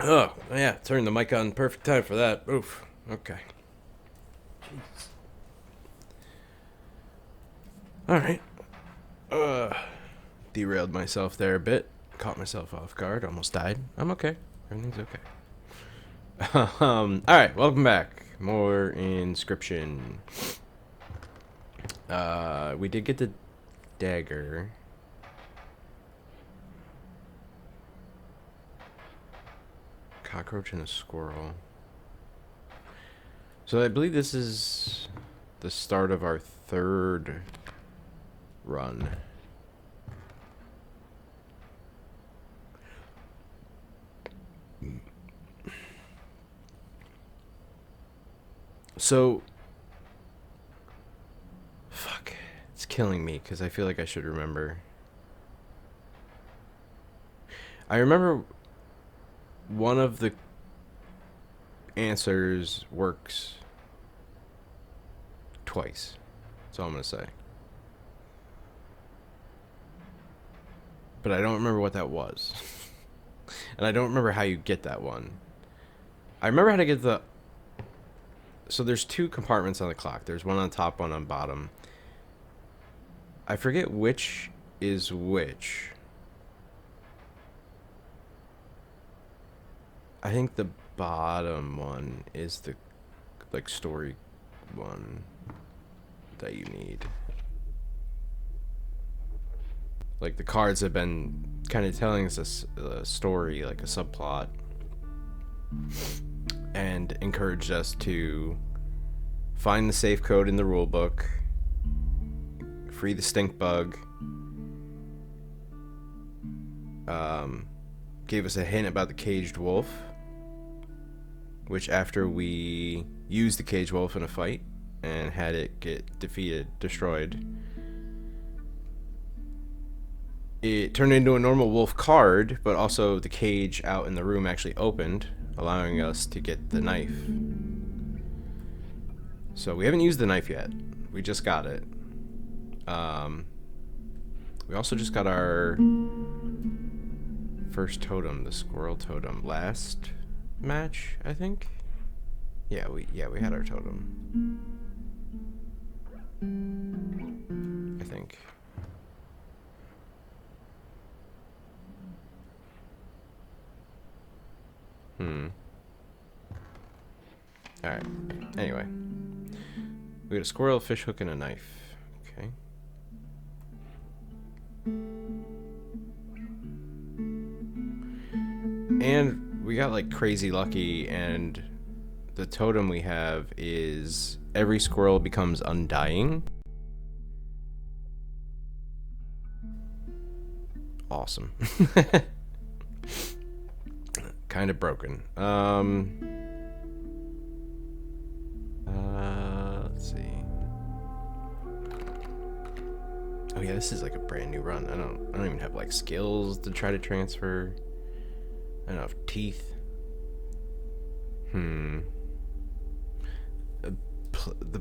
Oh, yeah, turn the mic on perfect time for that. Oof. Okay. Jesus. All right. Uh, Derailed myself there a bit. Caught myself off guard. Almost died. I'm okay. Everything's okay. All right. Welcome back. More Inscryption. We did get the dagger. Cockroach and a squirrel. So I believe this is the start of our third run. So, fuck, it's killing me because I feel like I should remember. I remember one of the answers works twice. That's all I'm gonna say. But I don't remember what that was. And I don't remember how you get that one. I remember how to get the... So there's two compartments on the clock. There's one on top, one on bottom. I forget which is which. I think the bottom one is the like story one that you need. Like the cards have been kind of telling us a story, like a subplot, and encouraged us to find the safe code in the rule book, free the stink bug, gave us a hint about the caged wolf, which after we used the caged wolf in a fight and had it get destroyed, it turned into a normal wolf card, but also the cage out in the room actually opened, allowing us to get the knife. So we haven't used the knife yet. We just got it. We also just got our first totem, the squirrel totem, last match, I think. Yeah, we had our totem. I think. Alright. Anyway. We got a squirrel, fish hook, and a knife. Okay. And we got like crazy lucky, and the totem we have is every squirrel becomes undying. Awesome. Kind of broken. Let's see. Oh yeah, this is like a brand new run. I don't even have like skills to try to transfer. I don't have teeth. The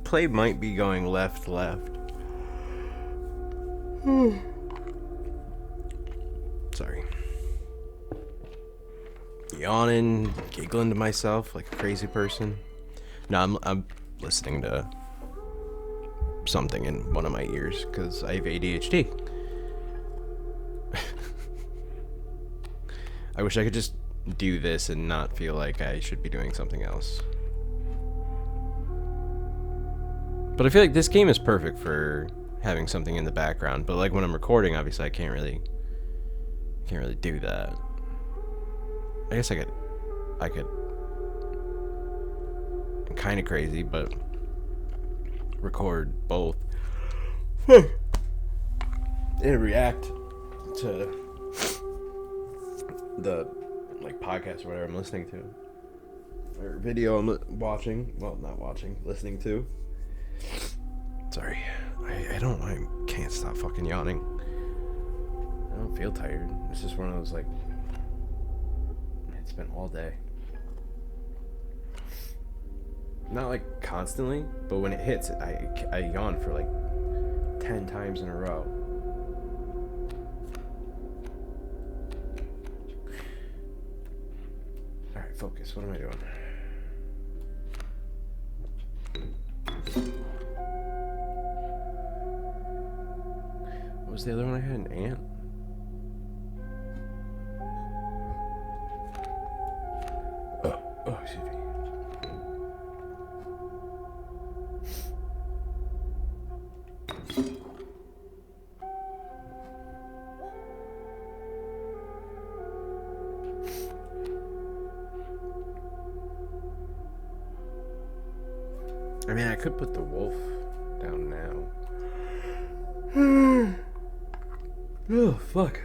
play might be going left. Sorry. Yawning, giggling to myself like a crazy person. No, I'm listening to something in one of my ears because I have ADHD. I wish I could just do this and not feel like I should be doing something else. But I feel like this game is perfect for having something in the background. But like when I'm recording, obviously I can't really do that. I guess I could. I'm kind of crazy, but record both and react to the like podcast or whatever I'm listening to, or video I'm watching. Well, not watching, listening to. Sorry, I can't stop fucking yawning. I don't feel tired. It's just one of those like, it's been all day. Not like constantly, but when it hits, I yawn for like 10 times in a row. focus. What am I doing? What was the other one I had? An ant? Oh, excuse me. I mean, I could put the wolf down now. Oh, fuck.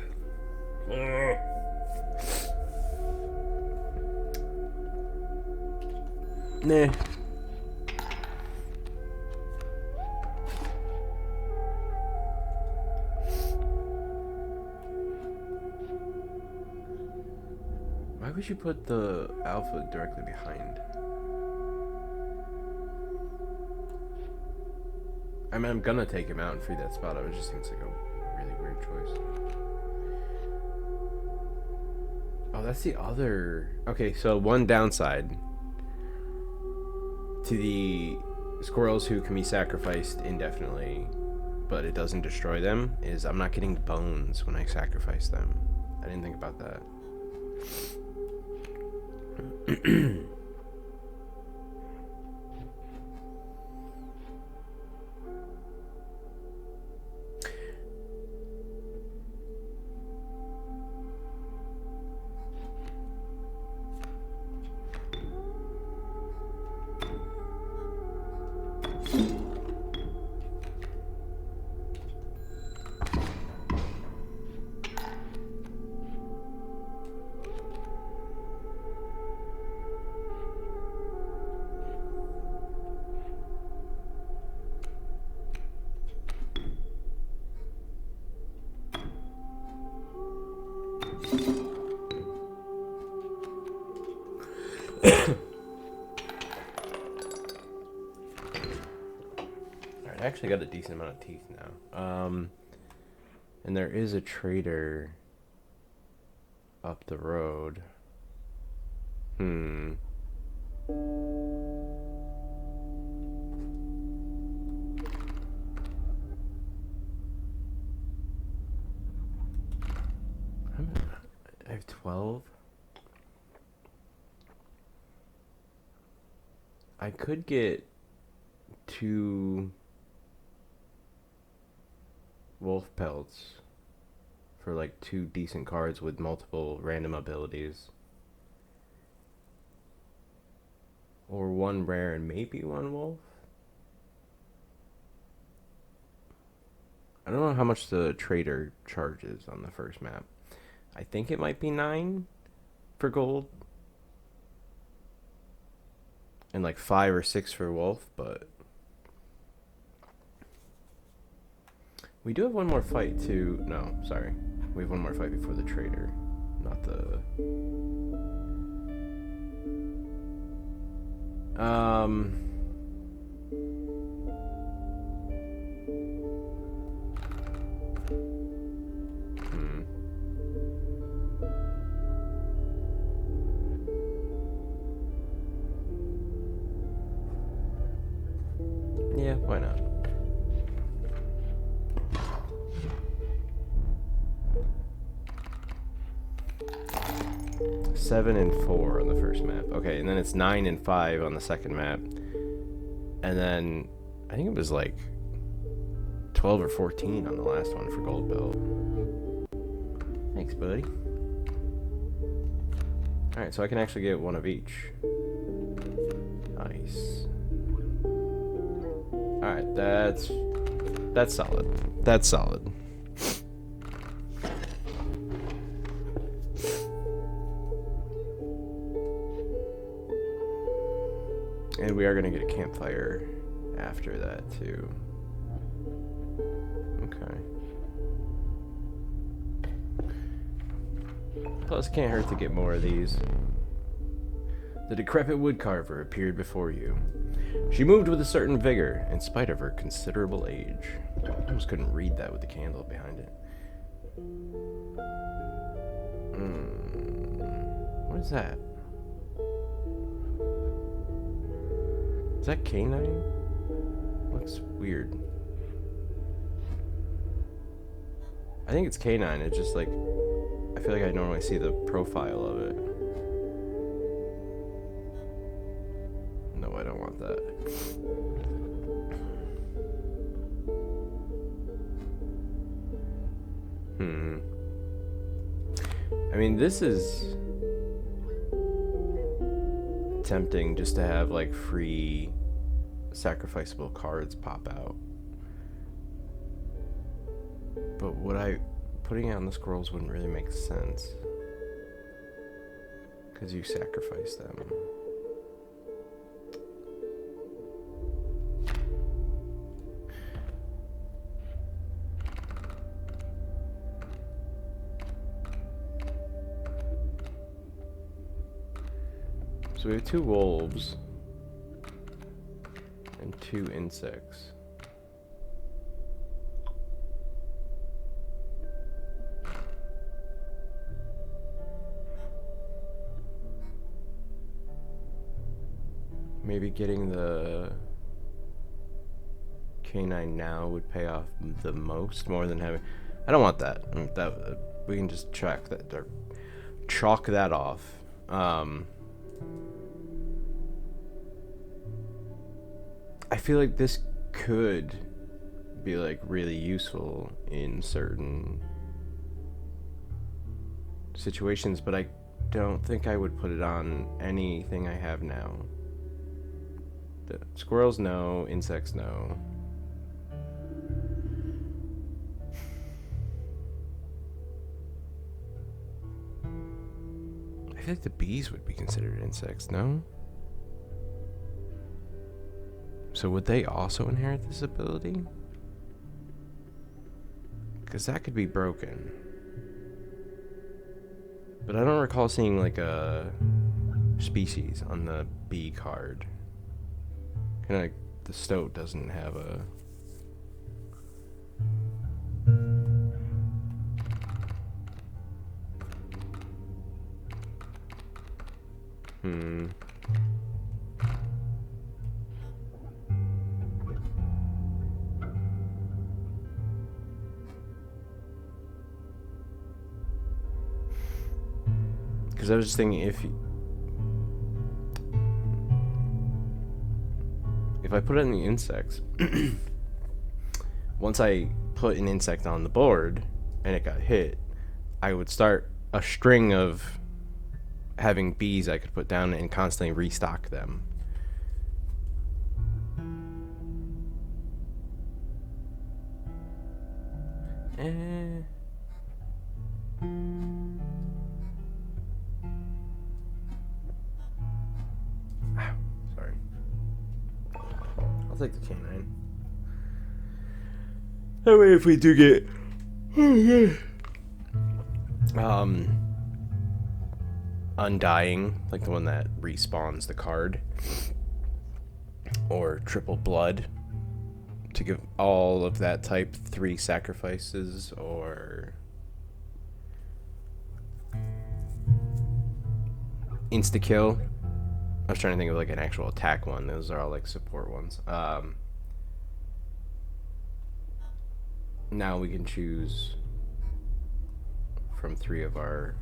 Nah. Why would you put the alpha directly behind? I mean, I'm gonna take him out and free that spot. It just seems like a really weird choice. Oh, that's the other... Okay, so one downside to the squirrels who can be sacrificed indefinitely, but it doesn't destroy them, is I'm not getting bones when I sacrifice them. I didn't think about that. Alright, I actually got a decent amount of teeth now. And there is a trader up the road. I have 12. I could get 2 wolf pelts for like 2 decent cards with multiple random abilities. Or 1 rare and maybe 1 wolf. I don't know how much the trader charges on the first map. I think it might be 9 for gold. And like 5 or 6 for wolf, but we do have one more fight too. No, sorry. We have one more fight before the trader, not the... Yeah, why not? Seven and 4 on the first map. Okay, and then it's 9 and 5 on the second map. And then I think it was like 12 or 14 on the last one for gold belt. Thanks, buddy. Alright, so I can actually get 1 of each. Nice. Alright, that's solid. That's solid. And we are going to get a campfire after that, too. Okay. Plus, it can't hurt to get more of these. The decrepit woodcarver appeared before you. She moved with a certain vigor, in spite of her considerable age. I almost couldn't read that with the candle behind it. What is that? that canine? Looks weird. I think it's canine. It's just like, I feel like I normally see the profile of it. No, I don't want that. I mean, this is tempting just to have like free sacrificable cards pop out. But putting it on the squirrels wouldn't really make sense. Because you sacrifice them. So we have 2 wolves and 2 insects. Maybe getting the canine now would pay off the most, more than having. I don't want that. We can just chalk that off. I feel like this could be like really useful in certain situations, but I don't think I would put it on anything I have now. The squirrels, no. Insects, no. I feel like the bees would be considered insects, no? So would they also inherit this ability? Because that could be broken. But I don't recall seeing like a species on the bee card. Kind of like the stoat doesn't have a... Because I was just thinking, if I put it in the insects, once I put an insect on the board and it got hit, I would start a string of having bees I could put down and constantly restock them. Sorry. I'll take the canine. That way if we do get... Undying, like the one that respawns the card, or triple blood, to give all of that type 3 sacrifices, or insta kill. I was trying to think of like an actual attack one. Those are all like support ones. Now we can choose from 2 of our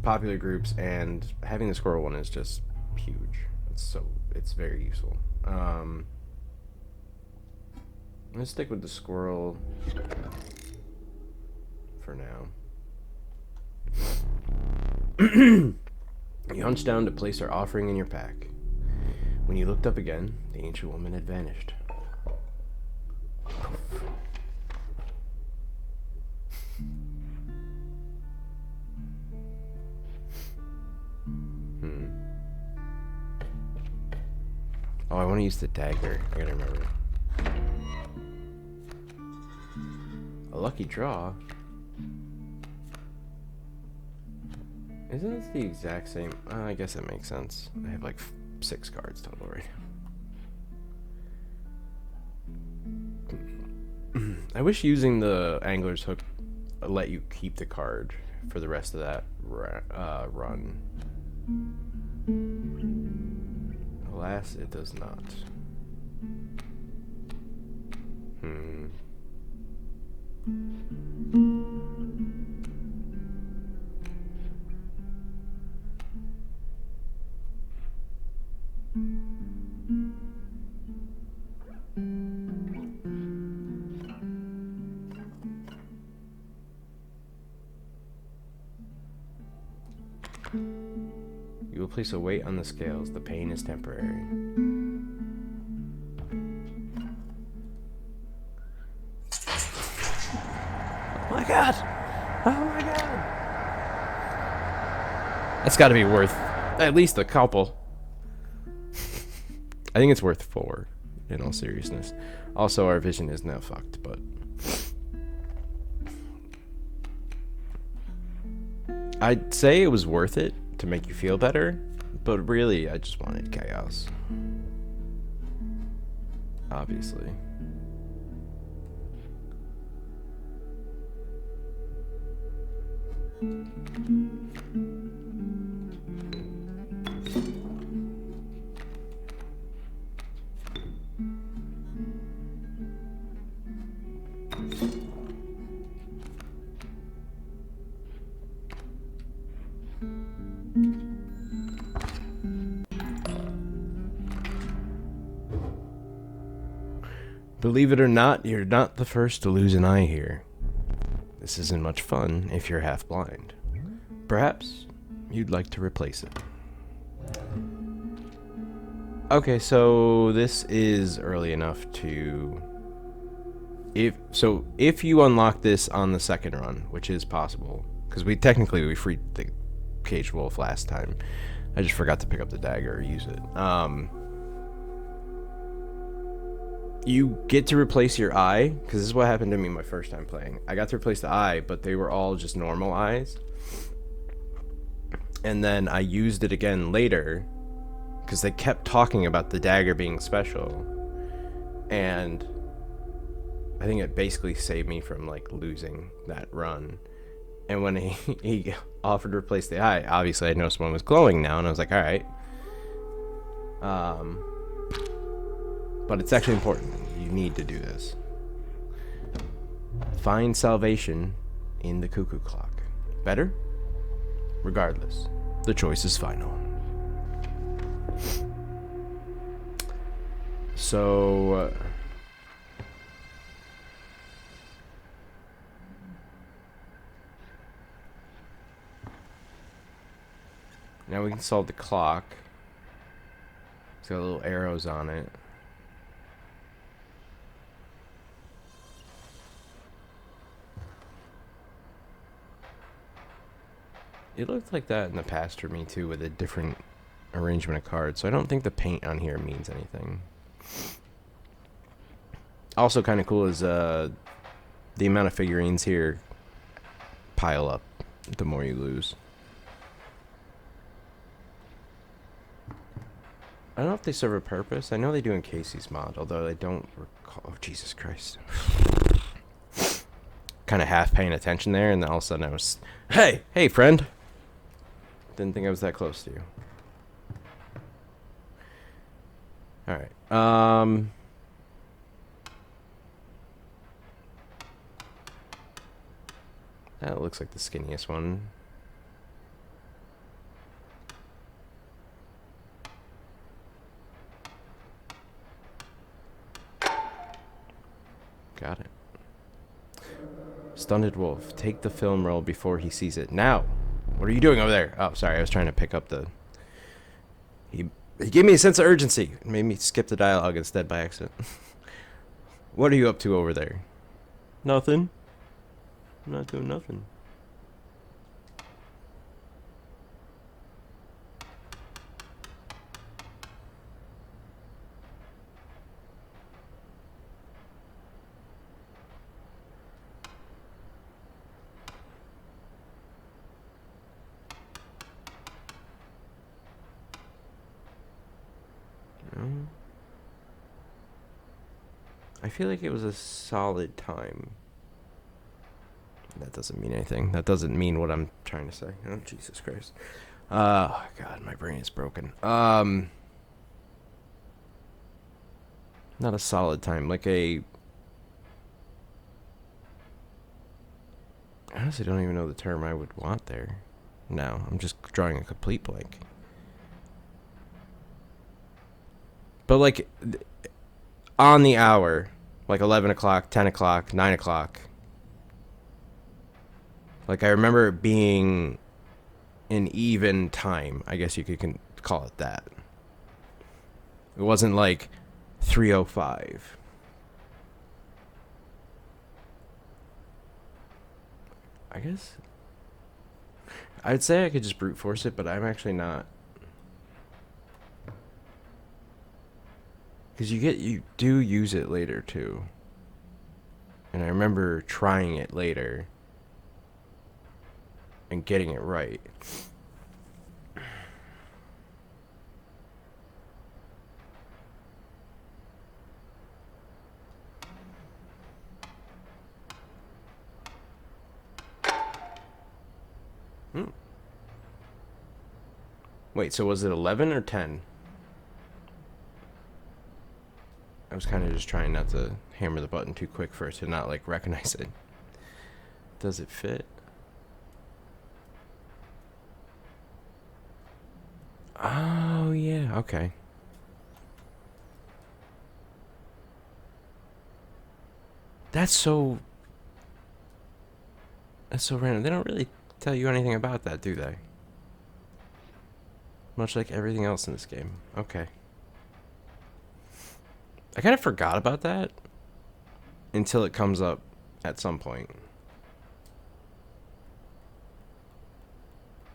popular groups, and having the squirrel one is just huge. It's very useful. Let's stick with the squirrel for now. You hunched down to place our offering in your pack. When you looked up again, the ancient woman had vanished. Oh, I want to use the dagger. I gotta remember. A lucky draw? Isn't this the exact same? I guess that makes sense. I have like 6 cards total right now. I wish using the angler's hook let you keep the card for the rest of that run. Alas, it does not. You will place a weight on the scales. The pain is temporary. Oh my god! Oh my god! That's gotta be worth at least a couple. I think it's worth 4, in all seriousness. Also, our vision is now fucked, but... I'd say it was worth it to make you feel better, but really, I just wanted chaos. Obviously. Believe it or not, you're not the first to lose an eye here. This isn't much fun if you're half blind. Perhaps you'd like to replace it. Okay, so this is early enough to... If you unlock this on the second run, which is possible, because we freed the caged wolf last time. I just forgot to pick up the dagger or use it. You get to replace your eye, because this is what happened to me my first time playing. I got to replace the eye, but they were all just normal eyes. And then I used it again later, because they kept talking about the dagger being special. And I think it basically saved me from, like, losing that run. And when he offered to replace the eye, obviously I noticed one was glowing now, and I was like, alright. But it's actually important. You need to do this. Find salvation in the cuckoo clock. Better? Regardless, the choice is final. So... now we can solve the clock. It's got little arrows on it. It looked like that in the past for me too, with a different arrangement of cards. So I don't think the paint on here means anything. Also kind of cool is the amount of figurines here pile up the more you lose. I don't know if they serve a purpose. I know they do in Kaycee's mod, although I don't recall. Oh, Jesus Christ. Kind of half paying attention there, and then all of a sudden I was, hey, friend. Didn't think I was that close to you. Alright. That looks like the skinniest one. Got it. Stunted wolf. Take the film roll before he sees it. Now! What are you doing over there? Oh, sorry. I was trying to pick up the... He gave me a sense of urgency. It made me skip the dialogue instead by accident. What are you up to over there? Nothing. I'm not doing nothing. I feel like it was a solid time. That doesn't mean anything. That doesn't mean what I'm trying to say. Oh, Jesus Christ. Oh, God, my brain is broken. Not a solid time, like a... I honestly don't even know the term I would want there. No, I'm just drawing a complete blank. But like, on the hour, like 11 o'clock, 10 o'clock, 9 o'clock. Like, I remember it being an even time. I guess you could call it that. It wasn't like 3:05. I guess I'd say I could just brute force it, but I'm actually not. Because you do use it later too. And I remember trying it later and getting it right. Wait, so was it 11 or 10? I was kind of just trying not to hammer the button too quick for it to not, like, recognize it. Does it fit? Oh, yeah, okay. That's so random. They don't really tell you anything about that, do they? Much like everything else in this game. Okay. I kind of forgot about that until it comes up at some point.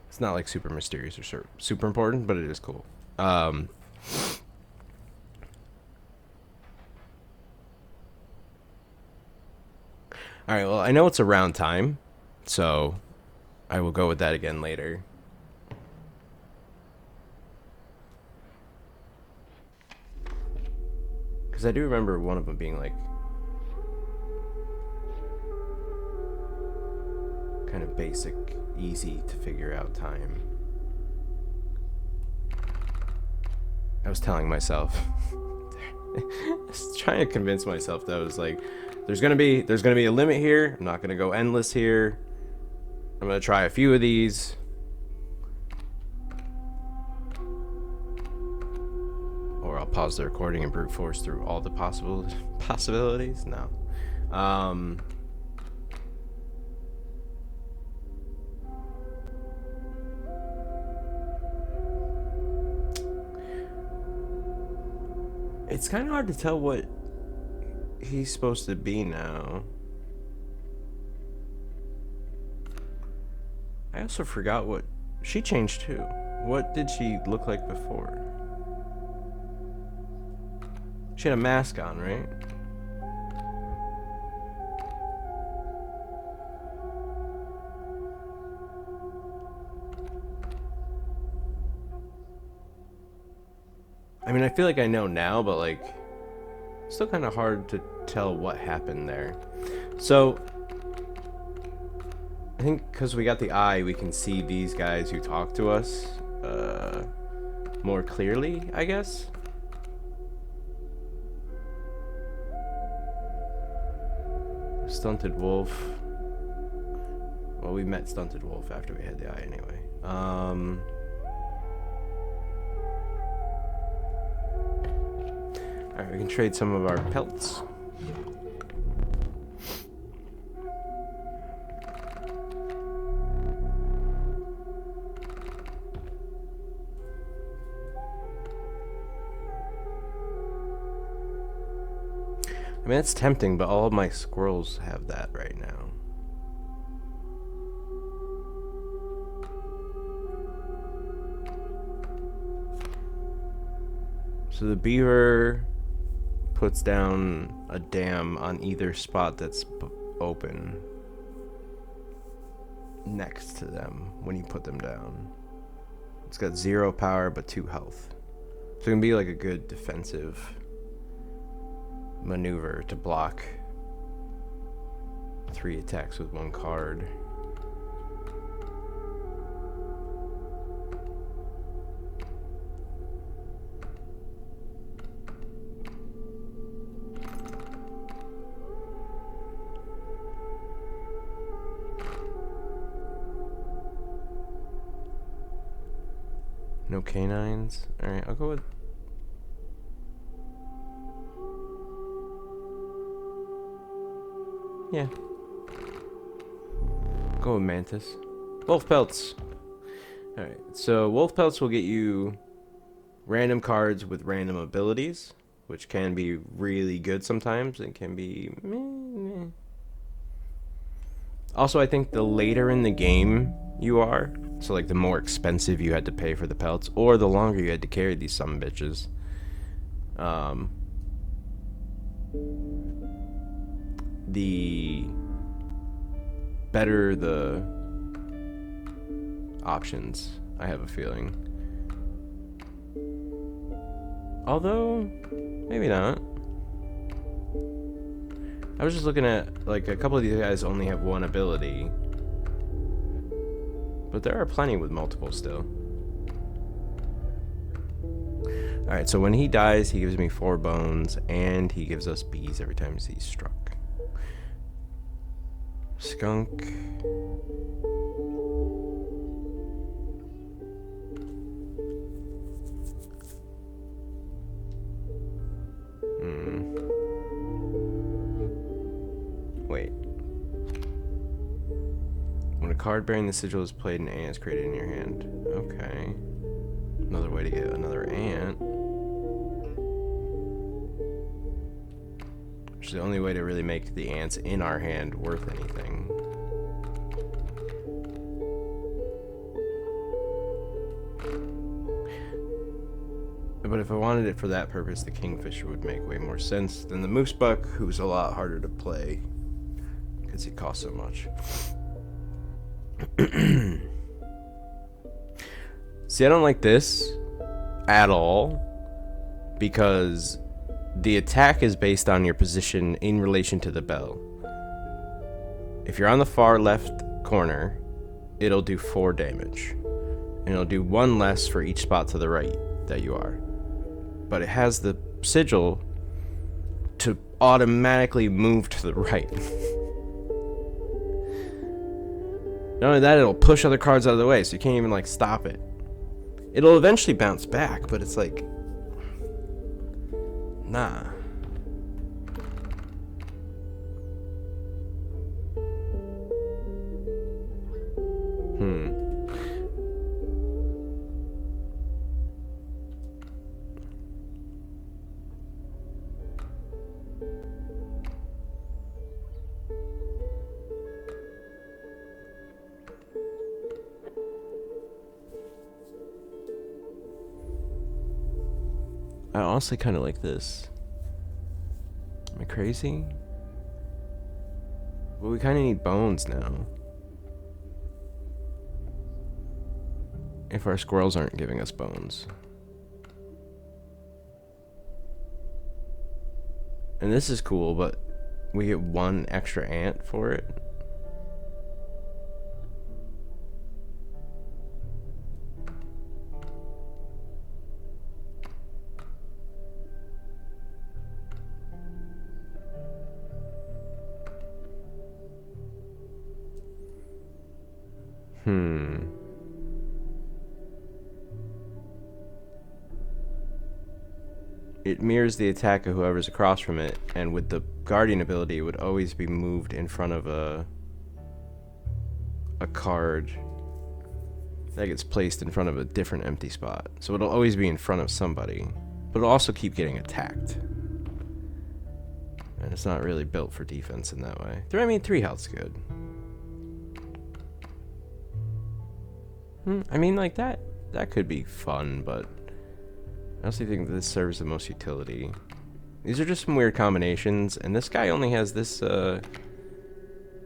It's not like super mysterious or super important, but it is cool. Alright, well, I know it's around time, so I will go with that again later. Because I do remember one of them being like kind of basic, easy to figure out time. I was telling myself, I was trying to convince myself that I was like, there's gonna be a limit here. I'm not gonna go endless here. I'm gonna try a few of these. Or I'll pause the recording and brute force through all the possibilities. No. It's kind of hard to tell what he's supposed to be now. I also forgot what she changed too. What did she look like before? She had a mask on, right? I mean, I feel like I know now, but like, it's still kind of hard to tell what happened there. So, I think because we got the eye, we can see these guys who talk to us more clearly, I guess. Stunted Wolf. Well, we met Stunted Wolf after we had the eye anyway. Alright, we can trade some of our pelts. I mean, it's tempting, but all of my squirrels have that right now. So the beaver puts down a dam on either spot that's open next to them when you put them down. It's got 0 power but 2 health. So it can be like a good defensive maneuver to block 3 attacks with 1 card. No canines. Alright, I'll go with... yeah. Go with Mantis. Wolf Pelts. Alright, so Wolf Pelts will get you random cards with random abilities, which can be really good sometimes and can be meh. Also, I think the later in the game you are, so like the more expensive you had to pay for the pelts, or the longer you had to carry these sumbitches, the better the options, I have a feeling. Although, maybe not. I was just looking at, like, a couple of these guys only have one ability. But there are plenty with multiple still. Alright, so when he dies, he gives me 4 bones, and he gives us bees every time he's struck. Skunk. Wait. When a card bearing the sigil is played, an ant is created in your hand. Okay. Another way to get another ant. Which is the only way to really make the ants in our hand worth anything. But if I wanted it for that purpose, the Kingfisher would make way more sense than the Moosebuck, who's a lot harder to play because he costs so much. See, I don't like this at all because the attack is based on your position in relation to the bell. If you're on the far left corner, it'll do 4 damage. And it'll do 1 less for each spot to the right that you are. But it has the sigil to automatically move to the right. Not only that, it'll push other cards out of the way, so you can't even, like, stop it. It'll eventually bounce back, but it's like... nah. I honestly kind of like this. Am I crazy? Well, we kind of need bones now. If our squirrels aren't giving us bones. And this is cool, but we get 1 extra ant for it. It mirrors the attack of whoever's across from it, and with the guardian ability, it would always be moved in front of a card that gets placed in front of a different empty spot. So it'll always be in front of somebody, but it'll also keep getting attacked. And it's not really built for defense in that way. I mean, 3 health's good. I mean, like, that could be fun, but I honestly think this serves the most utility. These are just some weird combinations, and this guy only has this, what,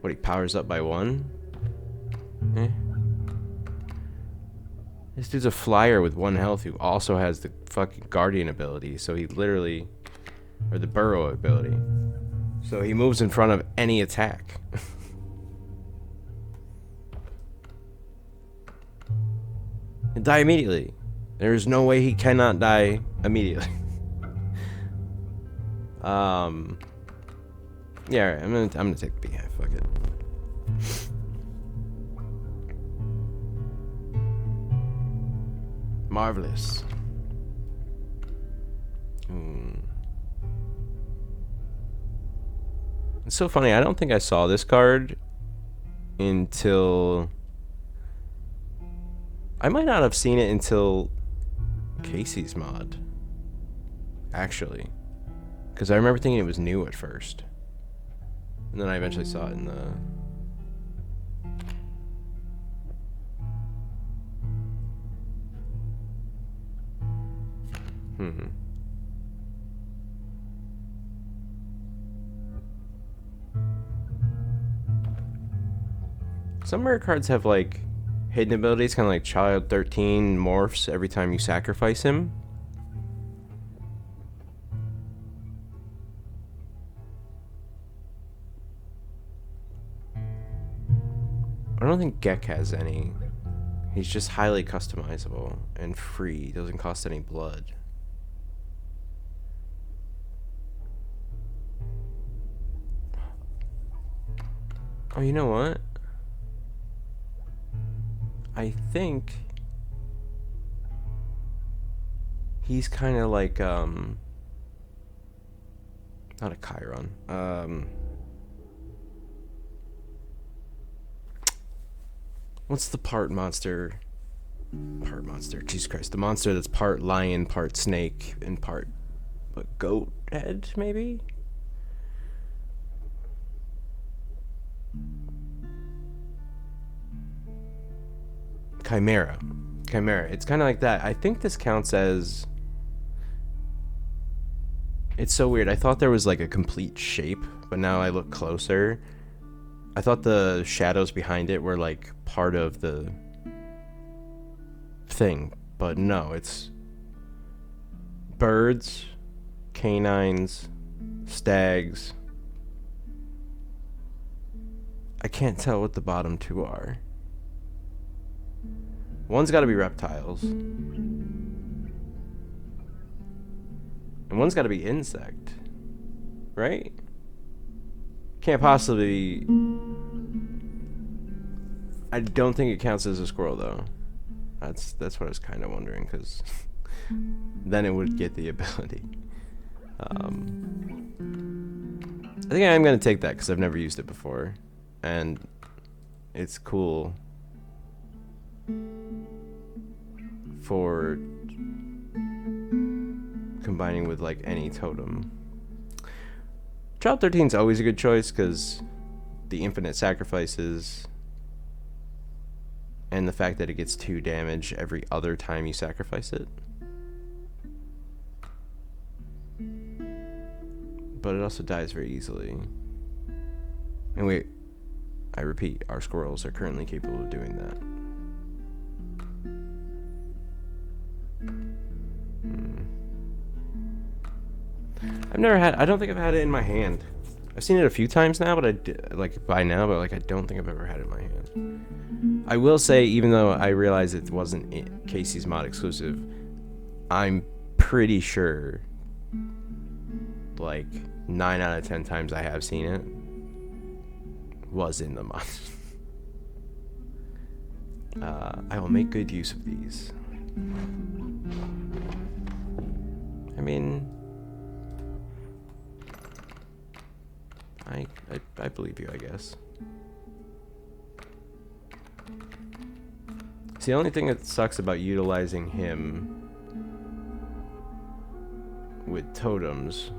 he powers up by 1? This dude's a flyer with 1 health who also has the fucking guardian ability, so he literally, or the burrow ability. So he moves in front of any attack. And die immediately. There's no way he cannot die immediately. Yeah, alright, I'm gonna take the beehive, fuck it. Marvelous. It's so funny. I don't think I saw this card until... I might not have seen it until Kaycee's mod, actually. Because I remember thinking it was new at first. And then I eventually saw it in the... Some rare cards have like hidden abilities, kind of like Child 13 morphs every time you sacrifice him. I don't think Gek has any. He's just highly customizable and free. Doesn't cost any blood. Oh, you know what? I think he's kind of like not a Chiron. What's the part monster? Jesus Christ, the monster that's part lion, part snake, and part goat head, maybe? Chimera. It's kind of like that. I think this counts as... It's so weird. I thought there was like a complete shape, but now I look closer. I thought the shadows behind it were like part of the thing, but no, it's birds, canines, stags. I can't tell what the bottom two are. One's got to be reptiles. And one's got to be insect. Right? Can't possibly... I don't think it counts as a squirrel, though. That's what I was kind of wondering, because then it would get the ability. I think I am going to take that, because I've never used it before. And it's cool for combining with like any totem. Child 13 is always a good choice because the infinite sacrifices and the fact that it gets 2 damage every other time you sacrifice it. But it also dies very easily. And wait, I repeat, our squirrels are currently capable of doing that. I don't think I've had it in my hand. I've seen it a few times now, but I don't think I've ever had it in my hand. I will say, even though I realize it wasn't Kaycee's mod exclusive, I'm pretty sure like 9 out of 10 times I have seen it was in the mod. I will make good use of these. I mean, I believe you, I guess. See, the only thing that sucks about utilizing him with totems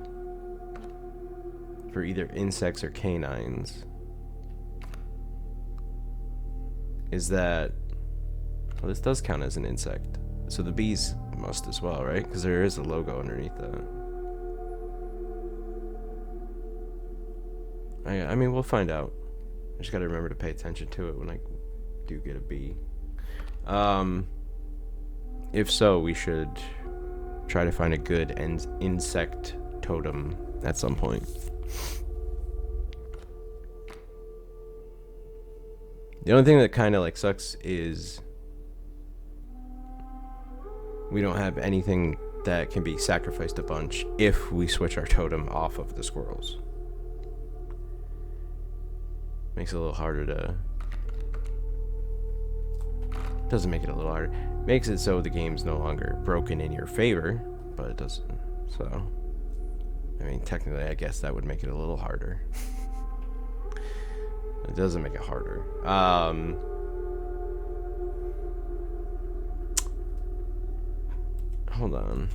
for either insects or canines is that, well, this does count as an insect, so the bees must as well, right? Because there is a logo underneath that. I mean, we'll find out. I just gotta remember to pay attention to it when I do get a bee. If so, we should try to find a good insect totem at some point. The only thing that kind of like sucks is we don't have anything that can be sacrificed a bunch if we switch our totem off of the squirrels. Makes it a little harder to Doesn't make it a little harder. Makes it so the game's no longer broken in your favor, but it doesn't. So, I mean, technically, I guess that would make it a little harder. It doesn't make it harder. Hold on.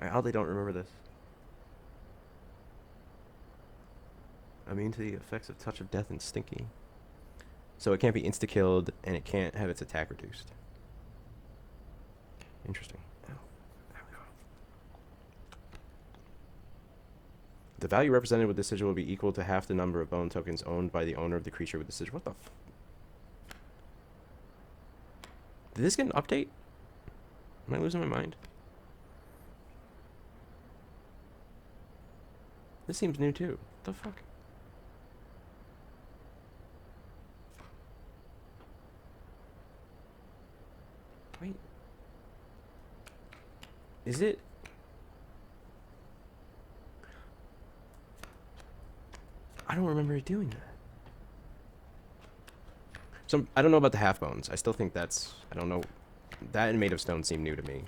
I oddly don't remember this. Immune to the effects of Touch of Death and Stinky. So it can't be insta-killed, and it can't have its attack reduced. Interesting. The value represented with the sigil will be equal to half the number of bone tokens owned by the owner of the creature with the sigil. What the f... Did this get an update? Am I losing my mind? This seems new too. What the fuck? Wait. Is it? I don't remember it doing that. So I don't know about the half bones. I still think that's... I don't know. That and Made of Stone seem new to me.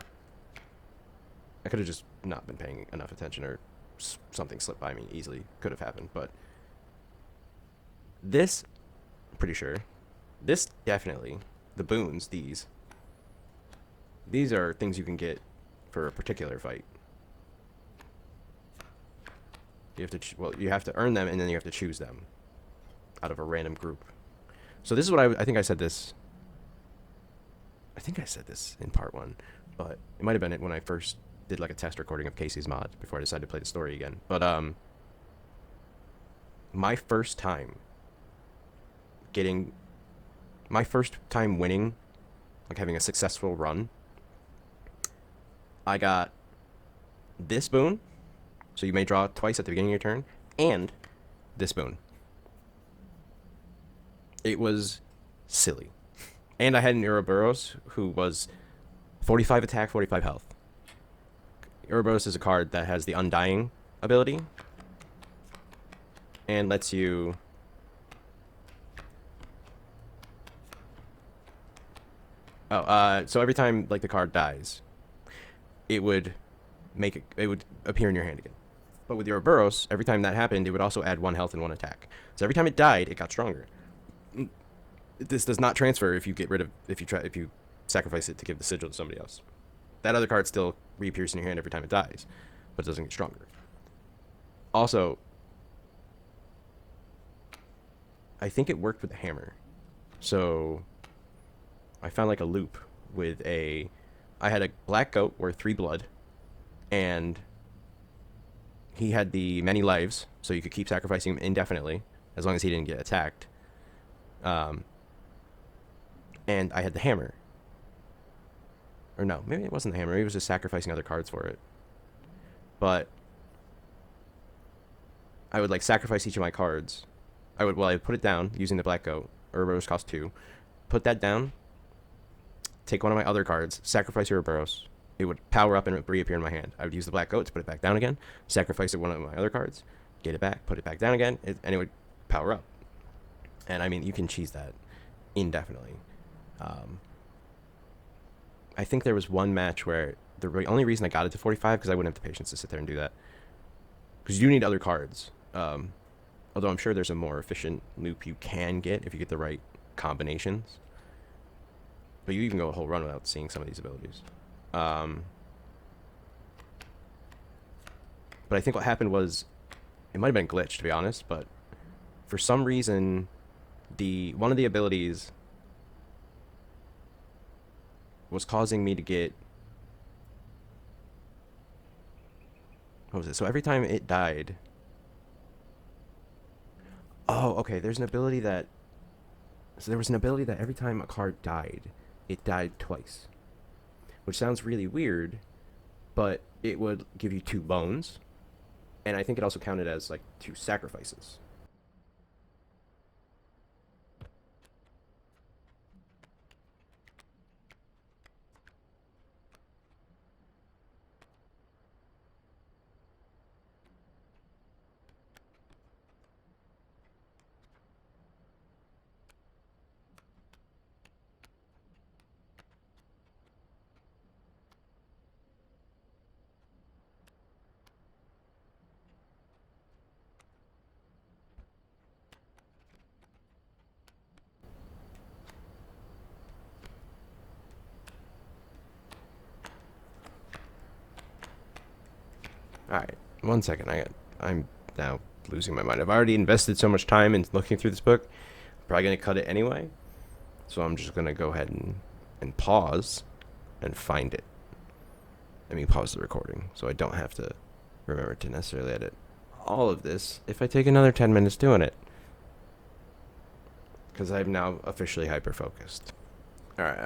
I could have just not been paying enough attention, or something slipped by me easily. Could have happened, but... This, I'm pretty sure. This, definitely. The boons, these. These are things you can get for a particular fight. You have to, well, you have to earn them, and then you have to choose them out of a random group. So this is what I think I said this. I think I said this in part 1, but it might have been it when I first did like a test recording of Kaycee's mod before I decided to play the story again. But my first time winning, like having a successful run, I got this boon. So you may draw twice at the beginning of your turn, and this boon. It was silly. And I had an Ouroboros who was 45 attack, 45 health. Ouroboros is a card that has the Undying ability and lets you... so every time like the card dies, it would appear in your hand again. But with the Ouroboros, every time that happened, it would also add 1 health and 1 attack. So every time it died, it got stronger. This does not transfer if you sacrifice it to give the sigil to somebody else. That other card still reappears in your hand every time it dies, but it doesn't get stronger. Also, I think it worked with the hammer. So I found like a loop with I had a black goat worth 3 blood, and he had the many lives, so you could keep sacrificing him indefinitely as long as he didn't get attacked. And I had the hammer. Or no, maybe it wasn't the hammer. Maybe it was just sacrificing other cards for it. But I would like sacrifice each of my cards. I would put it down using the black goat. Ouroboros cost 2. Put that down. Take one of my other cards. Sacrifice Ouroboros. It would power up and it would reappear in my hand. I would use the black goat to put it back down again. Sacrifice one of my other cards. Get it back. Put it back down again. And it would power up. And I mean, you can cheese that indefinitely. I think there was one match where the only reason I got it to 45 because I wouldn't have the patience to sit there and do that. Because you do need other cards. Although I'm sure there's a more efficient loop you can get if you get the right combinations. But you even go a whole run without seeing some of these abilities. But I think what happened was, it might have been glitched to be honest, but for some reason, one of the abilities was causing me to get... What was it? So every time it died... Oh, okay, there's an ability that... So there was an ability that every time a card died, it died twice. Which sounds really weird, but it would give you 2 bones. And I think it also counted as like 2 sacrifices. Alright, 1 second. I'm now losing my mind. I've already invested so much time in looking through this book. I'm probably going to cut it anyway. So I'm just going to go ahead and pause and find it. I mean, pause the recording so I don't have to remember to necessarily edit all of this if I take another 10 minutes doing it. Because I'm now officially hyper-focused. Alright,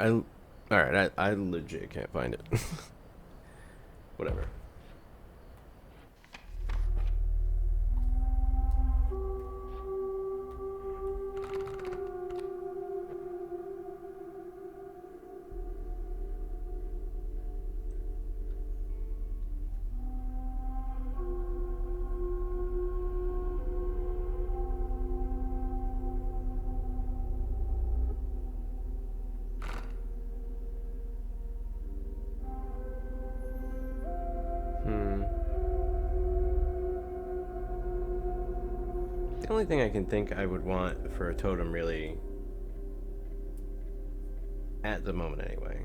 I legit can't find it. Whatever. The only thing I can think I would want for a totem, really, at the moment anyway,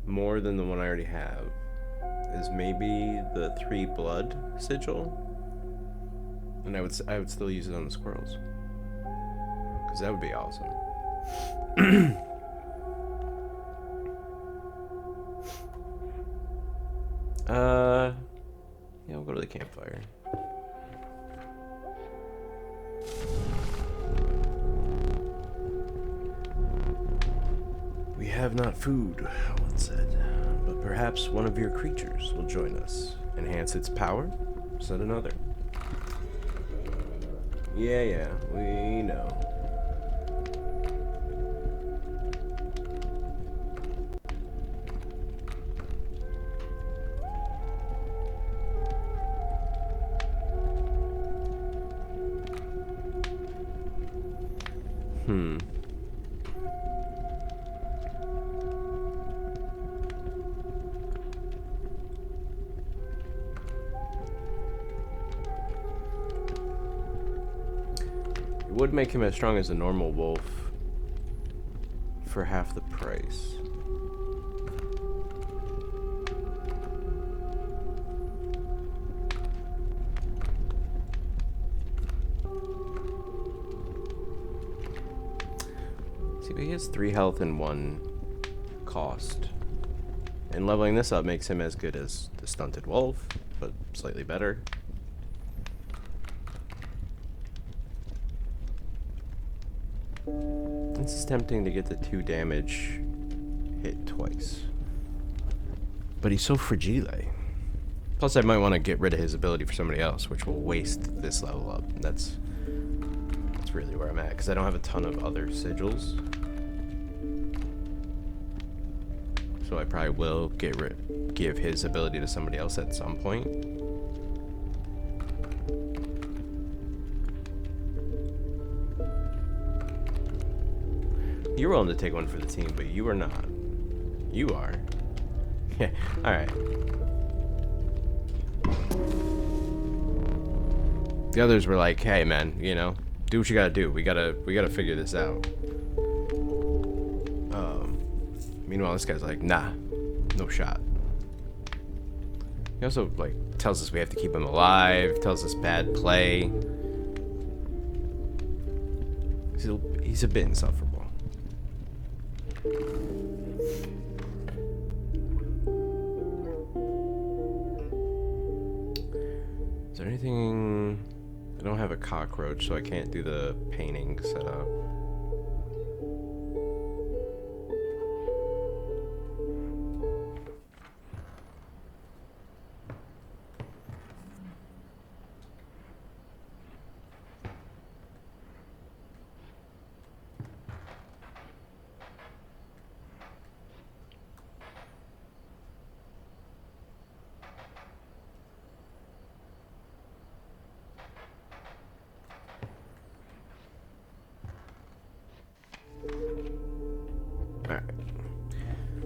more than the one I already have, is maybe the 3 blood sigil. And I would still use it on the squirrels, because that would be awesome. Yeah, we'll go to the campfire. We have not food, one said, but perhaps one of your creatures will join us. Enhance its power, said another. Yeah, we know. It would make him as strong as a normal wolf for half the price. See, but he has 3 health and 1 cost. And leveling this up makes him as good as the stunted wolf, but slightly better. It's tempting to get the 2 damage hit twice. But he's so fragile. Plus, I might want to get rid of his ability for somebody else, which will waste this level up. That's really where I'm at, because I don't have a ton of other sigils. So I probably will give his ability to somebody else at some point. You're willing to take one for the team, but you are not. You are. Yeah, alright. The others were like, hey man, you know, do what you gotta do. We gotta figure this out. Meanwhile, this guy's like, nah, no shot. He also, like, tells us we have to keep him alive, tells us bad play. He's a bit insufferable. Is there anything... I don't have a cockroach, so I can't do the painting setup.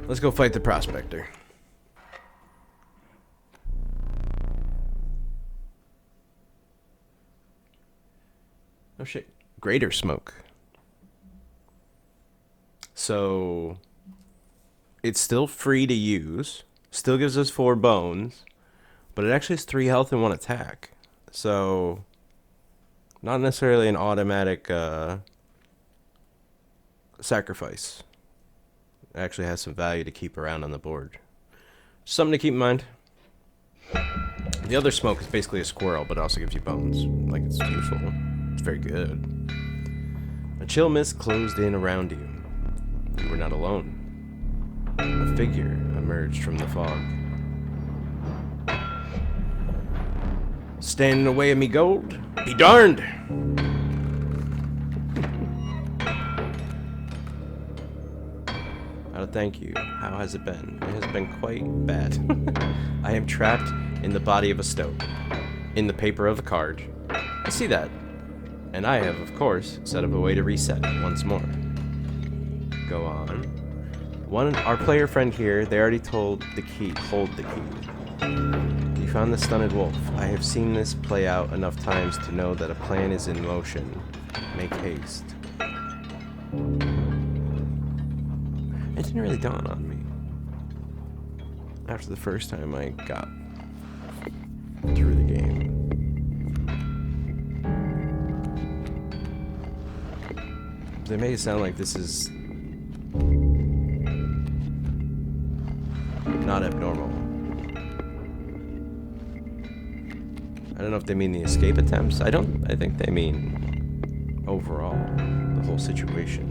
Let's go fight the prospector. Oh shit. Greater smoke. So it's still free to use. Still gives us 4 bones. But it actually has 3 health and 1 attack. So not necessarily an automatic sacrifice. It actually has some value to keep around on the board. Something to keep in mind. The other smoke is basically a squirrel, but it also gives you bones. Like, it's useful. It's very good. A chill mist closed in around you. You were not alone. A figure emerged from the fog. Standing in the way of me gold? Be darned! How to thank you. How has it been? It has been quite bad. I am trapped in the body of a stone. In the paper of a card. I see that. And I have, of course, set up a way to reset once more. Go on. Our player friend here, they already hold the key. You found the stunned wolf. I have seen this play out enough times to know that a plan is in motion. Make haste. It didn't really dawn on me. After the first time I got through the game. They make it sound like this is not abnormal. I don't know if they mean the escape attempts. I think they mean overall the whole situation.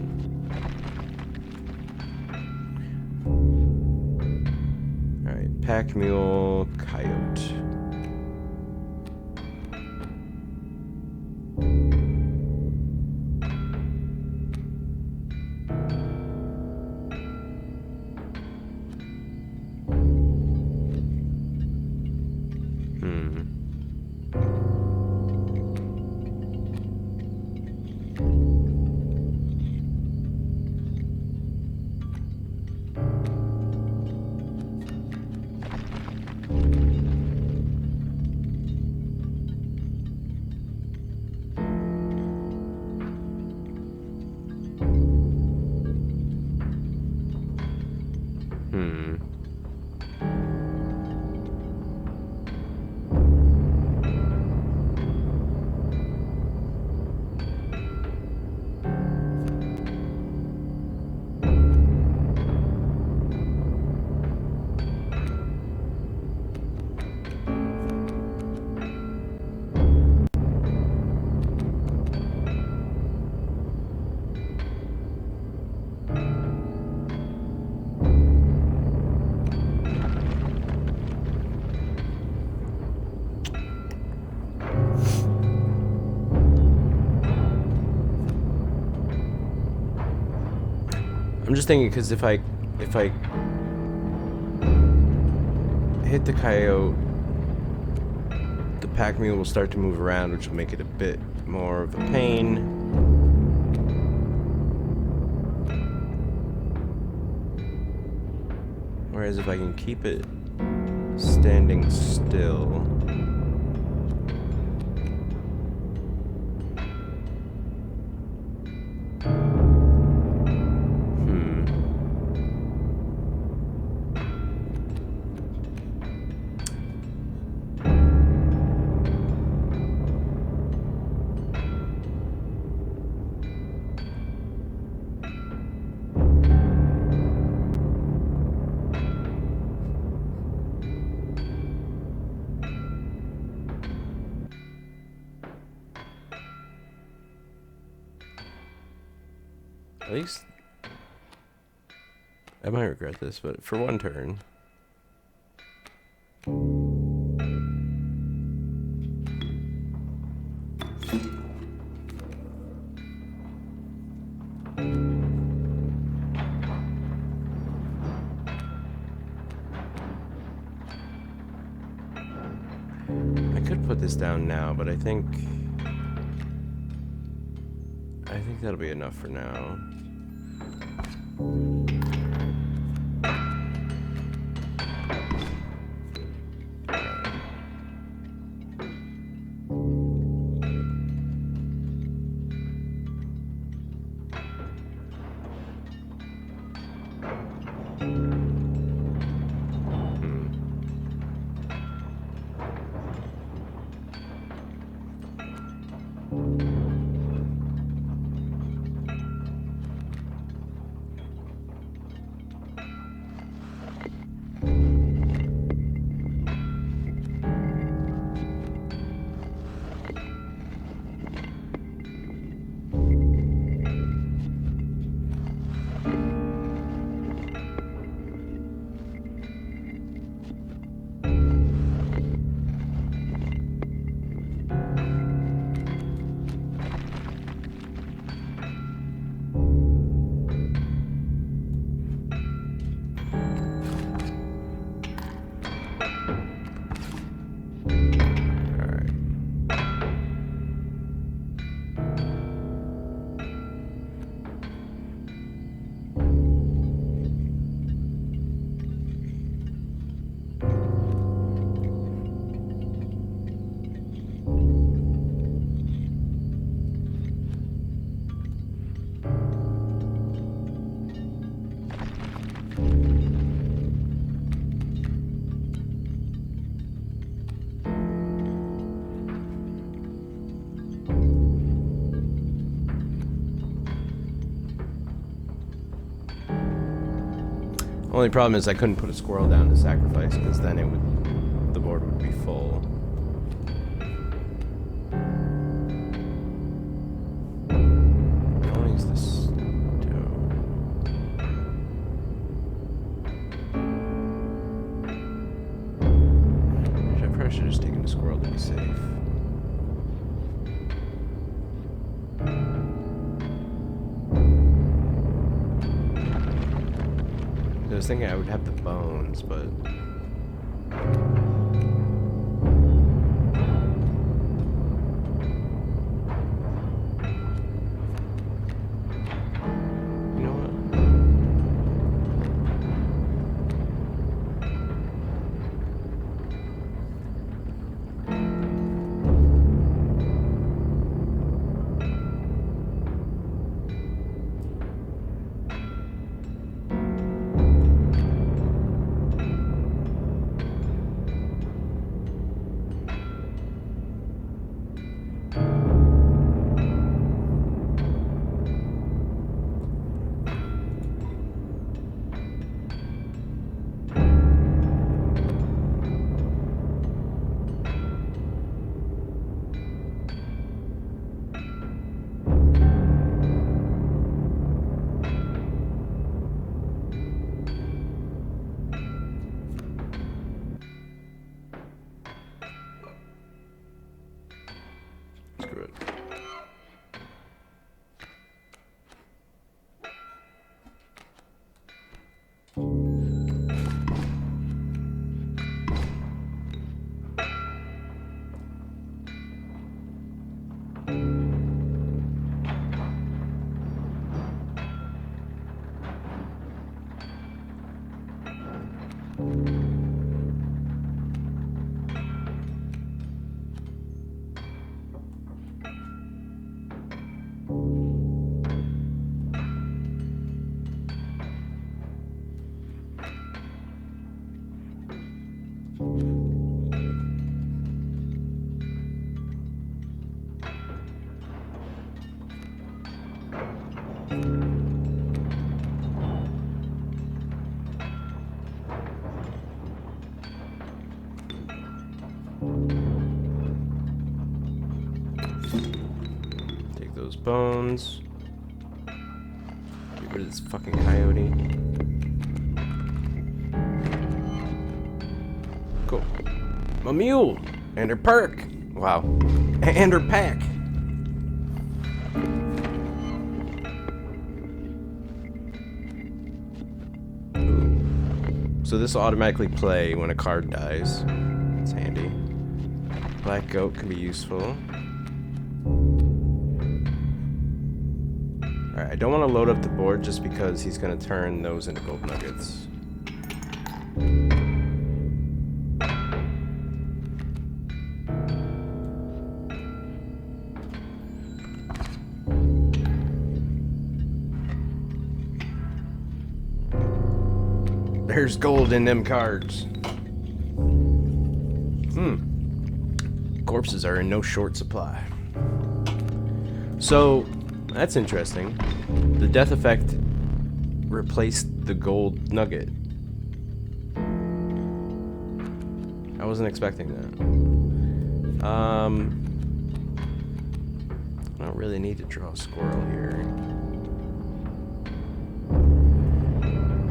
Alright, pack mule, coyote. I'm just thinking, because if I hit the coyote, the pack mule will start to move around, which will make it a bit more of a pain. Whereas if I can keep it standing still. At least, I might regret this, but for one turn. I could put this down now, but I think that'll be enough for now. Only problem is I couldn't put a squirrel down to sacrifice because then the board would be full. I'll use this dough. I probably should have just taken a squirrel to be safe. I was thinking I would have the bones, but... You know what? Screw it. Take those bones. Get rid of this fucking coyote. Cool. My mule! And her perk! Wow. And her pack! Ooh. So this will automatically play when a card dies. It's handy. Black goat can be useful. Alright, I don't want to load up the board just because he's going to turn those into gold nuggets. There's gold in them cards. Corpses are in no short supply. So, that's interesting. The death effect replaced the gold nugget. I wasn't expecting that. I don't really need to draw a squirrel here.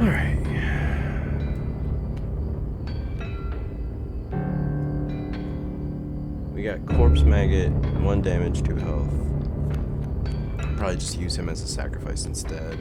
Alright. We got corpse maggot, 1 damage, 2 health. Probably just use him as a sacrifice instead.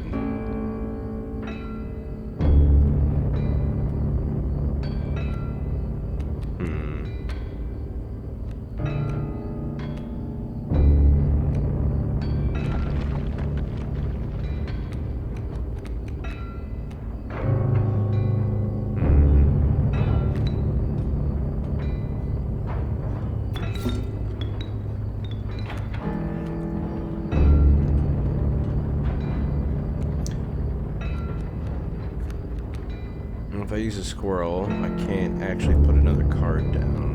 If I use a squirrel, I can't actually put another card down.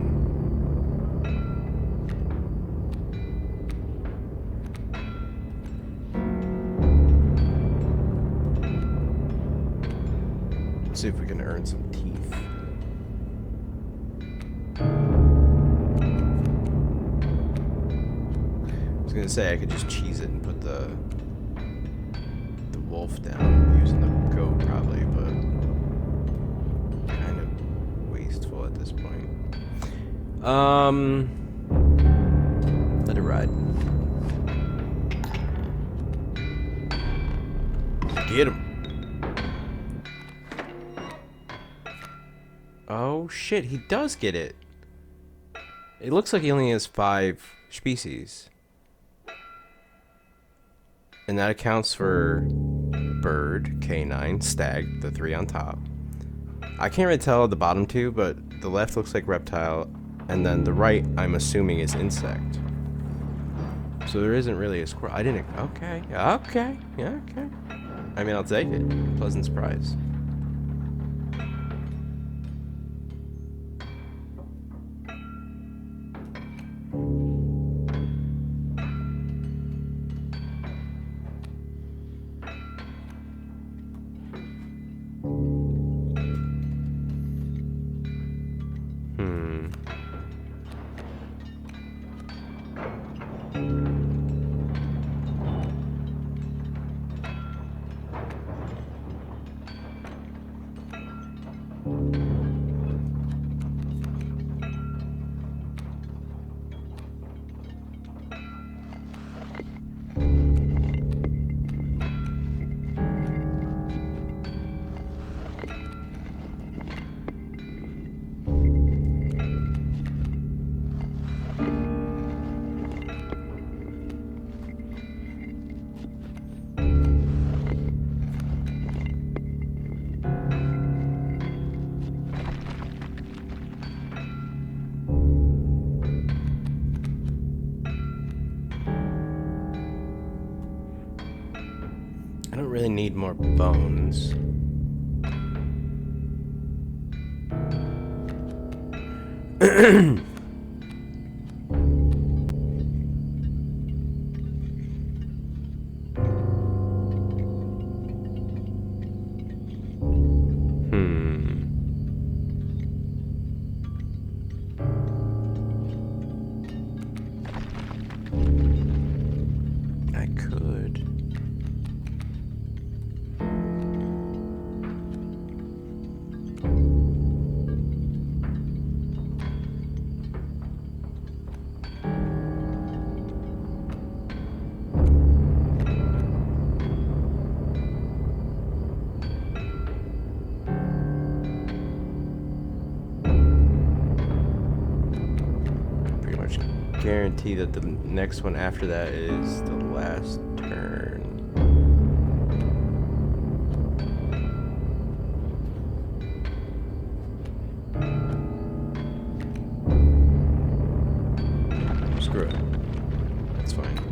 Let's see if we can earn some teeth. I was gonna say I could just cheese it and put the wolf down using the goat probably, but kind of wasteful at this point. Let it ride. Get him. Oh shit, he does get it. It looks like he only has 5 species. And that accounts for bird, canine, stag, the 3 on top. I can't really tell the bottom 2, but the left looks like reptile, and then the right, I'm assuming, is insect. So there isn't really a squirrel. I didn't. Okay. Yeah, okay. I mean, I'll take it. Pleasant surprise. I don't really need more bones. I could. Guarantee that the next one after that is the last turn. Screw it. That's fine.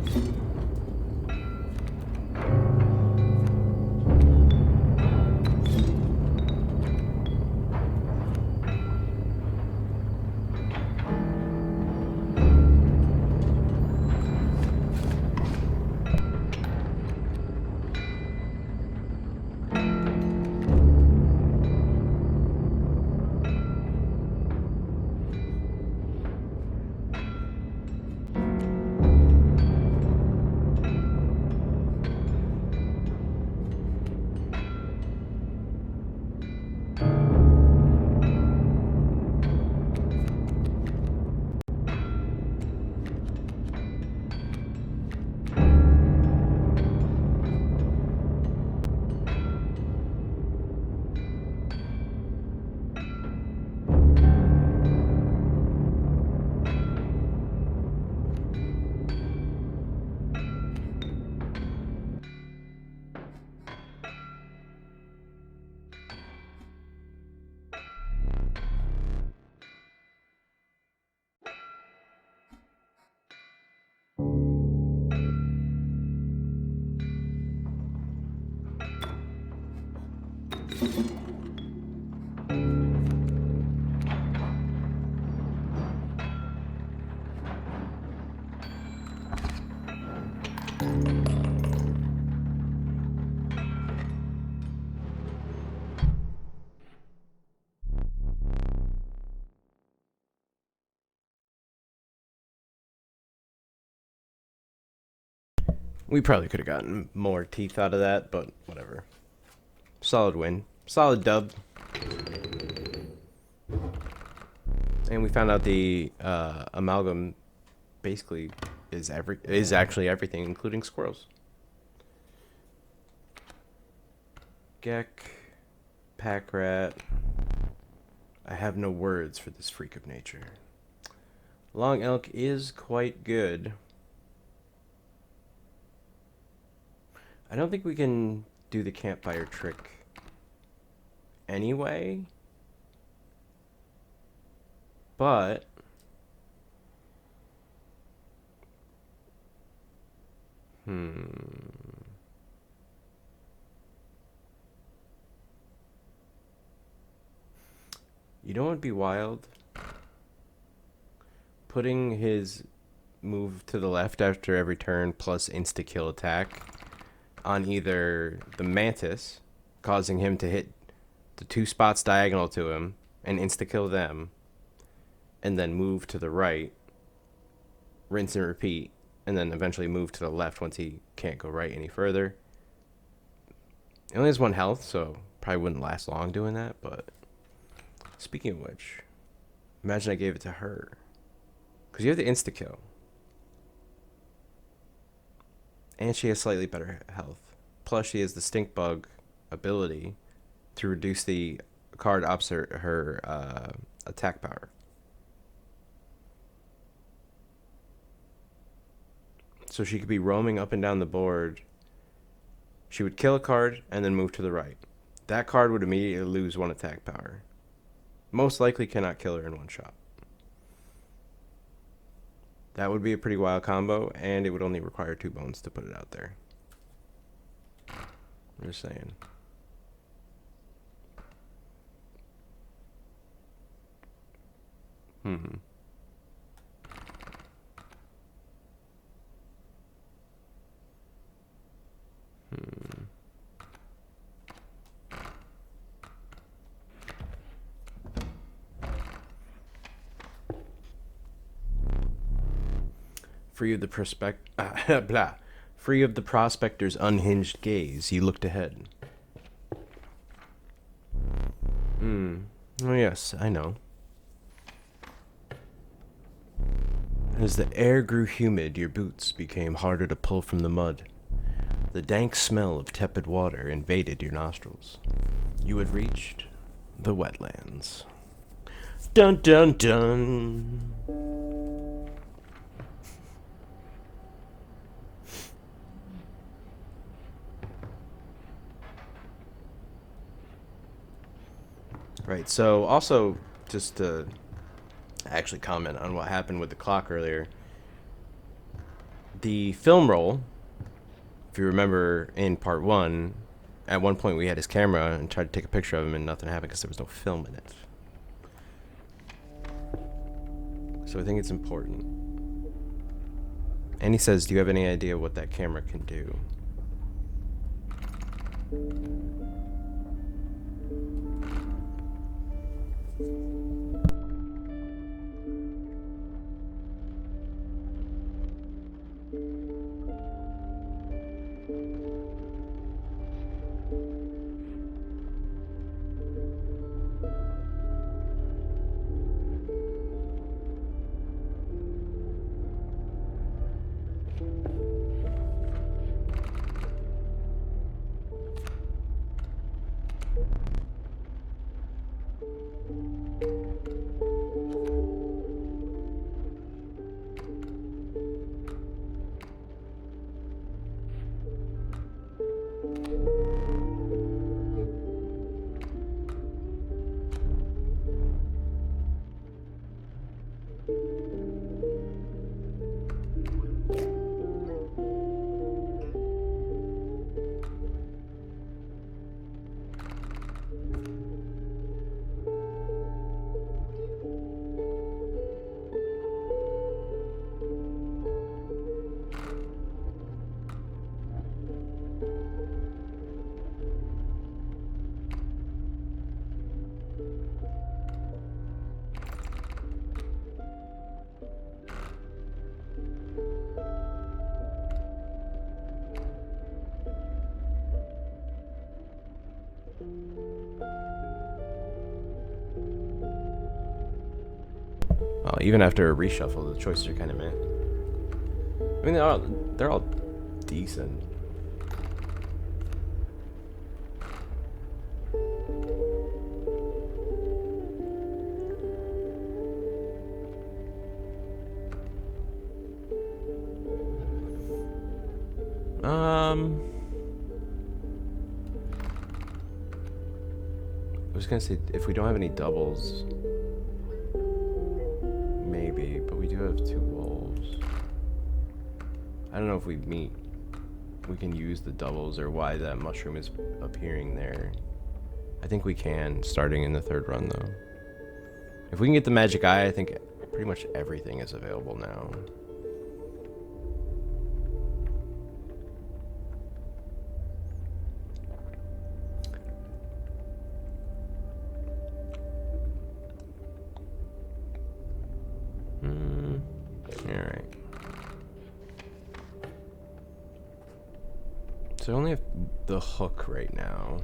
We probably could have gotten more teeth out of that, but whatever. Solid win. Solid dub. And we found out the amalgam basically is actually everything, including squirrels. Geck, pack rat. I have no words for this freak of nature. Long elk is quite good. I don't think we can do the campfire trick anyway. But you know what would be wild? Putting his move to the left after every turn plus insta-kill attack on either the mantis, causing him to hit the 2 spots diagonal to him and insta-kill them, and then move to the right, rinse and repeat, and then eventually move to the left once he can't go right any further. He only has 1 health, so probably wouldn't last long doing that, but speaking of which, imagine I gave it to her. Because you have the insta-kill. And she has slightly better health. Plus she has the stink bug ability to reduce the card opposite her attack power. So she could be roaming up and down the board. She would kill a card and then move to the right. That card would immediately lose 1 attack power. Most likely cannot kill her in 1 shot. That would be a pretty wild combo, and it would only require 2 bones to put it out there. I'm just saying. Free of the free of the prospector's unhinged gaze, he looked ahead. Oh yes, I know. As the air grew humid, your boots became harder to pull from the mud. The dank smell of tepid water invaded your nostrils. You had reached the wetlands. Dun dun dun! Right, so also, just to actually comment on what happened with the clock earlier, the film roll, if you remember in part 1, at one point we had his camera and tried to take a picture of him and nothing happened because there was no film in it. So I think it's important. And he says, do you have any idea what that camera can do? Well, even after a reshuffle, the choices are kind of meh. I mean, they're all decent. I was gonna say, if we don't have any doubles, maybe, but we do have 2 wolves. I don't know if we can use the doubles or why that mushroom is appearing there. I think we can, starting in the 3rd run, though. If we can get the magic eye, I think pretty much everything is available now. Alright. So I only have the hook right now.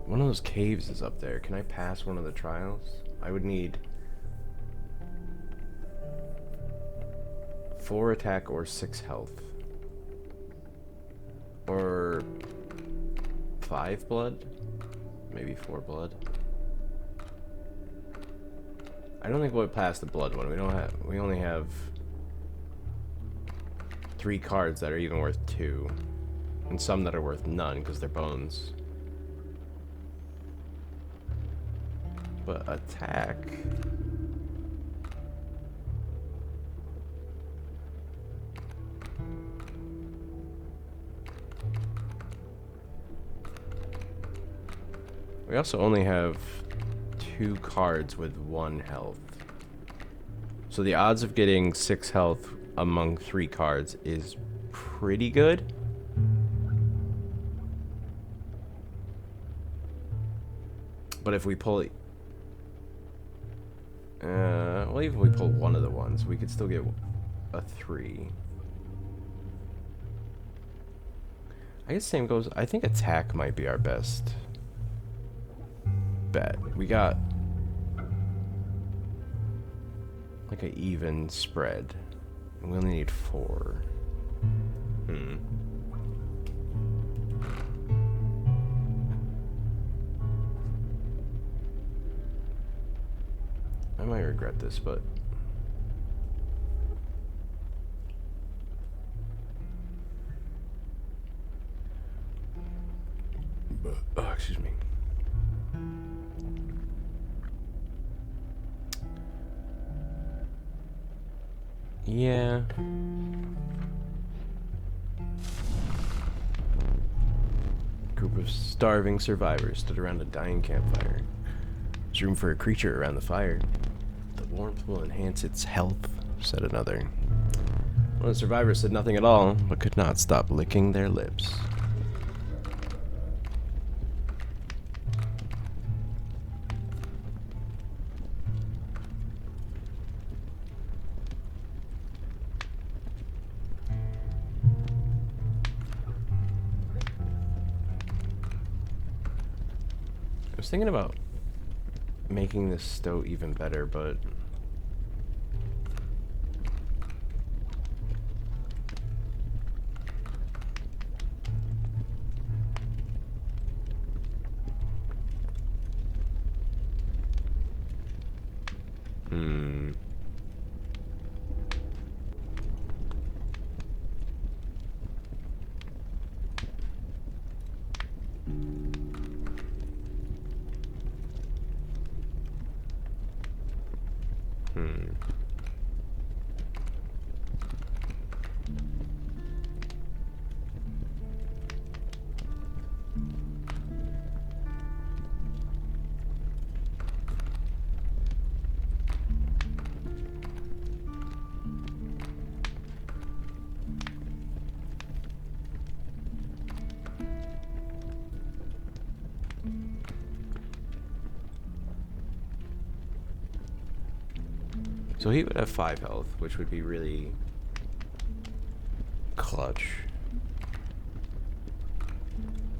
One of those caves is up there. Can I pass one of the trials? I would need 4 attack or 6 health. Or 5 blood? Maybe 4 blood. I don't think we'll pass the blood one. We only have 3 cards that are even worth 2. And some that are worth none because they're bones. But attack. We also only have 2 cards with 1 health. So the odds of getting 6 health among 3 cards is pretty good. But if we pull it, well, even if we pull one of the ones, we could still get a 3. I guess same goes. I think attack might be our best bet. We got like an even spread. And we only need 4. I might regret this, but excuse me. Yeah. Group of starving survivors stood around a dying campfire. There's room for a creature around the fire. The warmth will enhance its health, said another. One of the survivors said nothing at all, but could not stop licking their lips. I was thinking about making this stove even better, but So he would have 5 health, which would be really clutch.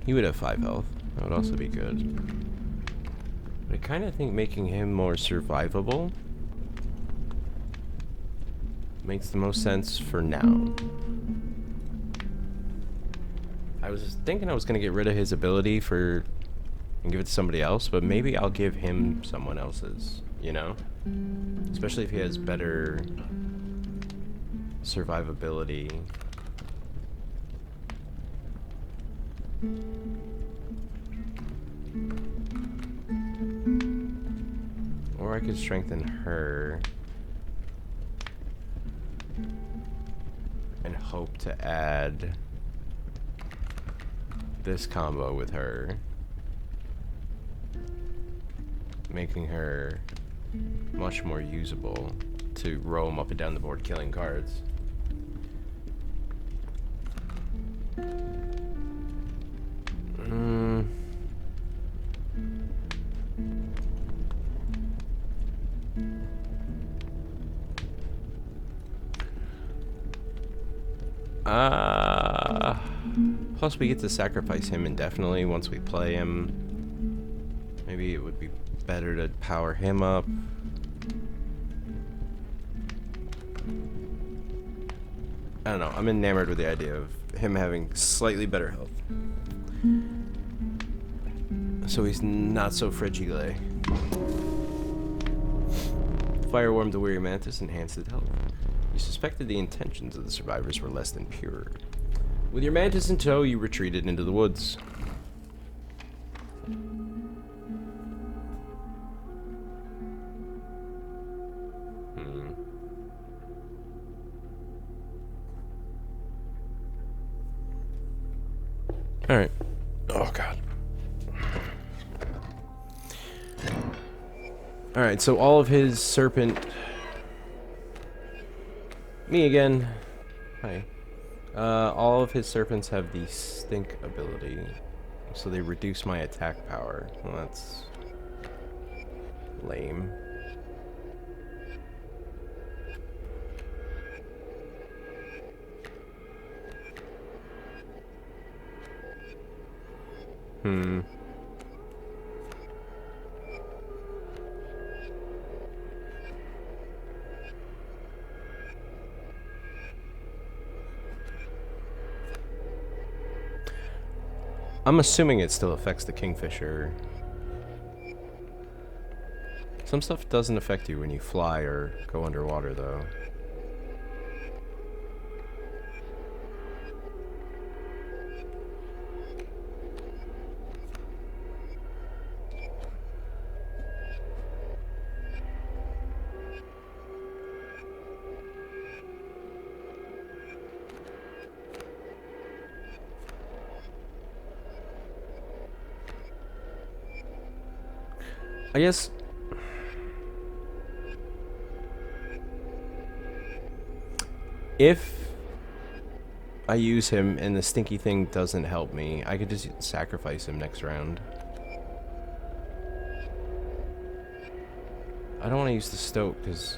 He would have 5 health. That would also be good. But I kind of think making him more survivable makes the most sense for now. I was thinking I was going to get rid of his ability and give it to somebody else, but maybe I'll give him someone else's, you know? Especially if he has better survivability. Or I could strengthen her and hope to add this combo with her, making her much more usable to roam up and down the board killing cards. Plus we get to sacrifice him indefinitely once we play him. Maybe it would be better to power him up. I don't know, I'm enamored with the idea of him having slightly better health. So he's not so fragile. Fire warmed the weary mantis, enhanced his health. You suspected the intentions of the survivors were less than pure. With your mantis in tow, you retreated into the woods. Alright. Oh, God. Alright, so all of his serpent... Me again. Hi. All of his serpents have the stink ability, so they reduce my attack power. Well, that's lame. I'm assuming it still affects the kingfisher. Some stuff doesn't affect you when you fly or go underwater, though. I guess if I use him and the stinky thing doesn't help me, I could just sacrifice him next round. I don't want to use the stoke because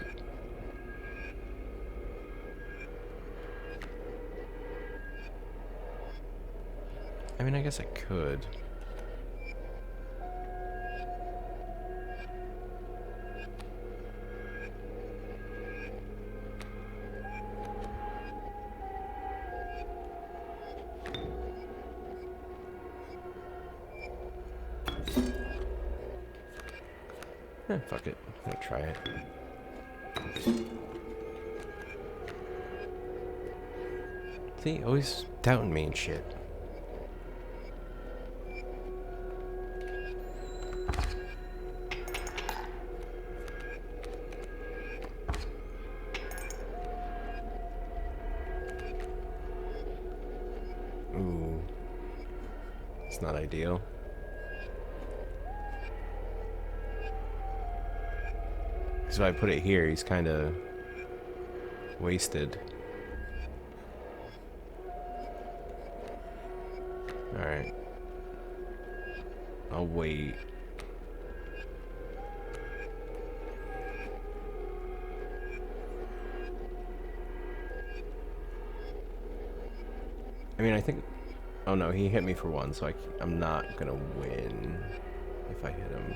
I mean, I guess I could. Fuck it. I'm gonna try it. See, always doubting me and shit. Ooh. It's not ideal. So if I put it here, he's kind of wasted. Alright. I'll wait. I mean, I think... Oh no, he hit me for 1, so I'm not gonna win if I hit him.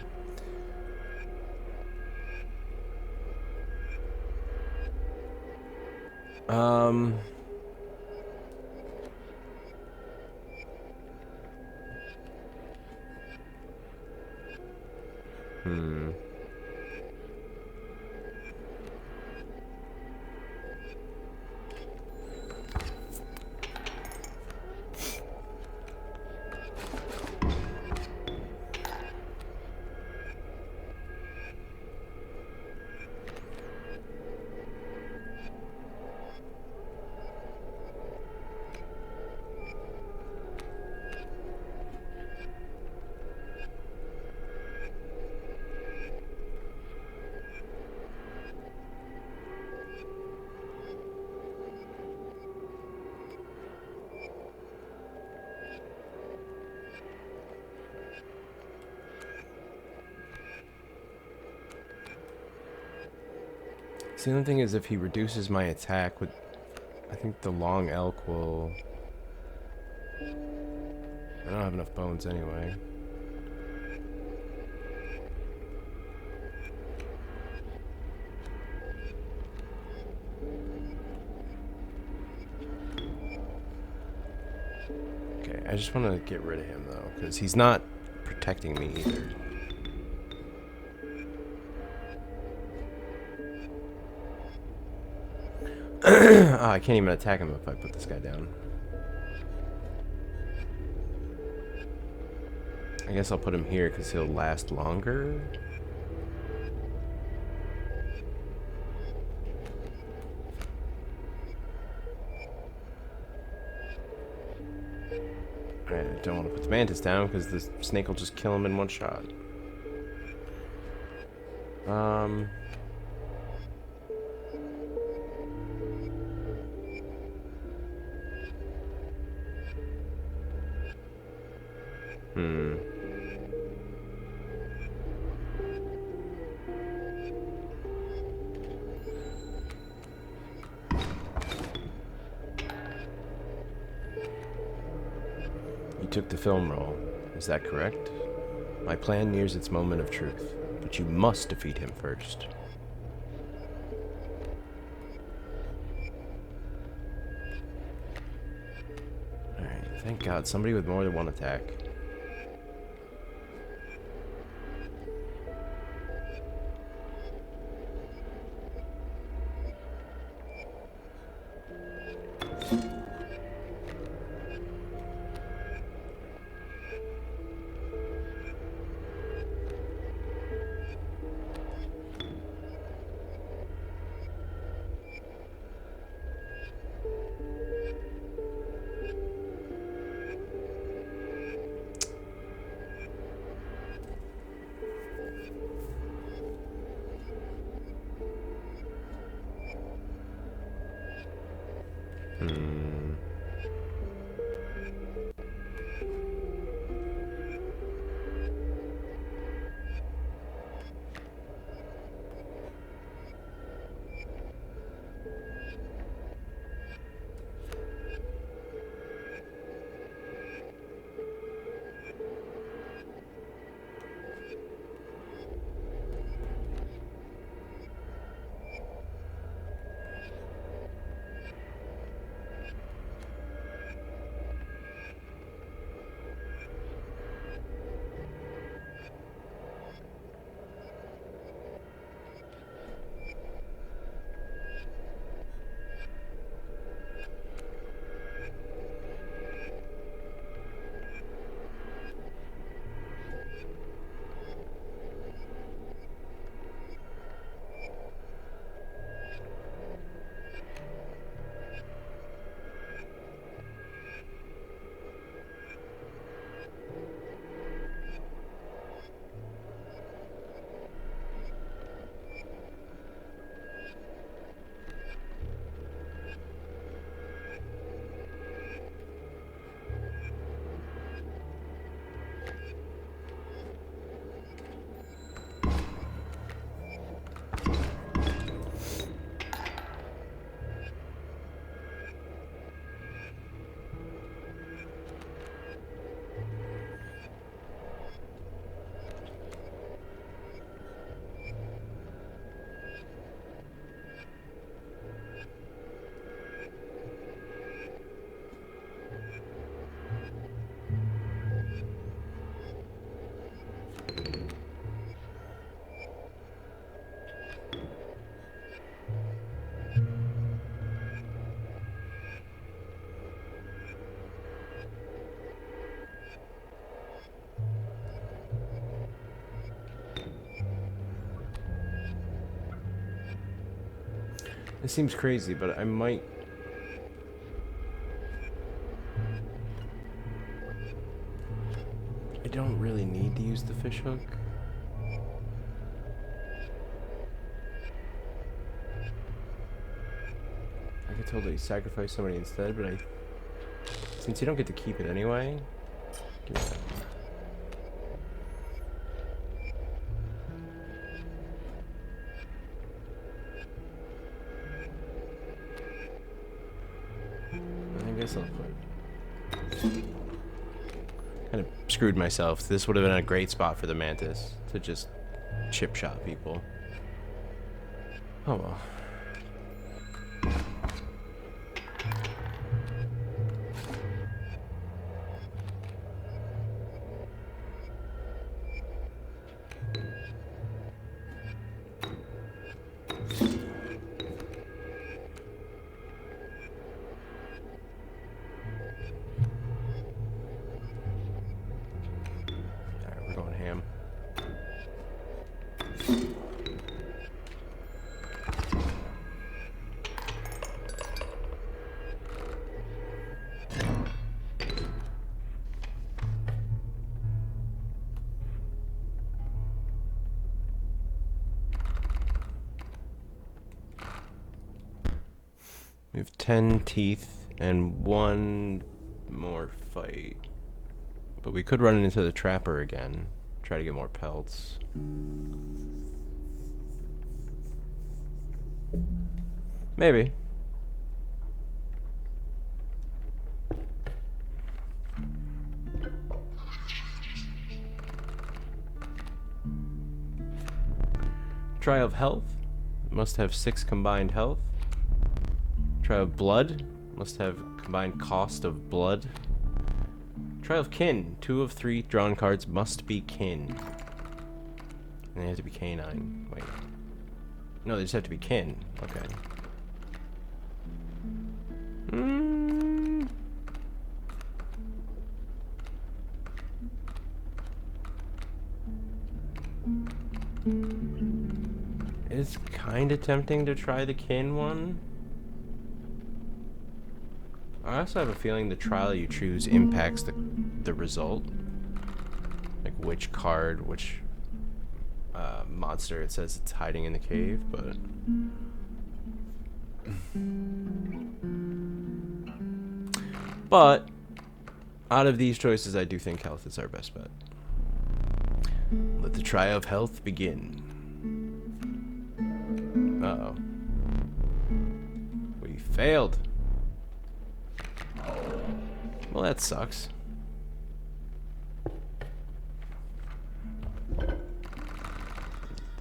See, the only thing is if he reduces my attack with... I think the long elk will... I don't have enough bones anyway. Okay, I just want to get rid of him though, because he's not protecting me either. Oh, I can't even attack him if I put this guy down. I guess I'll put him here because he'll last longer. I don't want to put the mantis down because the snake will just kill him in 1 shot. You took the film roll. Is that correct? My plan nears its moment of truth, but you must defeat him first. Alright, thank God, somebody with more than 1 attack. It seems crazy, but I might... I don't really need to use the fish hook. I could totally sacrifice somebody instead, but since you don't get to keep it anyway, give me that. I guess I'll put... Kind of screwed myself. This would have been a great spot for the mantis to just chip shot people. Oh well. We have 10 teeth and one more fight. But we could run into the trapper again. Try to get more pelts. Maybe. Trial of health. Must have 6 combined health. Trial of blood. Must have combined cost of blood. Trial of kin. 2 of 3 drawn cards must be kin. And they have to be canine. Wait. No, they just have to be kin. Okay. It's kind of tempting to try the kin one. I also have a feeling the trial you choose impacts the result. Like which card, which monster it says it's hiding in the cave, but... But, out of these choices, I do think health is our best bet. Let the trial of health begin. Uh-oh. We failed. Well, that sucks.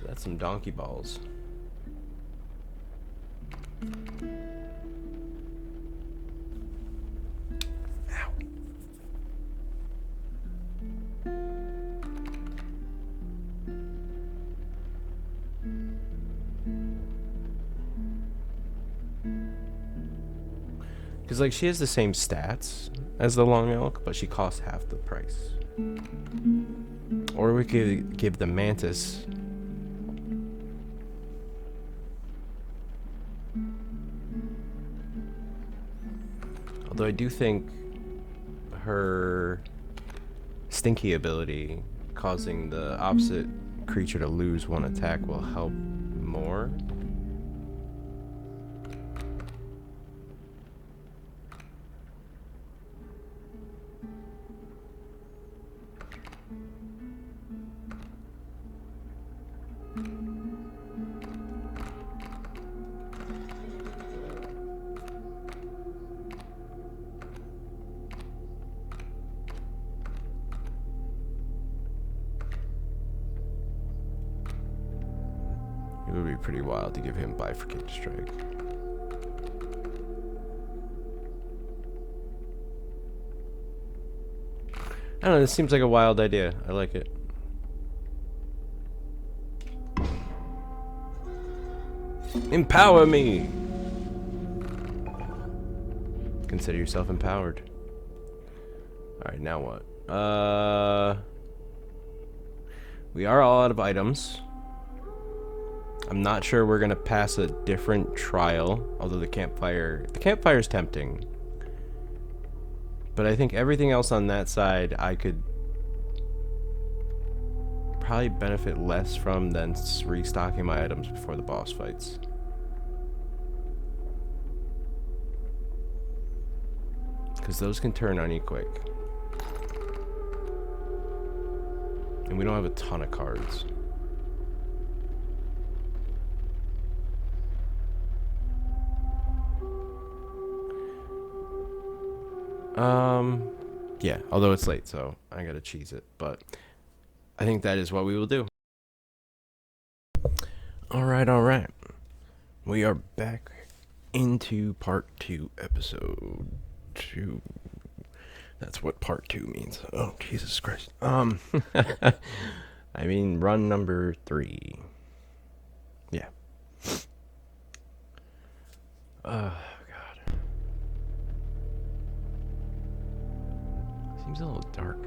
That's some donkey balls. Ow. Because, like, she has the same stats as the long elk, but she costs half the price. Or we could give the mantis... Although I do think her stinky ability, causing the opposite creature to lose 1 attack, will help more. It would be pretty wild to give him bifurcated strike. I don't know, this seems like a wild idea. I like it. Empower me! Consider yourself empowered. Alright, now what? We are all out of items. I'm not sure we're gonna pass a different trial, although the campfire's tempting. But I think everything else on that side I could probably benefit less from than restocking my items before the boss fights. Because those can turn on you quick. And we don't have a ton of cards. Yeah, although it's late, so I gotta cheese it, but I think that is what we will do. Alright. We are back into part 2, episode 2. That's what part 2 means. Oh, Jesus Christ. I mean, run number 3. Yeah. God. Seems a little dark.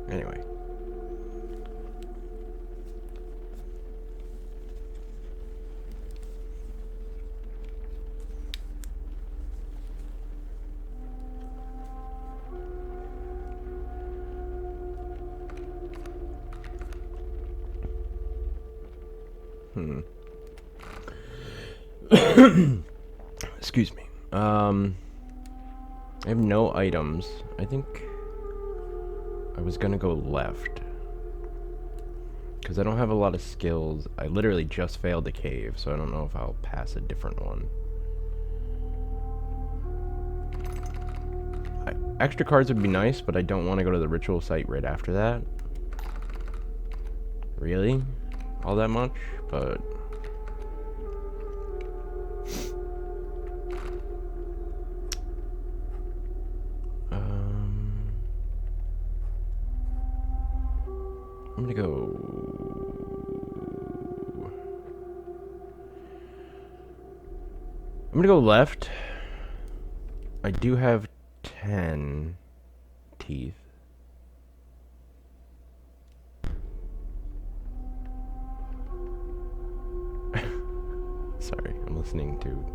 Anyway. Excuse me. I have no items. I think I was gonna go left. Because I don't have a lot of skills. I literally just failed a cave, so I don't know if I'll pass a different one. Extra cards would be nice, but I don't want to go to the ritual site right after that. Really? All that much? But... I'm gonna go... I'm gonna go left. I do have 10 teeth. Sorry, I'm listening to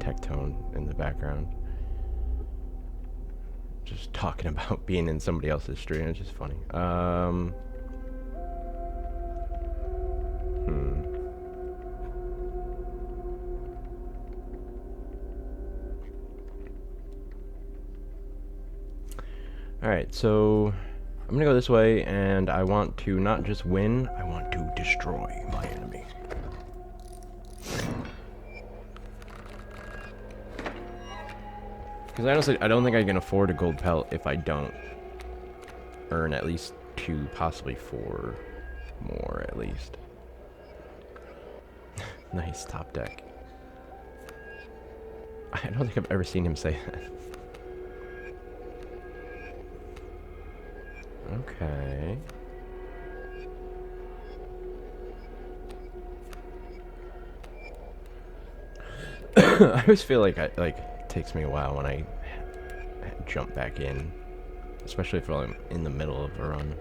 Tectone in the background. Just talking about being in somebody else's stream, it's just funny. Alright, so I'm gonna go this way, and I want to not just win, I want to destroy my enemy. Because honestly, I don't think I can afford a gold pelt if I don't earn at least 2, possibly 4 more at least. Nice, top deck. I don't think I've ever seen him say that. Okay. I always feel like it takes me a while when I jump back in, especially if I'm in the middle of a run.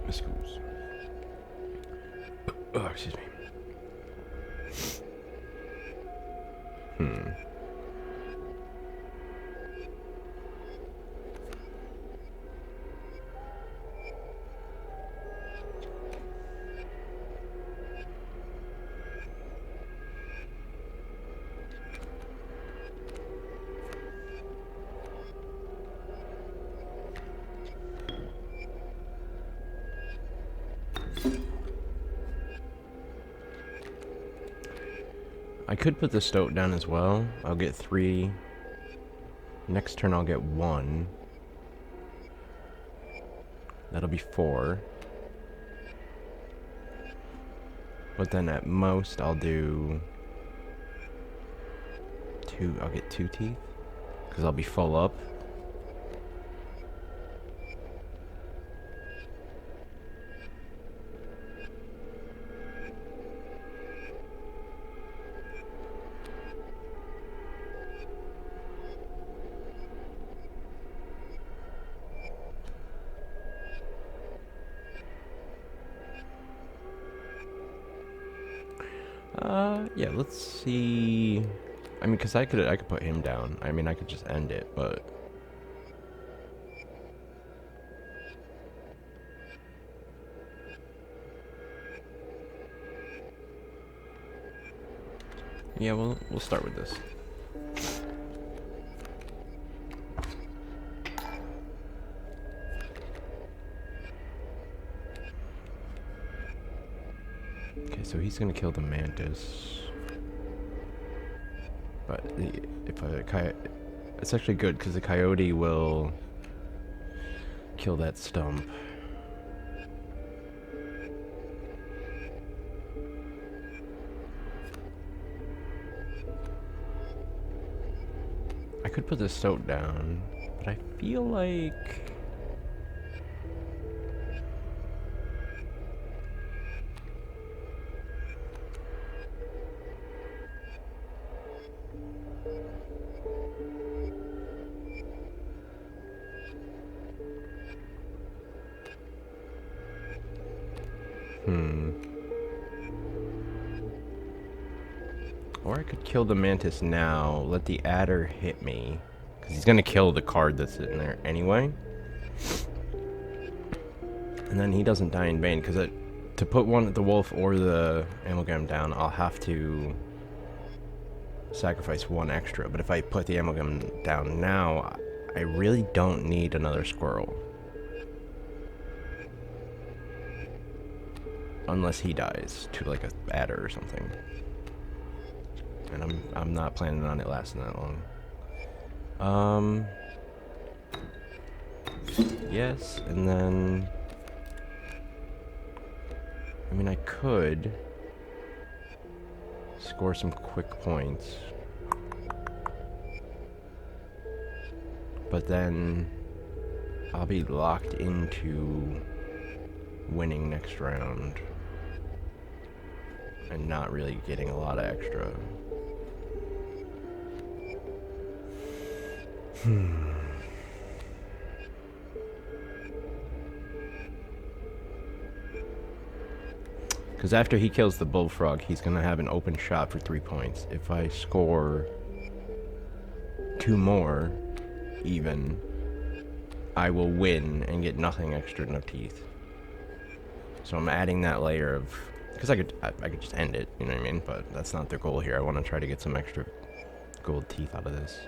Excuse. Oh, excuse me. I could put the stoat down as well. I'll get 3. Next turn I'll get 1. That'll be 4. But then at most I'll do 2. I'll get 2 teeth. Because I'll be full up. Yeah, let's see. I mean, because I could put him down. I mean, I could just end it, but... Yeah, we'll start with this. Okay, so he's gonna kill the mantis. But it's actually good because the coyote will kill that stump. I could put the stoat down, but I feel like... Or I could kill the mantis now, let the adder hit me, because he's gonna kill the card that's in there anyway. And then he doesn't die in vain, because to put the wolf or the amalgam down, I'll have to sacrifice one extra. But if I put the amalgam down now, I really don't need another squirrel. Unless he dies to like a adder or something. And I'm not planning on it lasting that long. Yes, and then I mean I could score some quick points. But then I'll be locked into winning next round and not really getting a lot of extra. Because after he kills the bullfrog, he's going to have an open shot for 3 points. If I score 2 more, even, I will win and get nothing extra, no teeth. So I'm adding that layer of... Because I could just end it, you know what I mean? But that's not the goal here. I want to try to get some extra gold teeth out of this.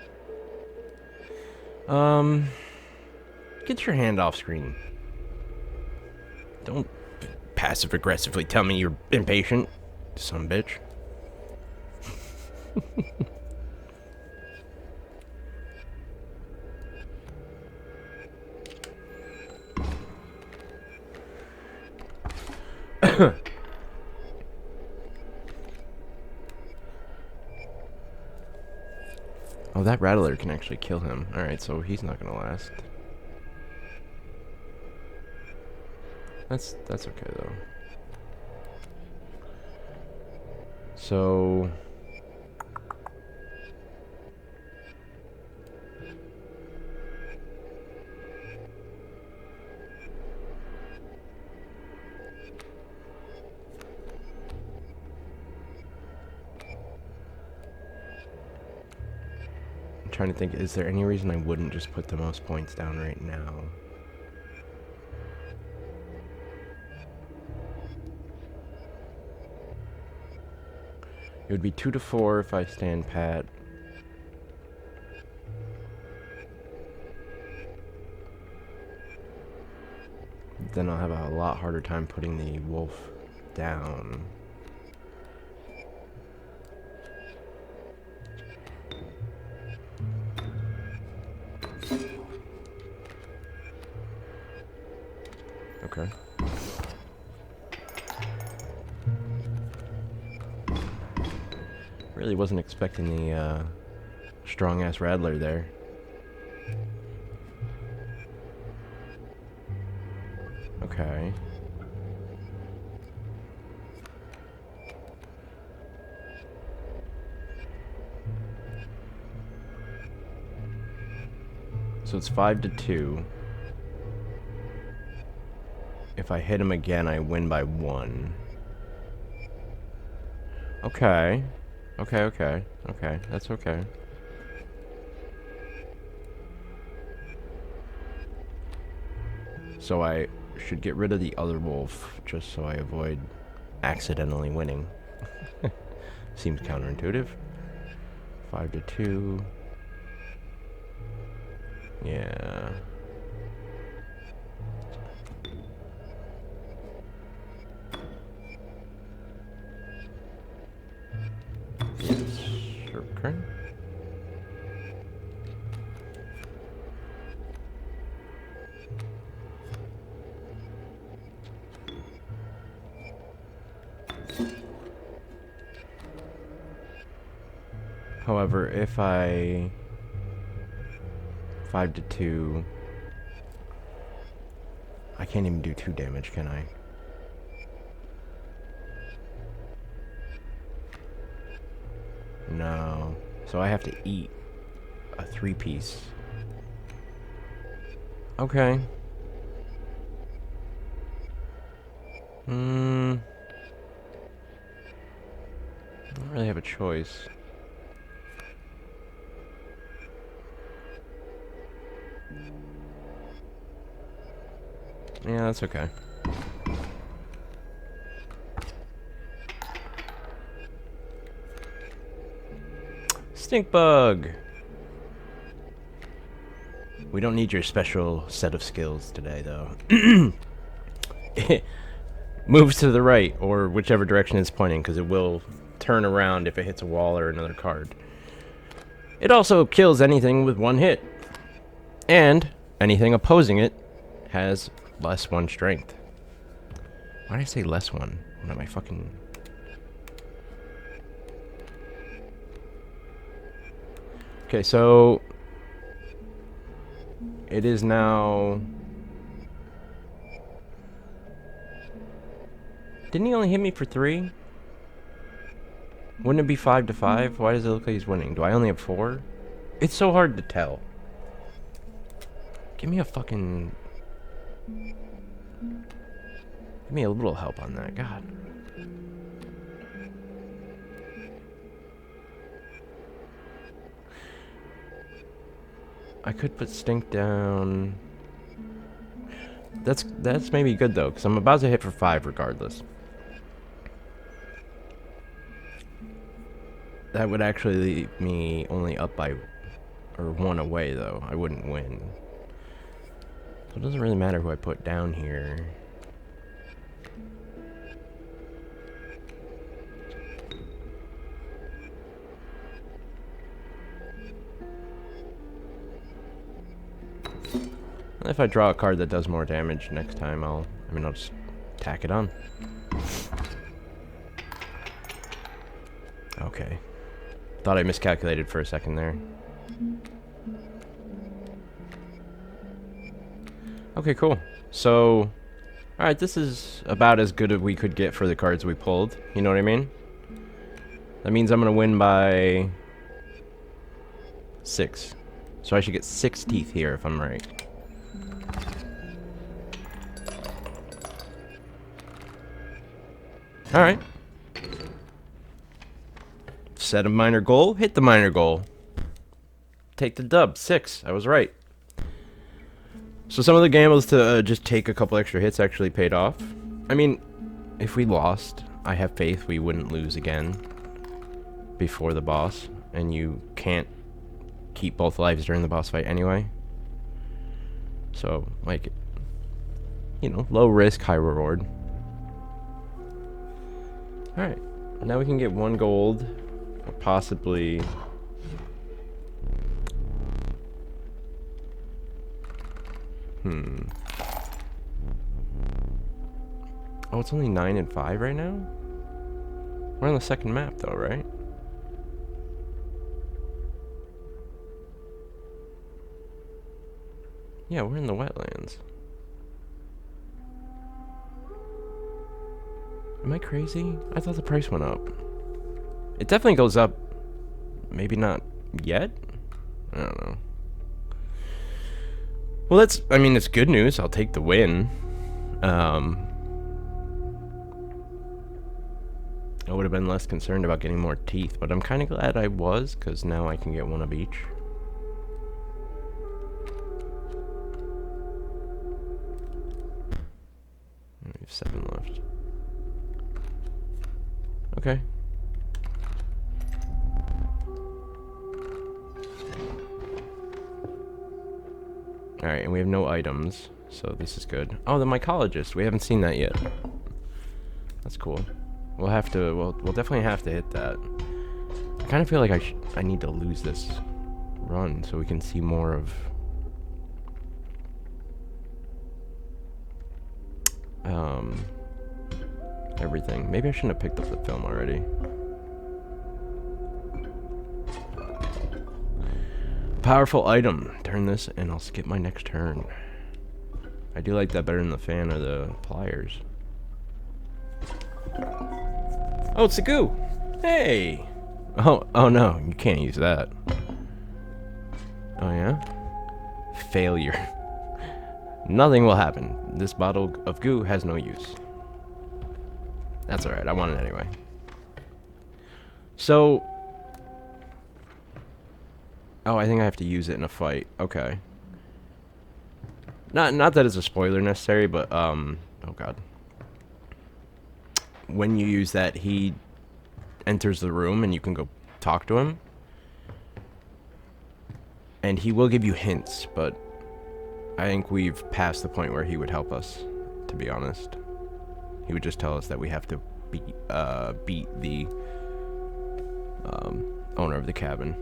Get your hand off screen. Don't passive aggressively tell me you're impatient, son of a bitch. Oh, that rattler can actually kill him. Alright, so he's not gonna last. That's okay though. So I'm trying to think, is there any reason I wouldn't just put the most points down right now? It would be 2 to 4 if I stand pat. Then I'll have a lot harder time putting the wolf down. Okay. Really wasn't expecting the strong-ass rattler there. Okay. So it's 5 to 2. If I hit him again, I win by 1. Okay. Okay. That's okay. So I should get rid of the other wolf just so I avoid accidentally winning. Seems counterintuitive. 5 to 2. Yeah. Yes. Okay. However, if I 5 to 2, I can't even do 2 damage, can I? No. So I have to eat a 3-piece. Okay. I don't really have a choice. Yeah, that's okay. Stink bug. We don't need your special set of skills today, though. It moves to the right, or whichever direction it's pointing, because it will turn around if it hits a wall or another card. It also kills anything with 1 hit. And anything opposing it has less 1 strength. Why did I say less 1? What am I fucking... Okay, so... It is now... Didn't he only hit me for 3? Wouldn't it be 5 to 5? Why does it look like he's winning? Do I only have 4? It's so hard to tell. Give me a fucking... Give me a little help on that, God. I could put Stink down. That's maybe good though, because I'm about to hit for 5 regardless. That would actually leave me only up by, or 1 away though. I wouldn't win. So it doesn't really matter who I put down here. If I draw a card that does more damage next time, I'll just tack it on. Okay. Thought I miscalculated for a second there. Okay, cool. So, alright, this is about as good as we could get for the cards we pulled. You know what I mean? That means I'm gonna win by 6. So I should get 6 teeth here if I'm right. Alright. Set a minor goal, hit the minor goal. Take the dub, 6. I was right. So some of the gambles to just take a couple extra hits actually paid off. I mean, if we lost, I have faith we wouldn't lose again before the boss. And you can't keep both lives during the boss fight anyway. So, like, you know, low risk, high reward. Alright, now we can get 1 gold, or possibly... Oh, it's only 9 and 5 right now? We're on the second map though, right? Yeah, we're in the wetlands. Am I crazy? I thought the price went up. It definitely goes up. Maybe not yet? I don't know. Well, that's, I mean, it's good news. I'll take the win. Oh, I would have been less concerned about getting more teeth, but I'm kind of glad I was, because now I can get one of each. We have 7 left. Okay. Alright, and we have no items, so this is good. Oh, the mycologist. We haven't seen that yet. That's cool. We'll have to, we'll definitely have to hit that. I kind of feel like I need to lose this run so we can see more of everything. Maybe I shouldn't have picked up the film already. Powerful item. Turn this and I'll skip my next turn. I do like that better than the fan or the pliers. Oh, it's a goo. Hey. Oh no, you can't use that. Oh yeah? Failure. Nothing will happen. This bottle of goo has no use. That's alright, I want it anyway. So... Oh, I think I have to use it in a fight. Okay. Not that it's a spoiler necessary, but, oh god. When you use that, he enters the room and you can go talk to him. And he will give you hints, but I think we've passed the point where he would help us, to be honest. He would just tell us that we have to beat the owner of the cabin.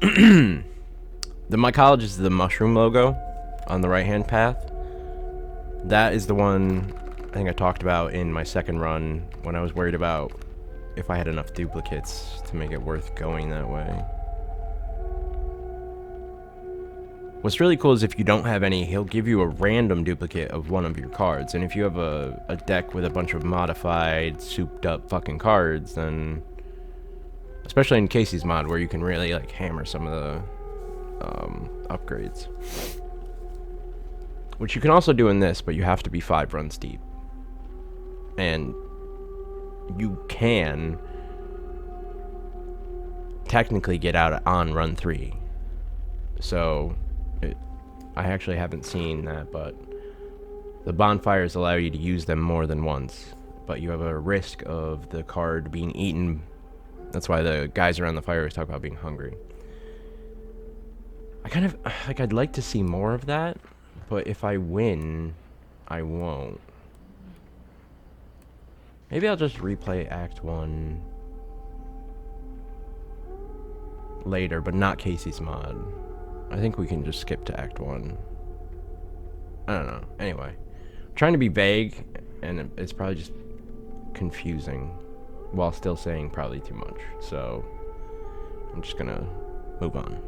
The mycologist is the mushroom logo on the right-hand path. That is the one I think I talked about in my second run when I was worried about if I had enough duplicates to make it worth going that way. What's really cool is if you don't have any, he'll give you a random duplicate of one of your cards. And if you have a deck with a bunch of modified, souped up fucking cards, then... Especially in Kaycee's mod, where you can really, like, hammer some of the upgrades. Which you can also do in this, but you have to be 5 runs deep. And you can technically get out on run 3. So... I actually haven't seen that, but the bonfires allow you to use them more than once, but you have a risk of the card being eaten. That's why the guys around the fire always talk about being hungry. I kind of, like, I'd like to see more of that, but if I win, I won't. Maybe I'll just replay Act 1 later, but not Kaycee's mod. I think we can just skip to Act 1. I don't know. Anyway. I'm trying to be vague, and it's probably just confusing, while still saying probably too much. So, I'm just gonna move on.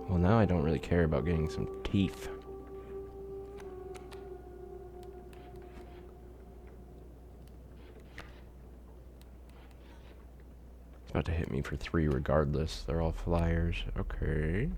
Well, now I don't really care about getting some teeth. About to hit me for 3 regardless. They're all flyers. Okay.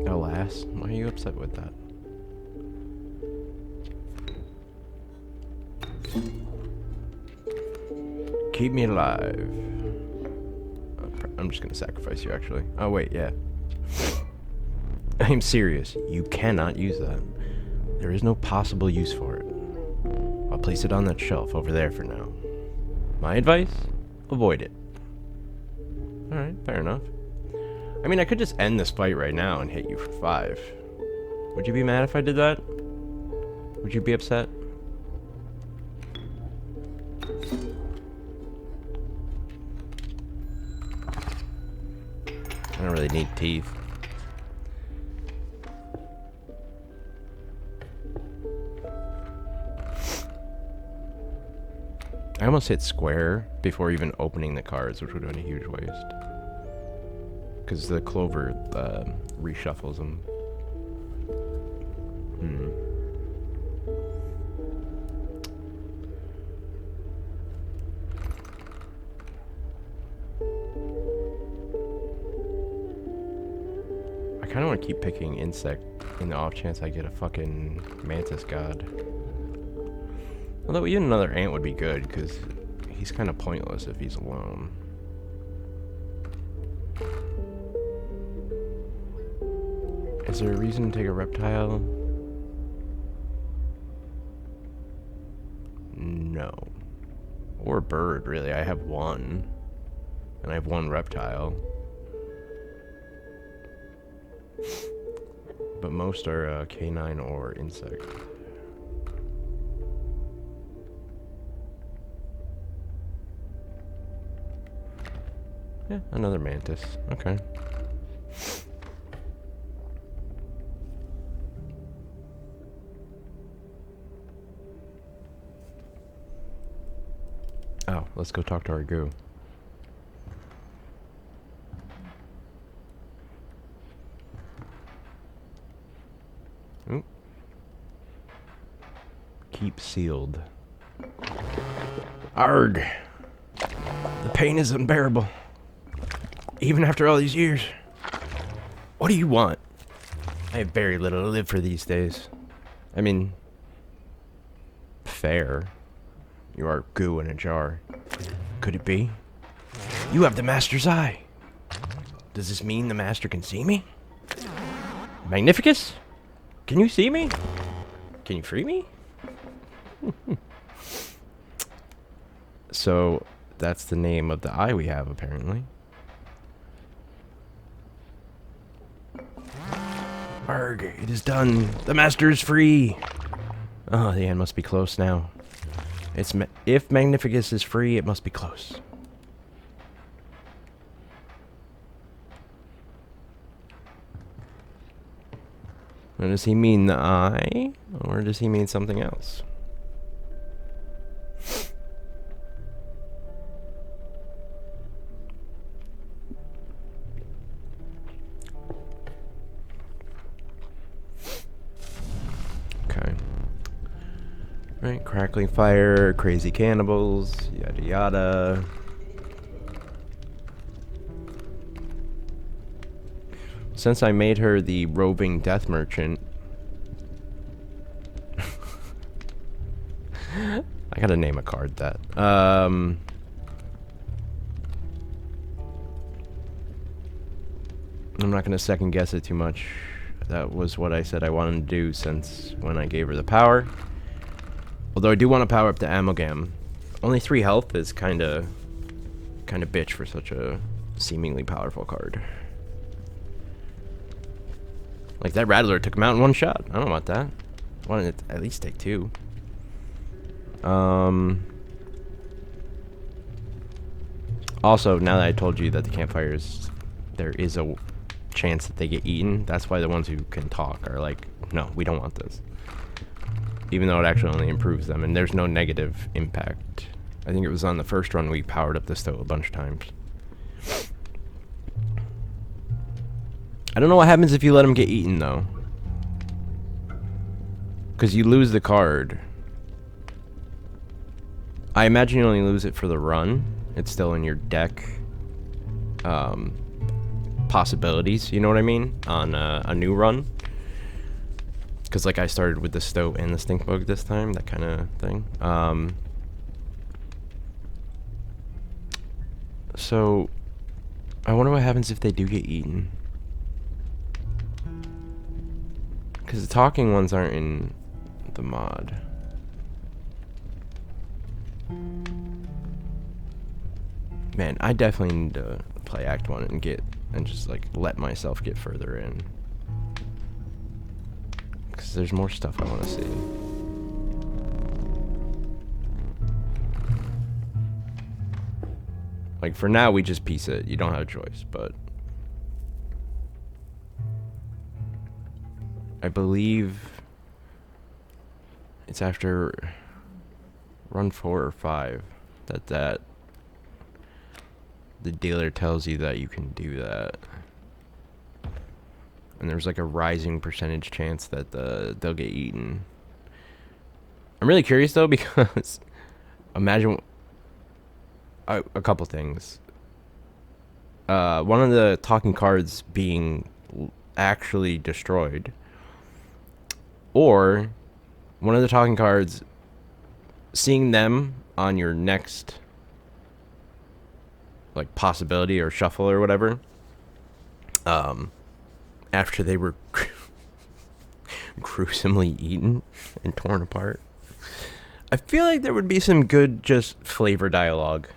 Alas, why are you upset with that? Keep me alive. I'm just gonna sacrifice you, actually. Oh, wait, yeah. I'm serious. You cannot use that. There is no possible use for it. I'll place it on that shelf over there for now. My advice? avoid it. Alright, fair enough. I mean, I could just end this fight right now and hit you for 5. Would you be mad if I did that? Would you be upset? I don't really need teeth. I almost hit square before even opening the cards, which would have been a huge waste. Because the clover reshuffles them. I kind of want to keep picking insect in the off chance I get a fucking mantis god. Although even another ant would be good, because he's kind of pointless if he's alone. Is there a reason to take a reptile? No. Or a bird, really. I have one. And I have one reptile. But most are canine or insect. Yeah, another mantis. Okay. Oh, let's go talk to our goo. Oop. Keep sealed. Arg! The pain is unbearable. Even after all these years. What do you want? I have very little to live for these days. I mean, fair. You are goo in a jar. Could it be? You have the master's eye. Does this mean the master can see me? Magnificus? Can you see me? Can you free me? So, that's the name of the eye we have, apparently. Arg, it is done. The master is free. Oh, the end must be close now. If Magnificus is free, it must be close. Now, does he mean the eye, or does he mean something else? Okay. Right, crackling fire, crazy cannibals, yada yada. Since I made her the roving death merchant, I gotta name a card that. I'm not gonna second guess it too much. That was what I said I wanted to do since when I gave her the power. Although I do want to power up the Amalgam. Only 3 health is kinda bitch for such a seemingly powerful card. Like, that Rattler took him out in 1 shot. I don't want that. I wanted it to at least take 2. Also, now that I told you that the campfires, there is a chance that they get eaten. That's why the ones who can talk are like, no, we don't want this. Even though it actually only improves them, and there's no negative impact. I think it was on the first run we powered up the stove a bunch of times. I don't know what happens if you let them get eaten, though. Because you lose the card. I imagine you only lose it for the run. It's still in your deck. Possibilities, you know what I mean? On a new run. Because, like, I started with the stove and the stink bug this time. That kind of thing. So, I wonder what happens if they do get eaten. Because the talking ones aren't in the mod. Man, I definitely need to play Act 1 and just like let myself get further in. Because there's more stuff I want to see. Like for now, we just piece it. You don't have a choice, but I believe it's after run 4 or 5 that the dealer tells you that you can do that. And there's like a rising percentage chance that they'll get eaten. I'm really curious though, because imagine a couple things. One of the talking cards being actually destroyed, or one of the talking cards, seeing them on your next like possibility or shuffle or whatever, after they were gruesomely eaten and torn apart. I feel like there would be some good just flavor dialogue.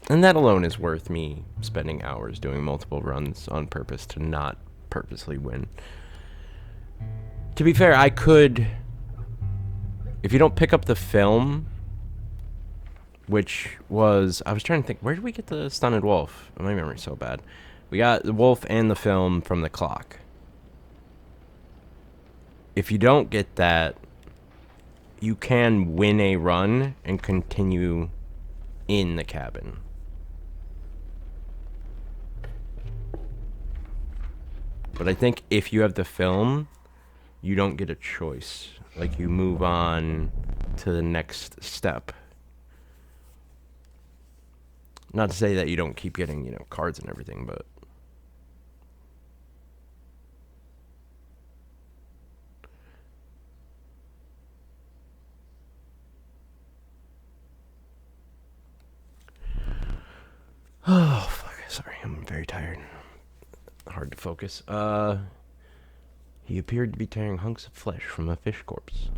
And that alone is worth me spending hours doing multiple runs on purpose to not purposely win. To be fair, I could, if you don't pick up the film, which was, I was trying to think, where did we get the Stunned Wolf? My memory's so bad. We got the wolf and the film from the clock. If you don't get that, you can win a run and continue in the cabin. But I think if you have the film, you don't get a choice. Like, you move on to the next step. Not to say that you don't keep getting, you know, cards and everything, but... Oh, fuck. Sorry, I'm very tired. Hard to focus. He appeared to be tearing hunks of flesh from a fish corpse.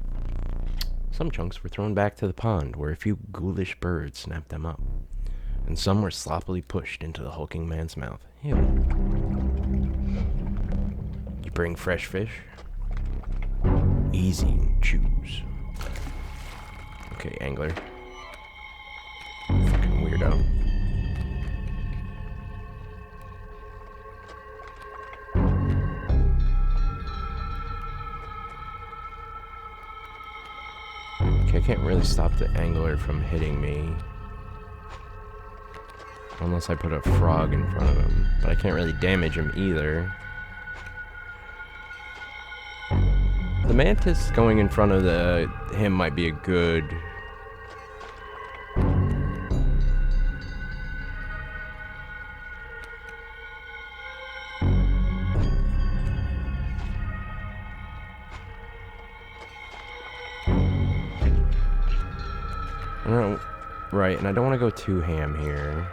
Some chunks were thrown back to the pond, where a few ghoulish birds snapped them up. And some were sloppily pushed into the hulking man's mouth. Ew. You bring fresh fish? Easy, choose. Okay, angler. Fucking weirdo. Okay, I can't really stop the angler from hitting me. Unless I put a frog in front of him. But I can't really damage him either. The mantis going in front of him might be a good... I don't know. Right, and I don't want to go too ham here.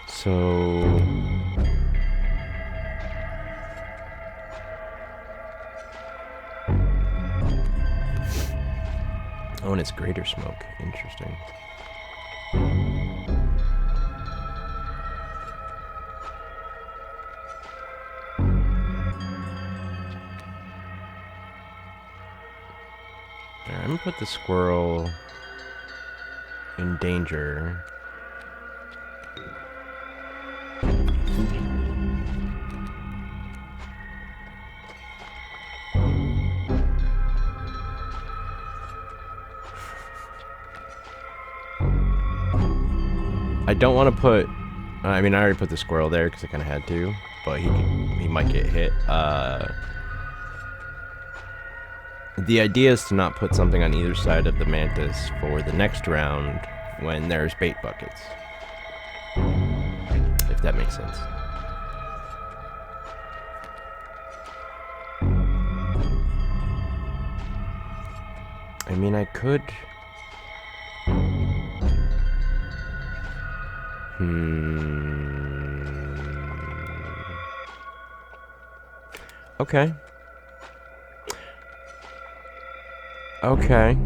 So... Oh, and it's greater smoke. Interesting. Alright, I'm gonna put the squirrel in danger. I don't want to put... I mean, I already put the squirrel there because I kind of had to, but he might get hit. The idea is to not put something on either side of the mantis for the next round when there's bait buckets. If that makes sense. I mean, I could... Okay. Okay.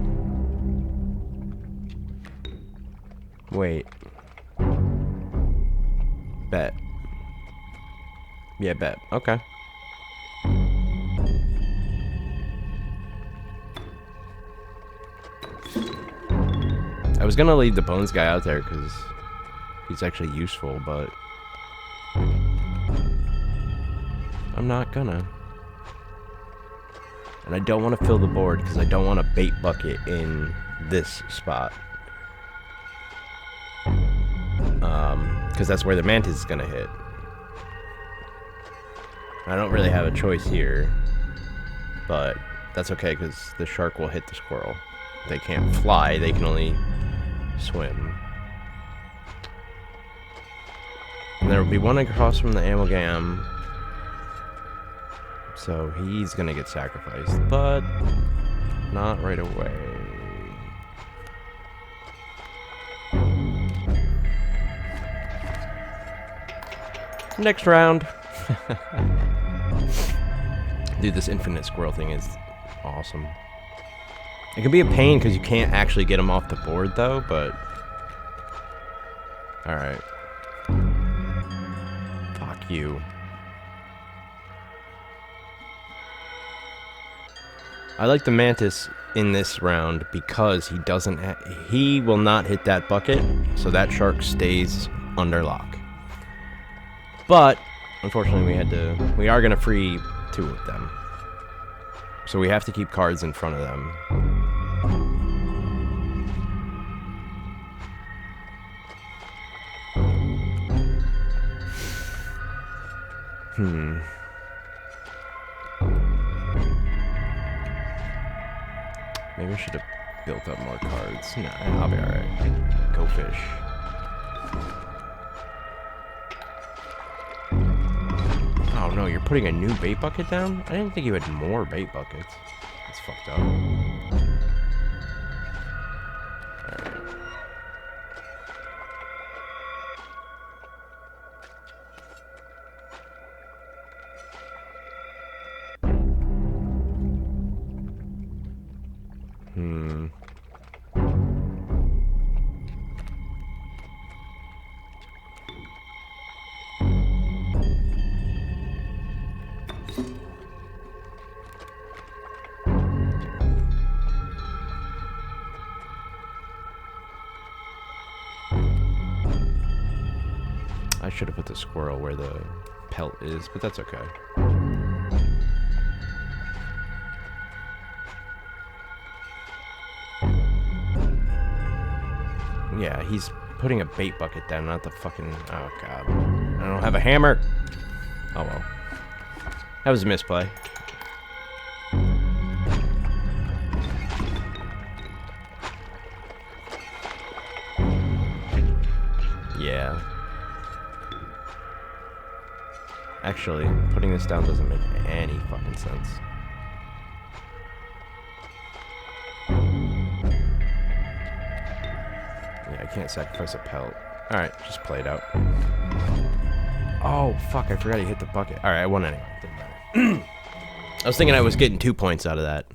Wait. Bet. Yeah, bet. Okay. I was gonna leave the bones guy out there because he's actually useful, but I'm not gonna. And I don't want to fill the board because I don't want a bait bucket in this spot. Because that's where the mantis is gonna hit. I don't really have a choice here, but that's okay because the shark will hit the squirrel. They can't fly, they can only swim. And there will be one across from the amalgam, so he's gonna get sacrificed, but not right away. Next round. Dude, this infinite squirrel thing is awesome. It can be a pain because you can't actually get them off the board though, but alright. Fuck you. I like the mantis in this round because he doesn't he will not hit that bucket, so that shark stays under lock. But unfortunately we are gonna free 2 of them. So we have to keep cards in front of them. Maybe I should have built up more cards. Nah, I'll be alright. Go fish. Oh no, you're putting a new bait bucket down? I didn't think you had more bait buckets. That's fucked up. I should have put the squirrel where the pelt is, but that's okay. Yeah, he's putting a bait bucket down, not the fucking... Oh, God. I don't have a hammer! Oh, well. That was a misplay. Yeah. Actually, putting this down doesn't make any fucking sense. Yeah, I can't sacrifice a pelt. Alright, just play it out. Oh, fuck, I forgot he hit the bucket. Alright, I won anyway. Didn't matter. I was thinking I was getting 2 points out of that.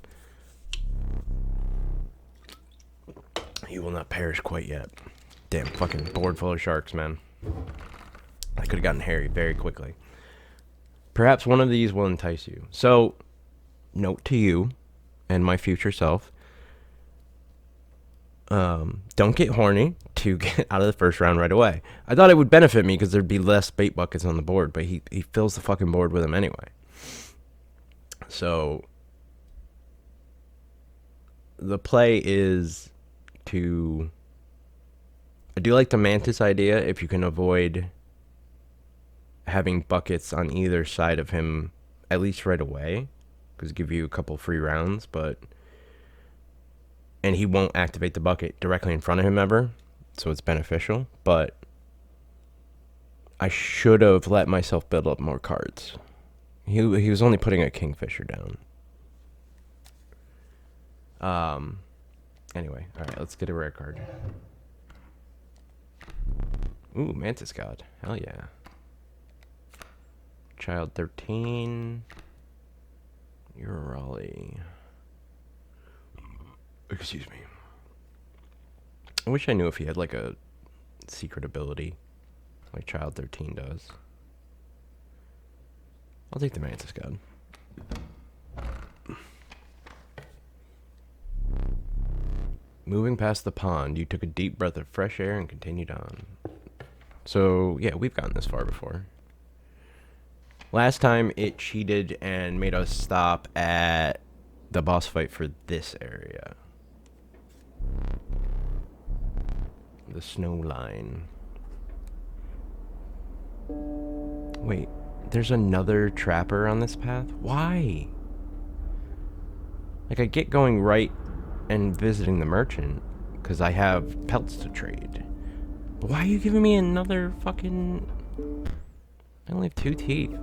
You will not perish quite yet. Damn, fucking board full of sharks, man. I could have gotten hairy very quickly. Perhaps one of these will entice you. So, note to you and my future self. Don't get horny to get out of the first round right away. I thought it would benefit me because there'd be less bait buckets on the board, but he fills the fucking board with them anyway. So, the play is to... I do like the mantis idea if you can avoid having buckets on either side of him, at least right away, because give you a couple free rounds, but... And he won't activate the bucket directly in front of him ever, so it's beneficial, but I should have let myself build up more cards. He was only putting a kingfisher down. Anyway, alright, let's get a rare card. Ooh, Mantis God. Hell yeah. Child 13. You're a Raleigh. Excuse me. I wish I knew if he had like a secret ability, like Child 13 does. I'll take the Mantis God. Moving past the pond, you took a deep breath of fresh air and continued on. So, yeah, we've gotten this far before. Last time it cheated and made us stop at the boss fight for this area. The snow line. Wait, there's another trapper on this path? Why? Like, I get going right and visiting the merchant because I have pelts to trade. But why are you giving me another fucking... I only have 2 teeth.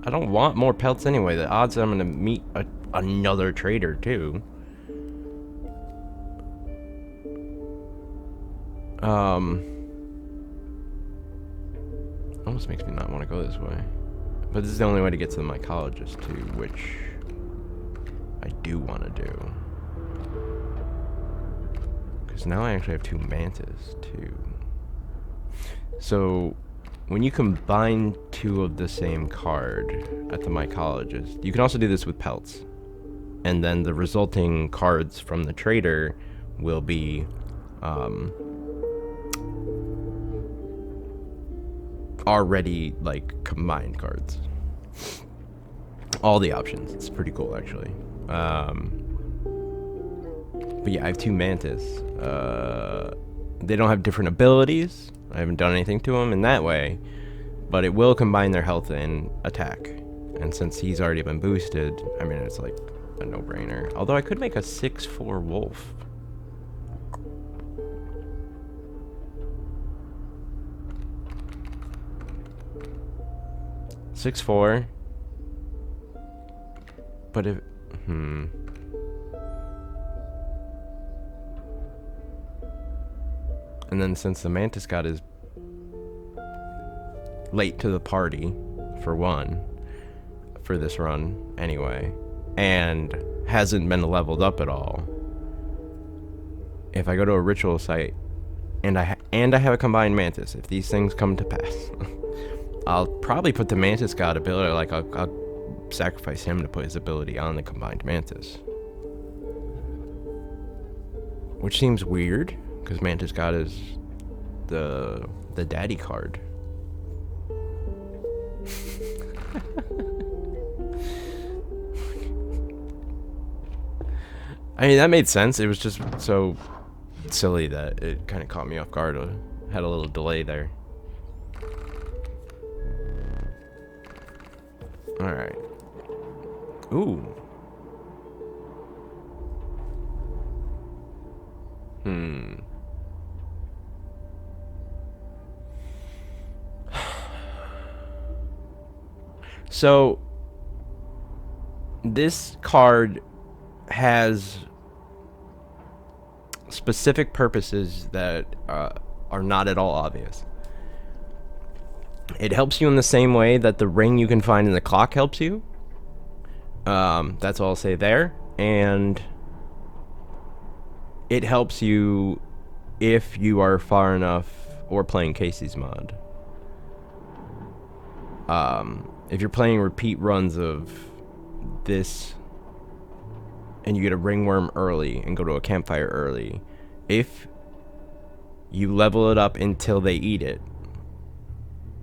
I don't want more pelts anyway. The odds I'm gonna meet another trader too. Almost makes me not want to go this way. But this is the only way to get to the mycologist too, which I do want to do. Because now I actually have 2 mantas too. So when you combine 2 of the same card at the mycologist, you can also do this with pelts. And then the resulting cards from the trader will be already like combined cards. All the options. It's pretty cool actually. But yeah, I have 2 mantis. They don't have different abilities. I haven't done anything to them in that way, but it will combine their health and attack. And since he's already been boosted, I mean, it's like a no-brainer. Although I could make a 6/4 wolf. Six four. But if And then since the Mantis God is late to the party, for one, for this run anyway, and hasn't been leveled up at all, if I go to a ritual site and I have a combined Mantis, if these things come to pass, I'll probably put the Mantis God ability, like I'll sacrifice him to put his ability on the combined Mantis. Which seems weird, because Mantis God is the daddy card. I mean, that made sense. It was just so silly that it kind of caught me off guard. I had a little delay there. Alright. Ooh. So, this card has specific purposes that are not at all obvious. It helps you in the same way that the ring you can find in the clock helps you. That's all I'll say there. And it helps you if you are far enough or playing Kaycee's mod. If you're playing repeat runs of this and you get a ringworm early and go to a campfire early, if you level it up until they eat it,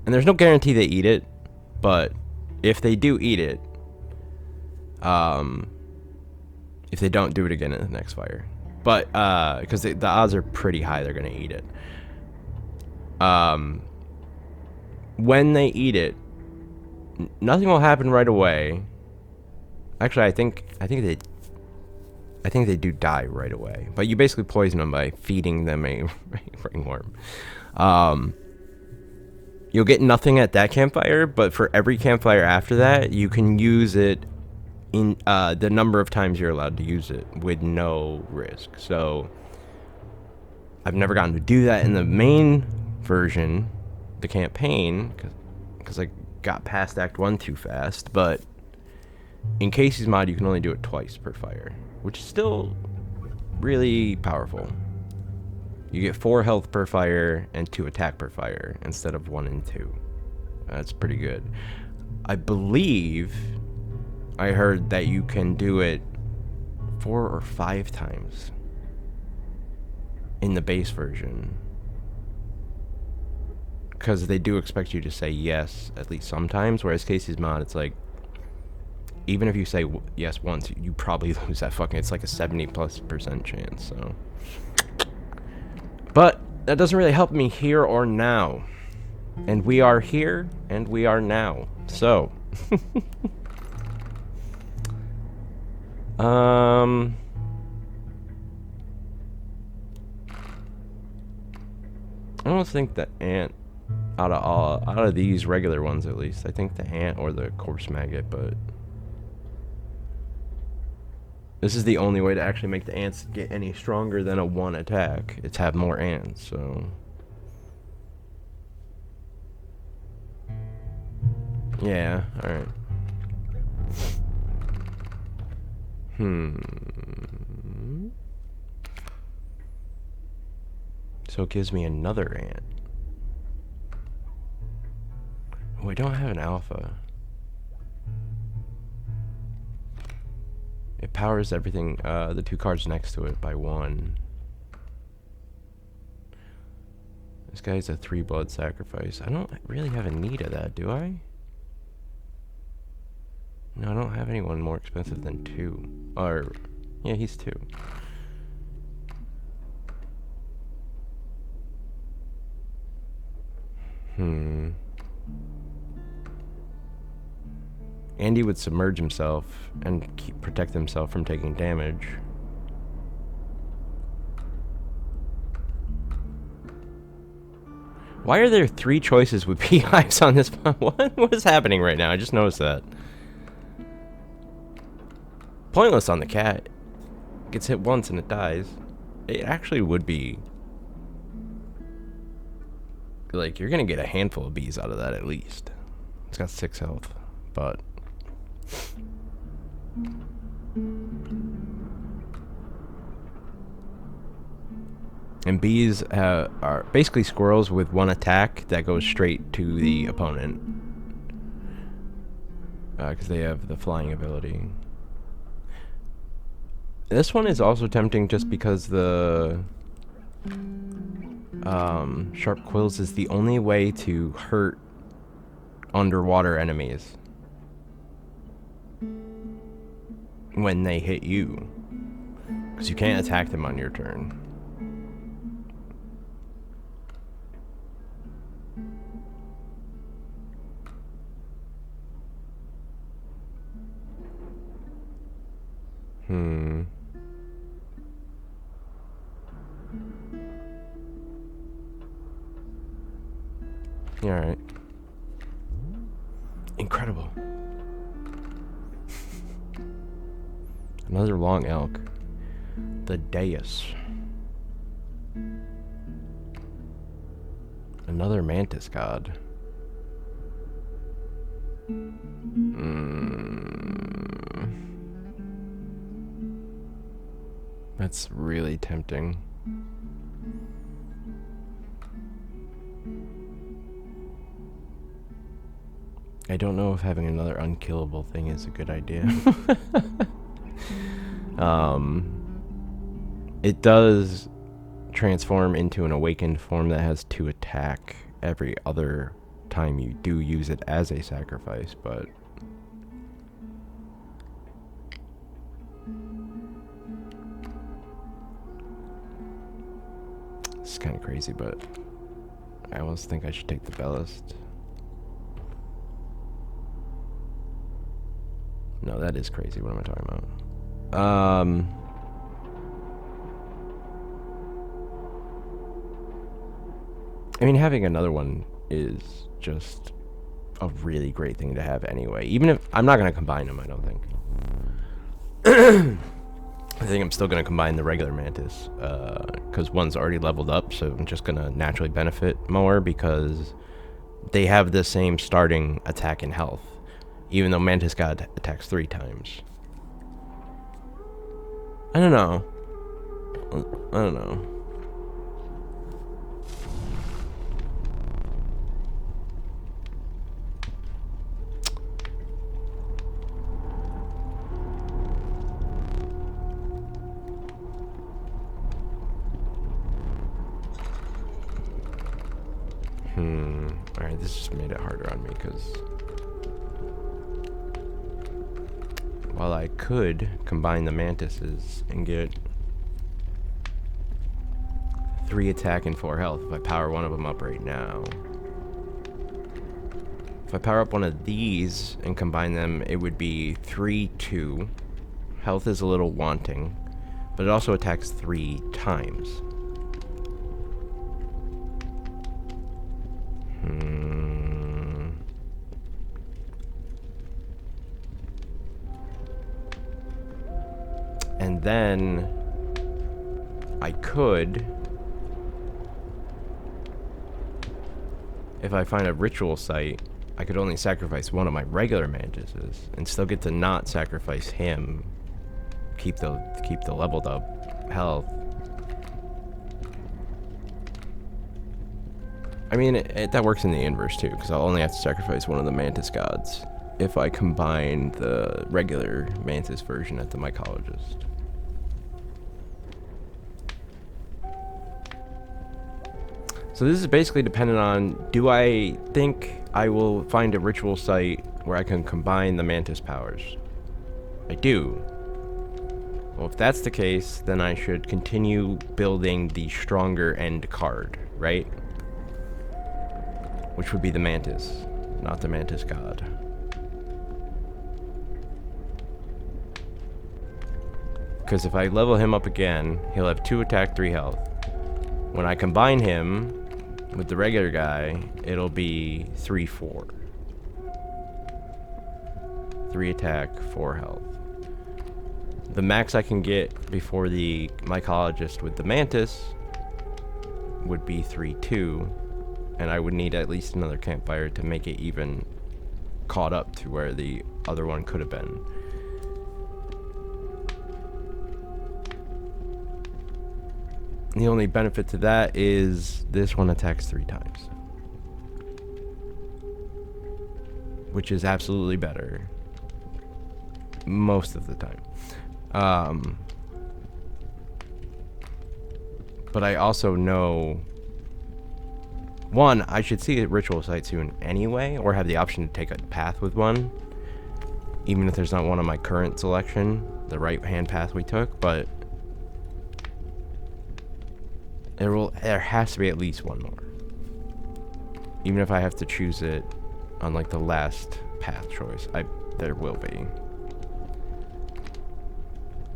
and there's no guarantee they eat it, but if they do eat it, if they don't, do it again in the next fire. But because the odds are pretty high they're gonna eat it. When they eat it, nothing will happen right away. Actually, I think they do die right away. But you basically poison them by feeding them a ringworm. You'll get nothing at that campfire, but for every campfire after that, you can use it in the number of times you're allowed to use it with no risk. So I've never gotten to do that in the main version, the campaign, because I got past Act 1 too fast, but in Kaycee's mod you can only do it twice per fire, which is still really powerful. You get 4 health per fire and 2 attack per fire instead of 1 and 2. That's pretty good. I believe I heard that you can do it 4 or 5 times in the base version. Because they do expect you to say yes at least sometimes, whereas Kaycee's mod, it's like, even if you say yes once, you probably lose that fucking, it's like a 70+% chance, so. But that doesn't really help me here or now. And we are here, and we are now. So. I don't think the ant, out of these regular ones at least, I think the ant or the corpse maggot, but this is the only way to actually make the ants get any stronger than a 1 attack. It's have more ants, so. Yeah, alright. So it gives me another ant. Oh, I don't have an alpha. It powers everything, the 2 cards next to it by 1. This guy's a 3 blood sacrifice. I don't really have a need of that, do I? No, I don't have anyone more expensive than 2. Or, yeah, he's 2. Andy would submerge himself and protect himself from taking damage. Why are there 3 choices with beehives on this? What is happening right now? I just noticed that. Pointless on the cat. Gets hit once and it dies. It actually would be, like, you're gonna get a handful of bees out of that at least. It's got 6 health, but and bees are basically squirrels with 1 attack that goes straight to the opponent, because they have the flying ability. This one is also tempting just because the sharp quills is the only way to hurt underwater enemies when they hit you, because you can't attack them on your turn. Alright. Incredible. Another long elk. The dais. Another mantis god. That's really tempting. I don't know if having another unkillable thing is a good idea. It does transform into an awakened form that has 2 attack every other time you do use it as a sacrifice, but it's kind of crazy, but I always think I should take the ballast. No, that is crazy. What am I talking about? I mean, having another one is just a really great thing to have anyway. Even if I'm not going to combine them, I don't think. I think I'm still going to combine the regular mantis, because one's already leveled up, so I'm just going to naturally benefit more because they have the same starting attack and health, even though mantis god attacks 3 times. I don't know. I don't know. Alright, this just made it harder on me because while I could combine the mantises and get 3 attack and 4 health if I power one of them up right now. If I power up one of these and combine them, it would be 3-2. Health is a little wanting, but it also attacks 3 times. And then I could, if I find a ritual site, I could only sacrifice one of my regular mantises and still get to not sacrifice him. Keep the leveled up health. I mean, that works in the inverse too, because I'll only have to sacrifice one of the mantis gods if I combine the regular mantis version at the mycologist. So this is basically dependent on, do I think I will find a ritual site where I can combine the mantis powers? I do. Well, if that's the case, then I should continue building the stronger end card, right? Which would be the mantis, not the mantis god. Because if I level him up again, he'll have 2 attack, 3 health. When I combine him with the regular guy, it'll be 3-4. 3 attack, 4 health. The max I can get before the mycologist with the mantis would be 3-2, and I would need at least another campfire to make it even caught up to where the other one could have been. The only benefit to that is this one attacks 3 times, which is absolutely better most of the time. But I also know, one, I should see a ritual site soon anyway, or have the option to take a path with one, even if there's not one on my current selection, the right hand path we took, but there has to be at least one more. Even if I have to choose it on like the last path choice, there will be.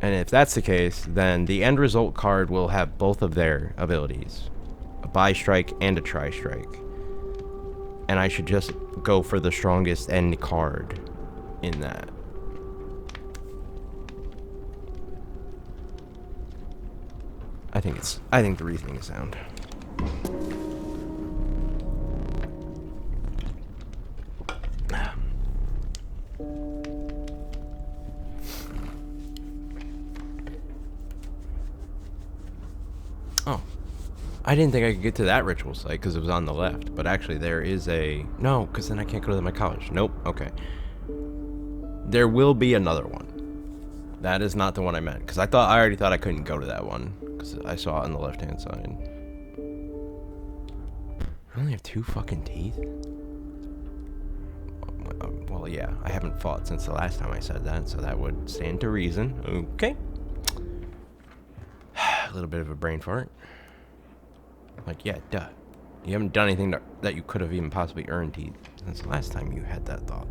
And if that's the case, then the end result card will have both of their abilities, a bi-strike and a tri-strike. And I should just go for the strongest end card in that. I think the reasoning is sound. Oh, I didn't think I could get to that ritual site because it was on the left, but actually there is a, no, because then I can't go to my college. Nope. Okay. There will be another one. That is not the one I meant, because I already thought I couldn't go to that one, because I saw it on the left-hand side. I only have 2 fucking teeth? Well, yeah, I haven't fought since the last time I said that, so that would stand to reason. Okay. A little bit of a brain fart. Like, yeah, duh. You haven't done anything that you could have even possibly earned teeth since the last time you had that thought.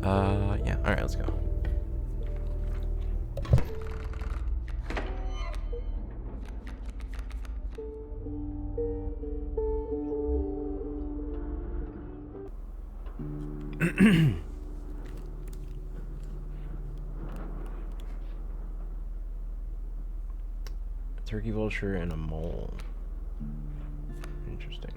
Yeah, alright, let's go. Turkey vulture and a mole. Interesting.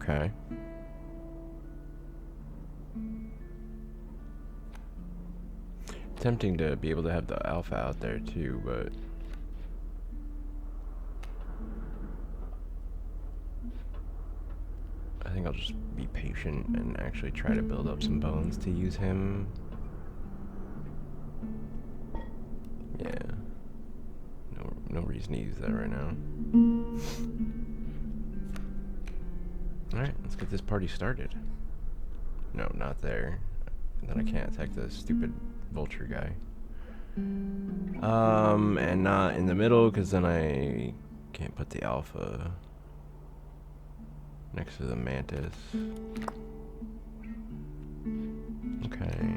Okay. Tempting to be able to have the alpha out there too, but I think I'll just be patient and actually try to build up some bones to use him. Yeah. No reason to use that right now. Alright, let's get this party started. No, not there. And then I can't attack the stupid vulture guy. And not in the middle, because then I can't put the alpha next to the mantis. Okay.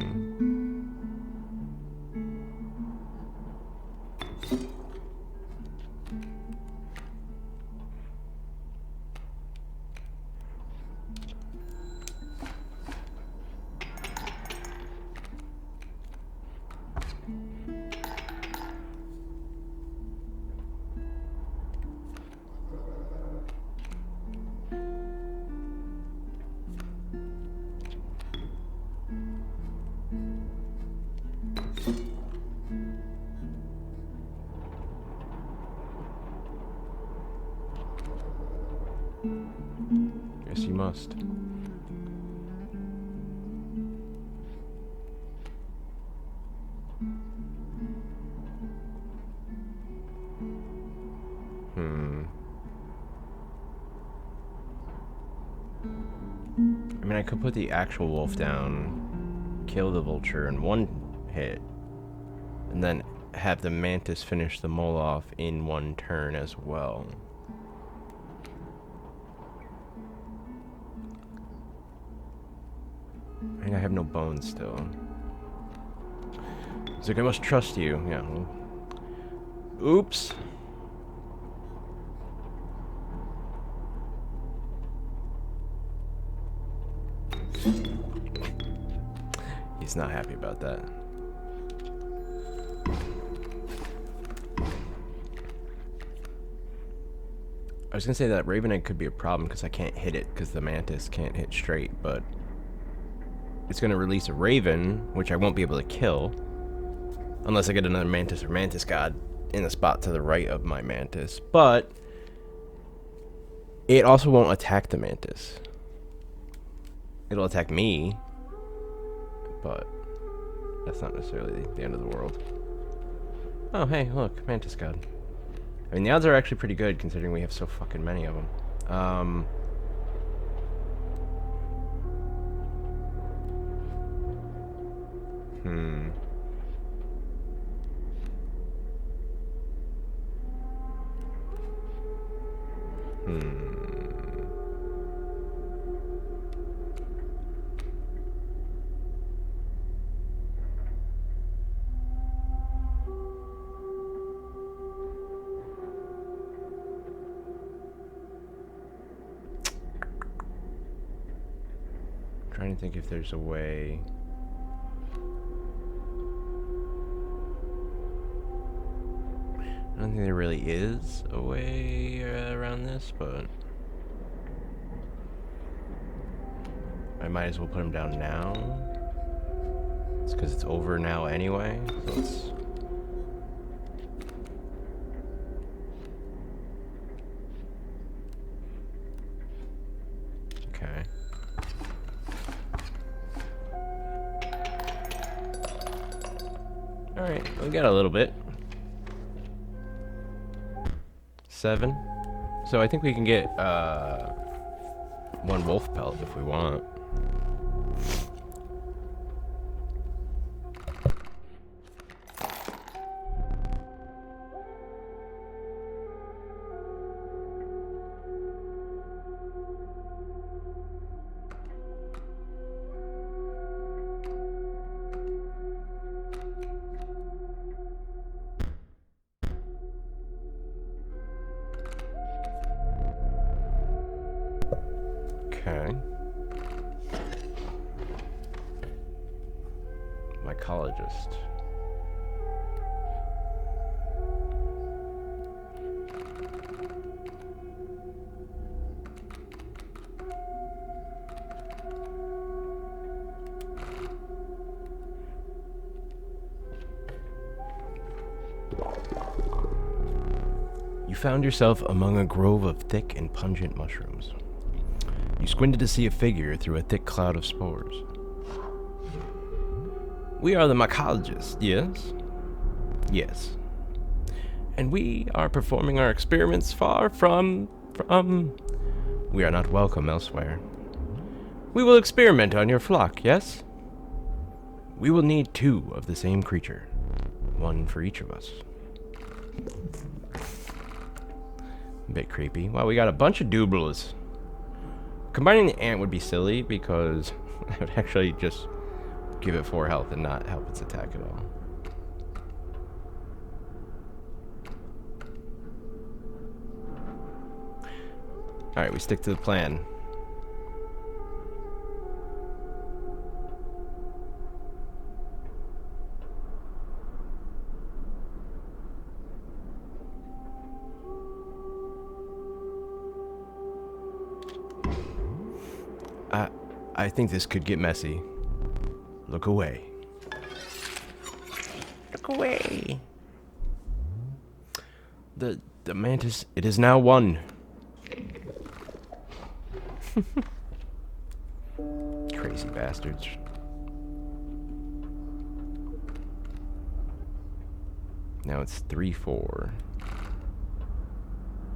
Guess you must. I mean, I could put the actual wolf down, kill the vulture in one hit, and then have the mantis finish the mole off in one turn as well. I mean, I have no bones still. He's like, I must trust you. Yeah. Well, oops. He's not happy about that. I was gonna say that Raven Egg could be a problem because I can't hit it because the mantis can't hit straight, but it's gonna release a Raven, which I won't be able to kill unless I get another mantis or mantis god in the spot to the right of my mantis. But it also won't attack the mantis. It'll attack me, but that's not necessarily the end of the world. Oh, hey, look, mantis god. I mean, the odds are actually pretty good considering we have so fucking many of them. Trying to think if there's a way. I don't think there really is a way around this, but I might as well put him down now. It's because it's over now anyway, so let's... Okay. Alright, we got a little bit. 7. So I think we can get one wolf pelt if we want. Okay. Mycologist. You found yourself among a grove of thick and pungent mushrooms. You squinted to see a figure through a thick cloud of spores. We are the mycologists, yes? Yes. And we are performing our experiments far from... We are not welcome elsewhere. We will experiment on your flock, yes? We will need 2 of the same creature. 1 for each of us. A bit creepy. Wow, we got a bunch of doubles. Combining the ant would be silly because I would actually just give it 4 health and not help its attack at all. Alright, we stick to the plan. I think this could get messy. Look away. Look away. The mantis, it is now 1. Crazy bastards. Now it's 3-4.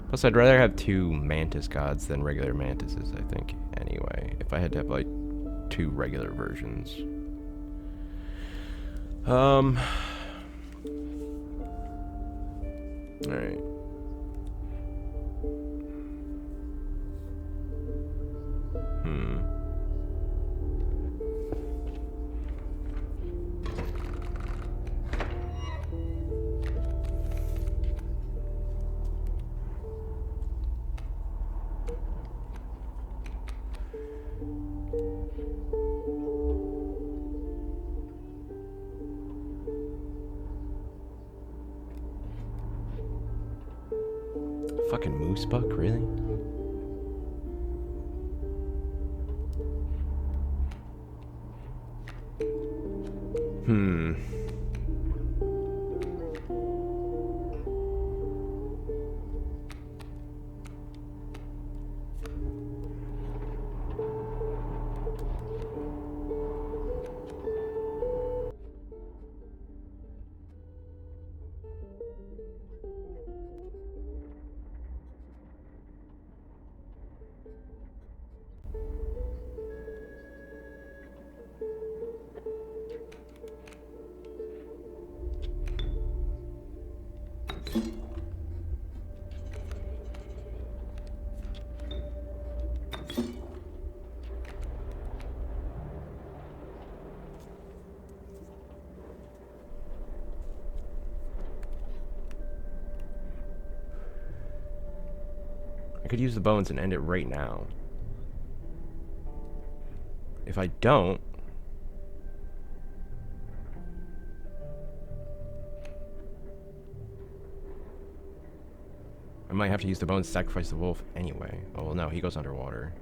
Plus, I'd rather have 2 mantis gods than regular mantises, I think, anyway. If I had to have, like, 2 regular versions. Alright. Fucking moose buck, really? I could use the bones and end it right now. If I don't... I might have to use the bones to sacrifice the wolf anyway. Oh, well, no, he goes underwater.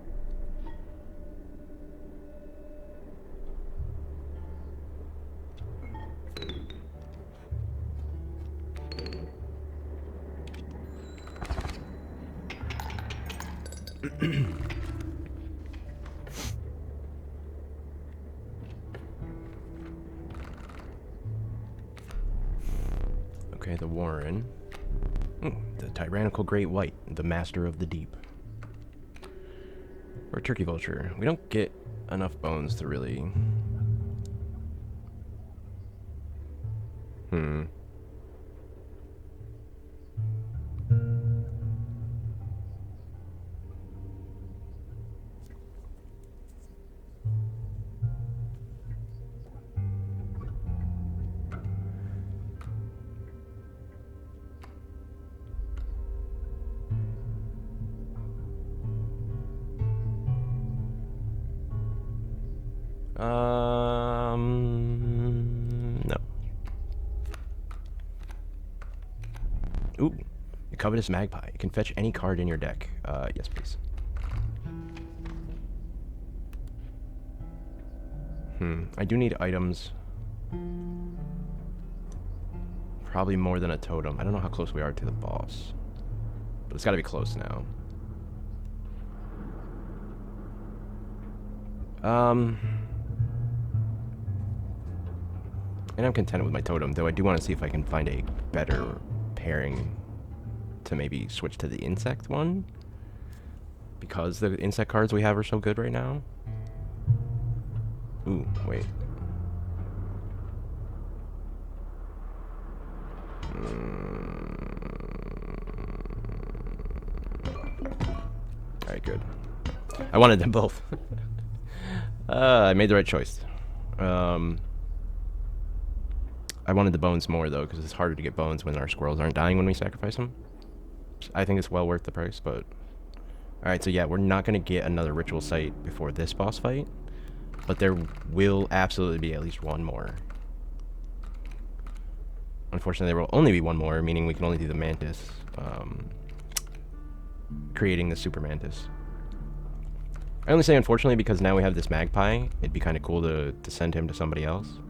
Okay, the Warren. The tyrannical great white, the master of the deep. Or turkey vulture. We don't get enough bones to really... No. Ooh, a covetous magpie. You can fetch any card in your deck. Yes, please. I do need items for probably more than a totem. I don't know how close we are to the boss. But it's got to be close now. And I'm content with my totem, though I do want to see if I can find a better pairing to maybe switch to the insect one. Because the insect cards we have are so good right now. Ooh, wait. Alright, good. I wanted them both. I made the right choice. I wanted the bones more, though, because it's harder to get bones when our squirrels aren't dying when we sacrifice them. I think it's well worth the price, but... Alright, so yeah, we're not going to get another ritual site before this boss fight. But there will absolutely be at least one more. Unfortunately, there will only be one more, meaning we can only do the mantis. Creating the super mantis. I only say unfortunately because now we have this magpie. It'd be kind of cool to send him to somebody else.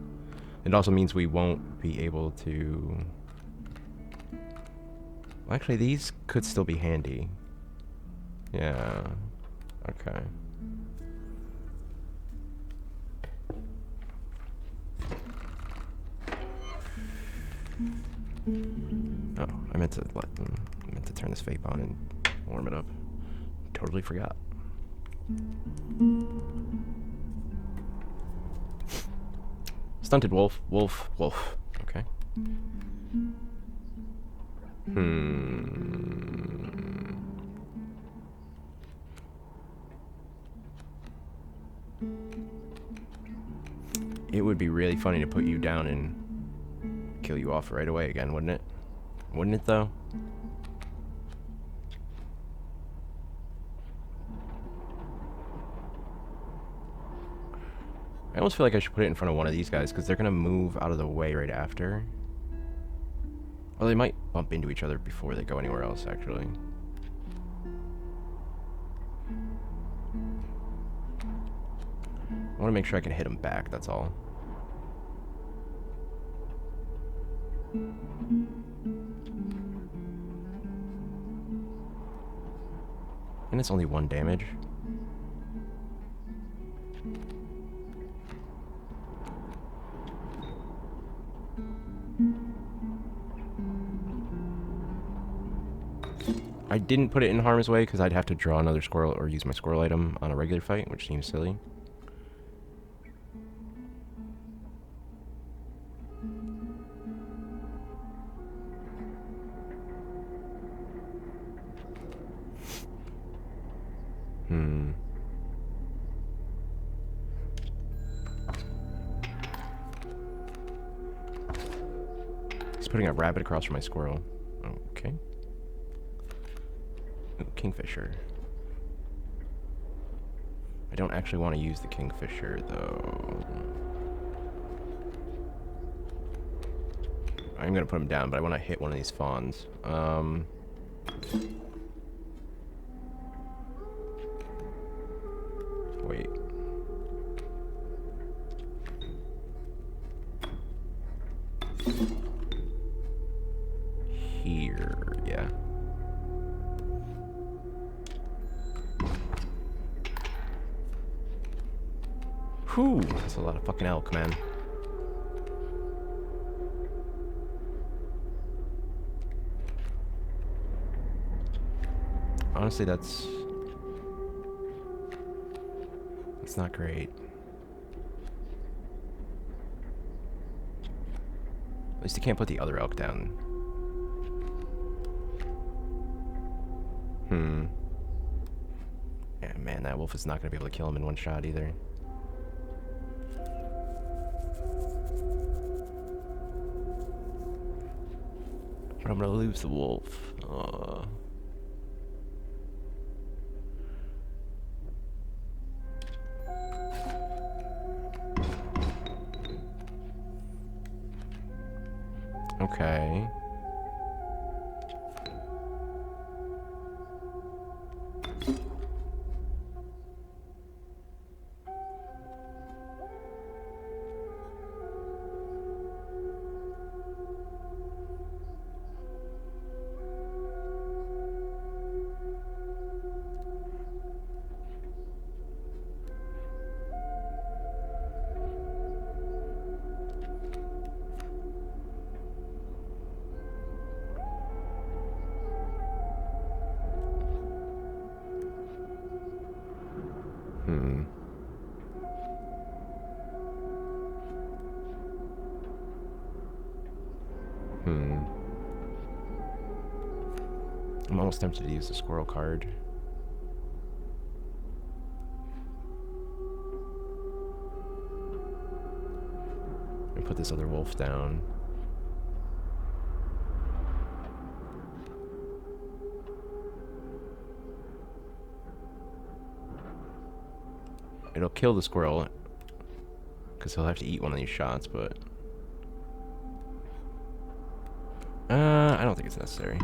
It also means we won't be able to... Well, actually, these could still be handy. Yeah. Okay. Oh, I meant to turn this vape on and warm it up. Totally forgot. Stunted wolf, wolf, wolf. Okay. It would be really funny to put you down and kill you off right away again, wouldn't it? Wouldn't it, though? I almost feel like I should put it in front of one of these guys, because they're going to move out of the way right after. Or they might bump into each other before they go anywhere else, actually. I want to make sure I can hit them back, that's all. And it's only 1 damage. I didn't put it in harm's way because I'd have to draw another squirrel or use my squirrel item on a regular fight, which seems silly. He's putting a rabbit across from my squirrel. Okay. Ooh, kingfisher. I don't actually want to use the kingfisher, though. I'm going to put him down, but I want to hit one of these fawns. Wait. Here, yeah. Whew, that's a lot of fucking elk, man. Honestly, that's not great. At least you can't put the other elk down. Yeah, man, that wolf is not going to be able to kill him in one shot either. But I'm going to lose the wolf. Okay. I'm almost tempted to use the squirrel card. And put this other wolf down. It'll kill the squirrel, because he'll have to eat one of these shots, but... I don't think it's necessary.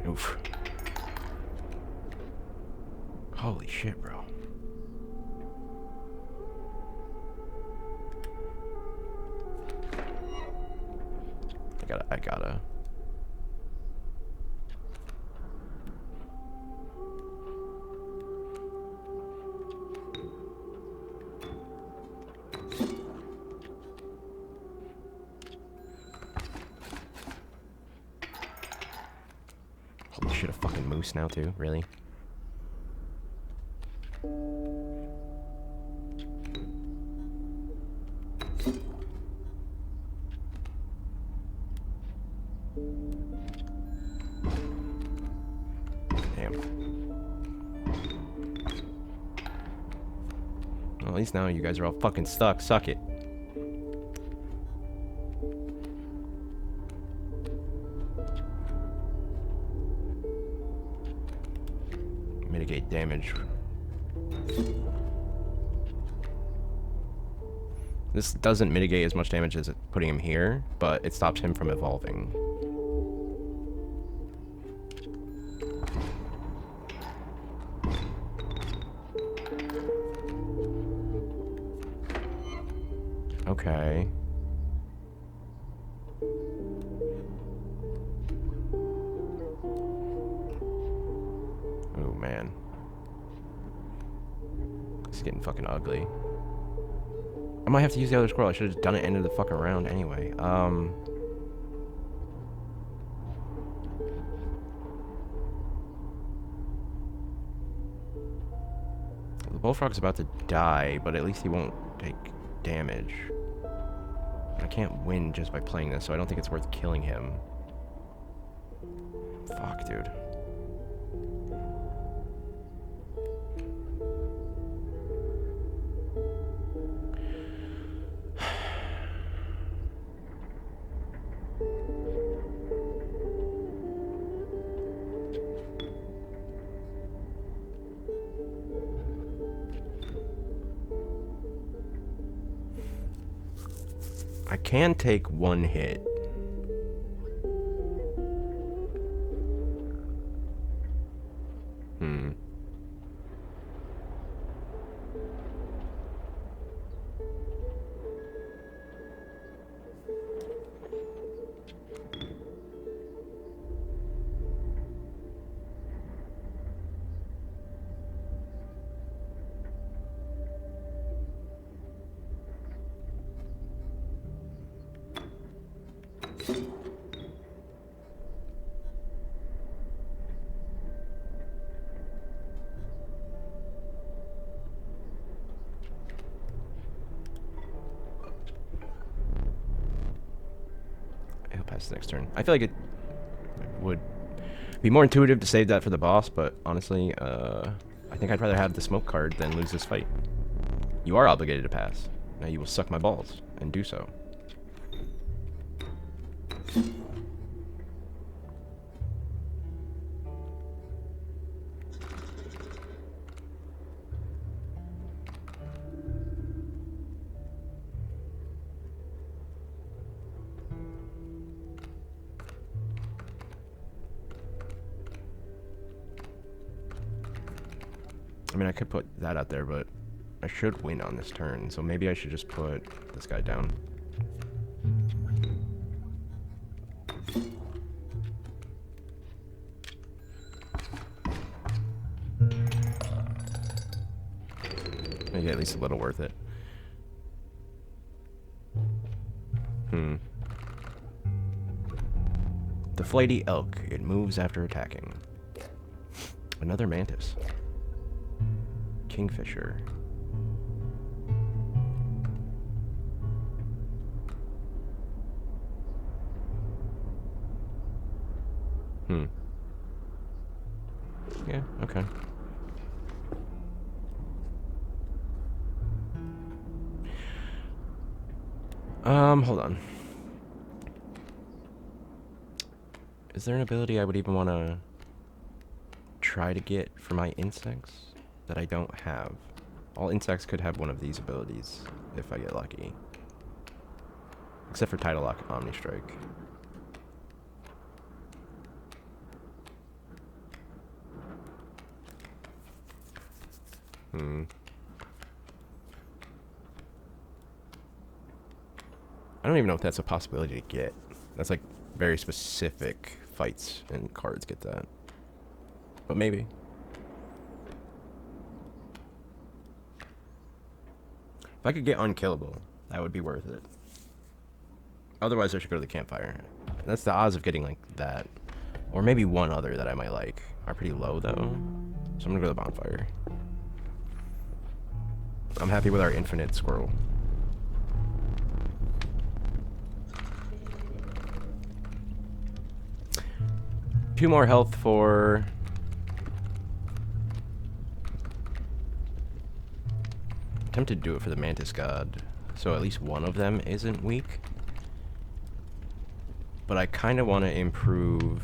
Oof. Holy shit, bro. I gotta. Holy shit, a fucking moose now too, really? Damn. Well, at least now you guys are all fucking stuck. Suck it. Mitigate damage. This doesn't mitigate as much damage as putting him here, but it stops him from evolving. Okay. Oh man. It's getting fucking ugly. I might have to use the other squirrel. I should have done it end of the fucking round anyway. The bullfrog's about to die, but at least he won't take damage. I can't win just by playing this, so I don't think it's worth killing him. Fuck, dude. I can take one hit. Next turn. I feel like it would be more intuitive to save that for the boss, but honestly, I think I'd rather have the smoke card than lose this fight. You are obligated to pass. Now you will suck my balls, and do so. I mean, I could put that out there, but I should win on this turn, so maybe I should just put this guy down. Maybe at least a little worth it. The flighty elk. It moves after attacking. Another mantis. Kingfisher. Yeah, okay. Hold on. Is there an ability I would even want to try to get for my insects that I don't have? All insects could have one of these abilities if I get lucky. Except for Tidal Lock and Omni Strike. I don't even know if that's a possibility to get. That's like very specific fights and cards get that. But maybe. If I could get Unkillable, that would be worth it. Otherwise, I should go to the Campfire. That's the odds of getting like that. Or maybe one other that I might like. Are pretty low though. So I'm gonna go to the Bonfire. I'm happy with our infinite squirrel. Two more health for... Tempted to do it for the Mantis God, so at least one of them isn't weak. But I kind of want to improve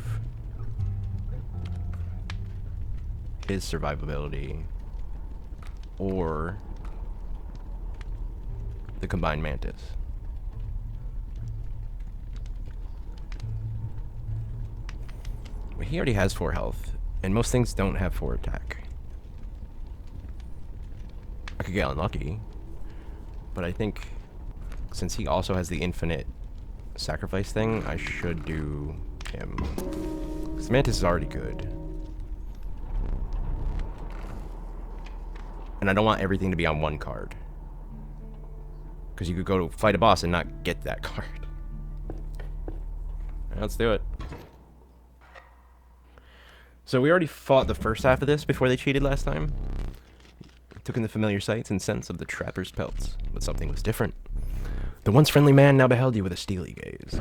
his survivability or the combined Mantis. He already has 4 health, and most things don't have 4 attack. I could get unlucky, but I think since he also has the infinite sacrifice thing, I should do him. Because Mantis is already good. And I don't want everything to be on one card. Because you could go to fight a boss and not get that card. Right, let's do it. So we already fought the first half of this before they cheated last time. Took in the familiar sights and scents of the trapper's pelts, but something was different. The once friendly man now beheld you with a steely gaze.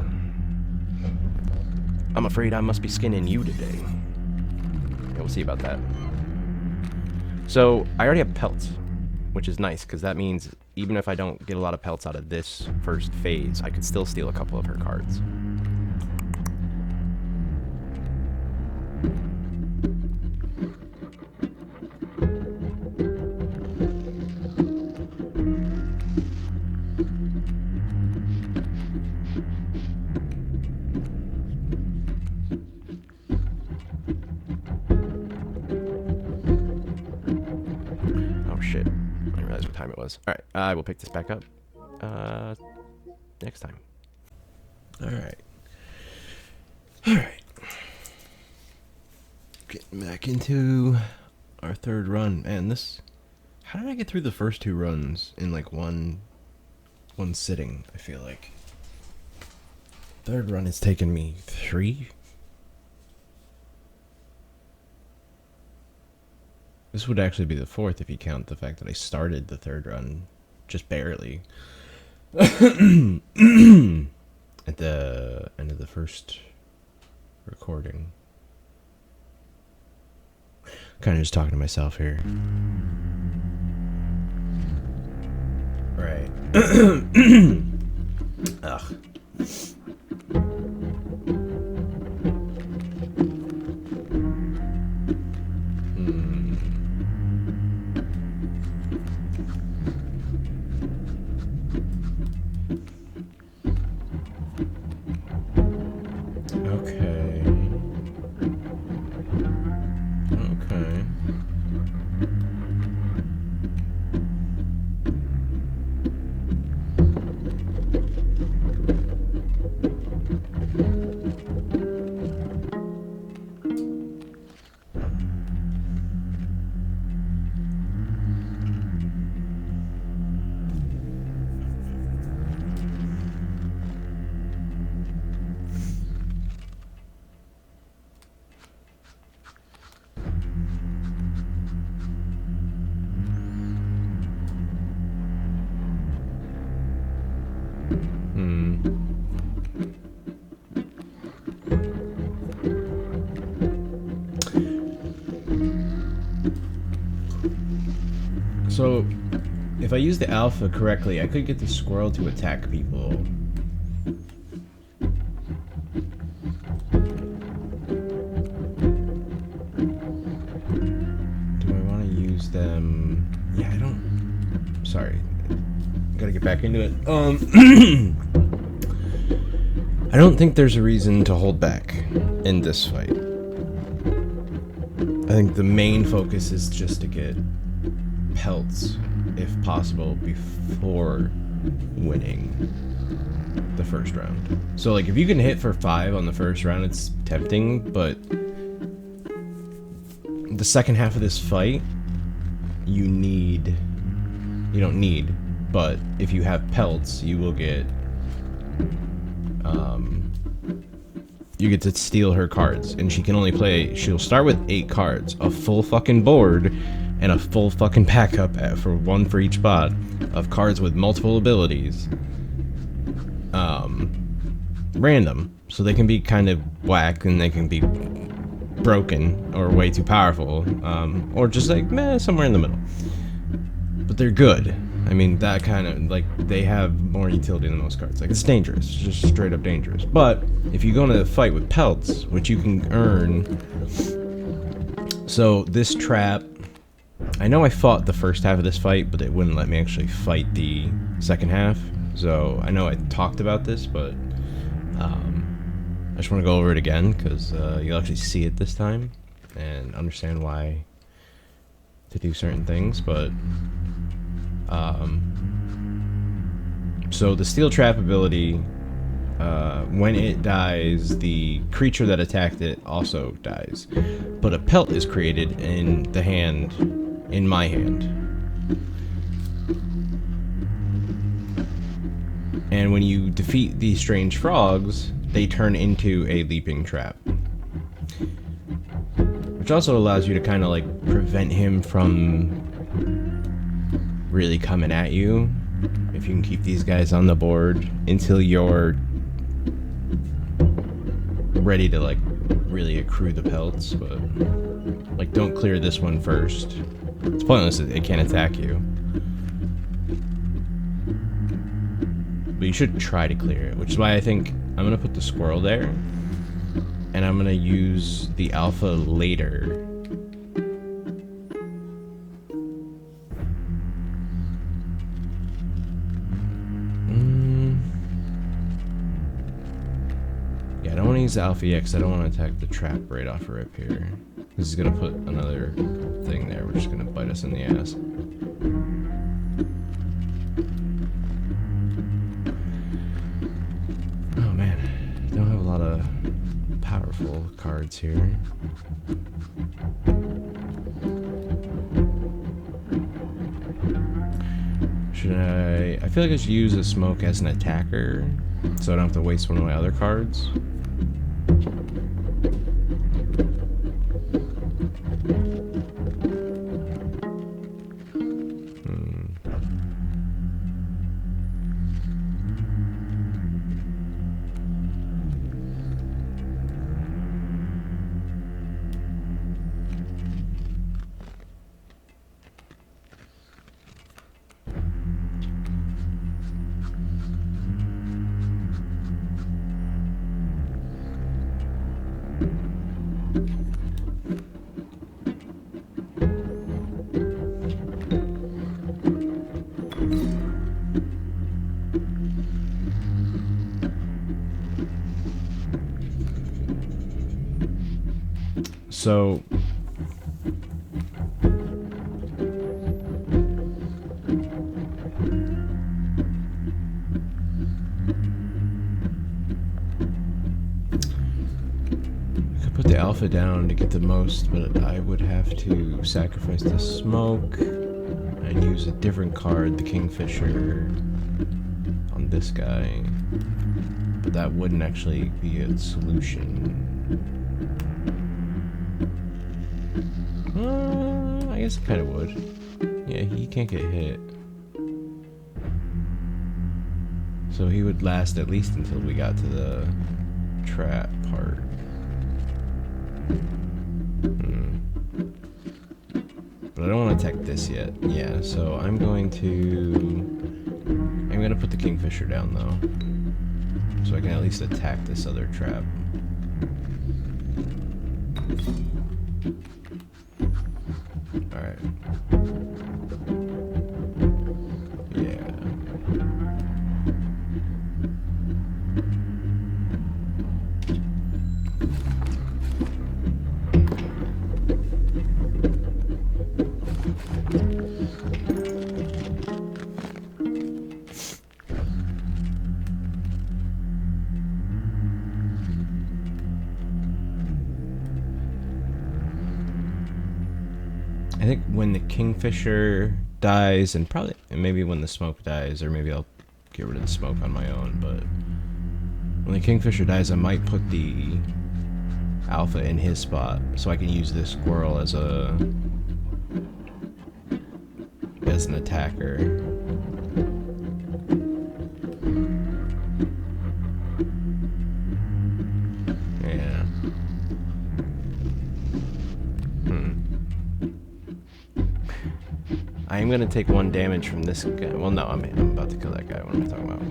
I'm afraid I must be skinning you today. Yeah, we'll see about that. So I already have pelts, which is nice, because that means even if I don't get a lot of pelts out of this first phase, I could still steal a couple of her cards. Alright, I will pick this back up next time. Alright. Getting back into our third run. Man, this... How did I get through the first 2 runs in like one sitting, I feel like? Third run has taken me 3? This would actually be the 4th if you count the fact that I started the third run just barely at the end of the first recording. Kind of just talking to myself here. Right. Ugh. So, if I use the alpha correctly, I could get the squirrel to attack people. Do I want to use them? Yeah, I don't... Sorry. Gotta get back into it. I don't think there's a reason to hold back in this fight. I think the main focus is just to get pelts, if possible, before winning the first round. So, like, if you can hit for 5 on the first round, it's tempting, but the second half of this fight, you don't need, but if you have pelts, you will get, you get to steal her cards, and she can only play, she'll start with 8 cards, a full fucking board, and a full fucking backup for one for each spot of cards with multiple abilities. Random, so they can be kind of whack, and they can be broken or way too powerful, or just like meh, somewhere in the middle. But they're good. I mean, that kind of, like, they have more utility than most cards. Like, it's dangerous. It's just straight up dangerous. But if you go into a fight with pelts, which you can earn... So, this trap... I know I fought the first half of this fight, but it wouldn't let me actually fight the second half. So, I know I talked about this, but... I just want to go over it again, because you'll actually see it this time, and understand why to do certain things, but... so the steel trap ability, when it dies, the creature that attacked it also dies. But a pelt is created in the hand, in my hand. And when you defeat these strange frogs, they turn into a leaping trap. Which also allows you to kind of like prevent him from really coming at you, if you can keep these guys on the board until you're ready to like really accrue the pelts. But like, don't clear this one first. It's pointless, it can't attack you. But you should try to clear it, which is why I think I'm gonna put the squirrel there, and I'm gonna use the alpha later. Yeah, I don't want to use the alpha yet, because I don't want to attack the trap right off rip here. This is gonna put another thing there, which is gonna bite us in the ass. Oh man, don't have a lot of powerful cards here. Should I feel like I should use a smoke as an attacker, so I don't have to waste one of my other cards. So put the alpha down to get the most, but I would have to sacrifice the smoke and use a different card, the Kingfisher, on this guy. But that wouldn't actually be a solution. I guess it kind of would. Yeah, he can't get hit. So he would last at least until we got to the trap part. But I don't want to attack this yet. Yeah, so I'm going to put the Kingfisher down though. So I can at least attack this other trap. Alright. Yeah. I think when the Kingfisher dies, and maybe when the smoke dies, or maybe I'll get rid of the smoke on my own, but when the Kingfisher dies, I might put the Alpha in his spot, so I can use this squirrel as an attacker. Yeah. I am gonna take 1 damage from this guy. Well, no, I'm about to kill that guy. What am I talking about?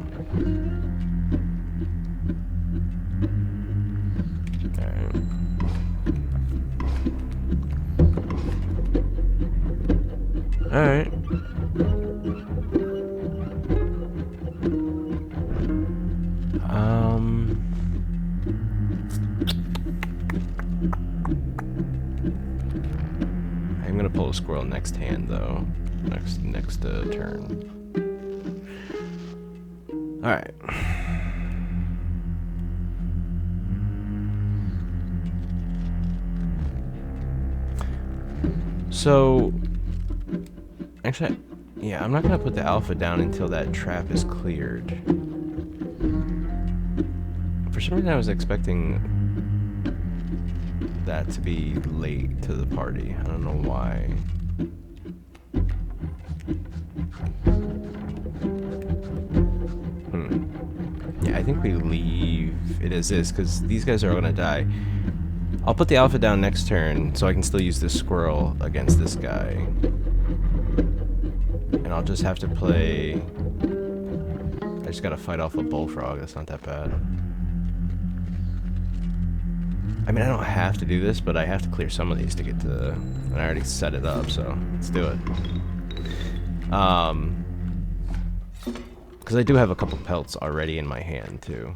Alright. I'm gonna pull a squirrel next hand though. Next turn. Alright. So actually, yeah, I'm not gonna put the Alpha down until that trap is cleared. For some reason I was expecting that to be late to the party. I don't know why. Yeah, I think we leave it as is, because these guys are all gonna die. I'll put the Alpha down next turn, so I can still use this squirrel against this guy. And I'll just have to play... I just gotta fight off a bullfrog, that's not that bad. I mean, I don't have to do this, but I have to clear some of these to get to the... And I already set it up, so let's do it. Because I do have a couple pelts already in my hand, too.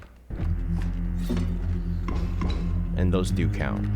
And those do count.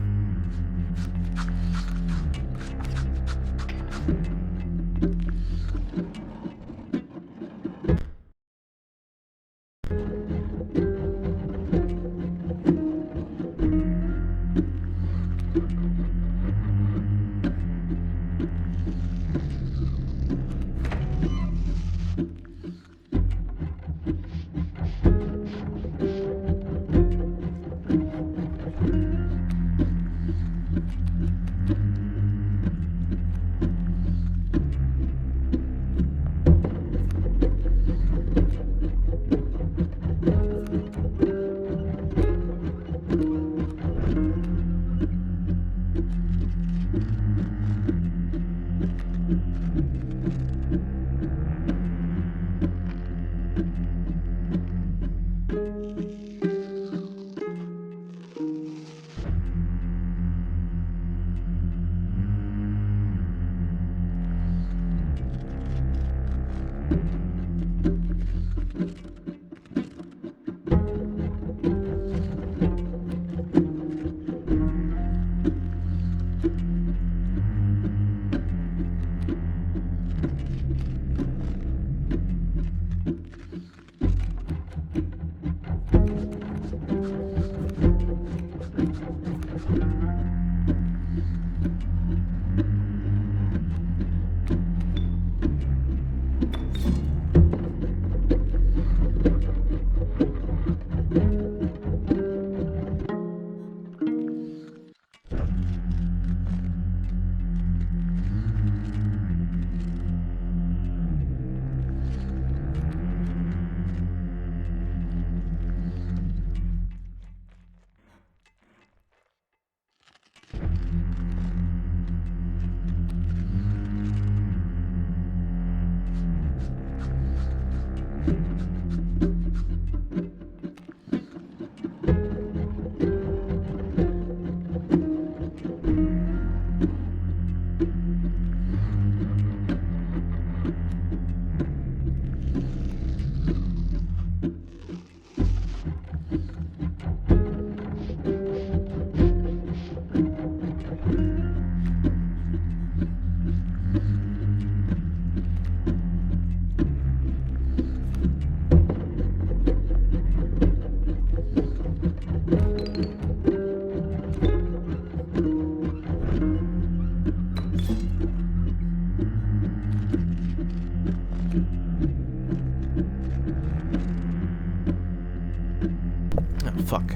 fuck.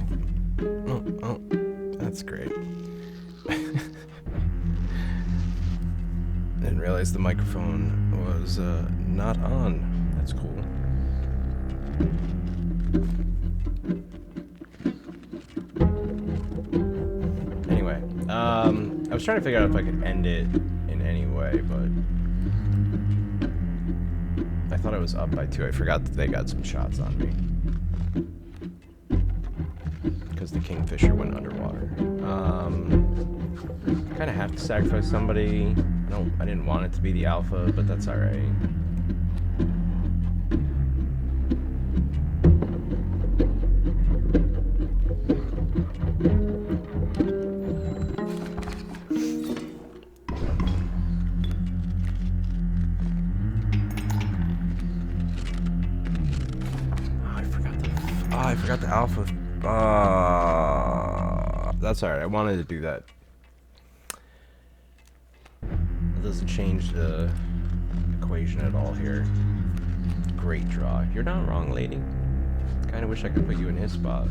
Oh, that's great. Didn't realize the microphone was not on. That's cool. Anyway, I was trying to figure out if I could end it in any way, but I thought I was up by 2. I forgot that they got some shots on me because the Kingfisher went underwater. Kind of have to sacrifice somebody. I didn't want it to be the alpha, but that's alright. I forgot the alpha. That's alright. I wanted to do that. It doesn't change the equation at all here. Great draw. You're not wrong, lady. Kinda wish I could put you in his spot.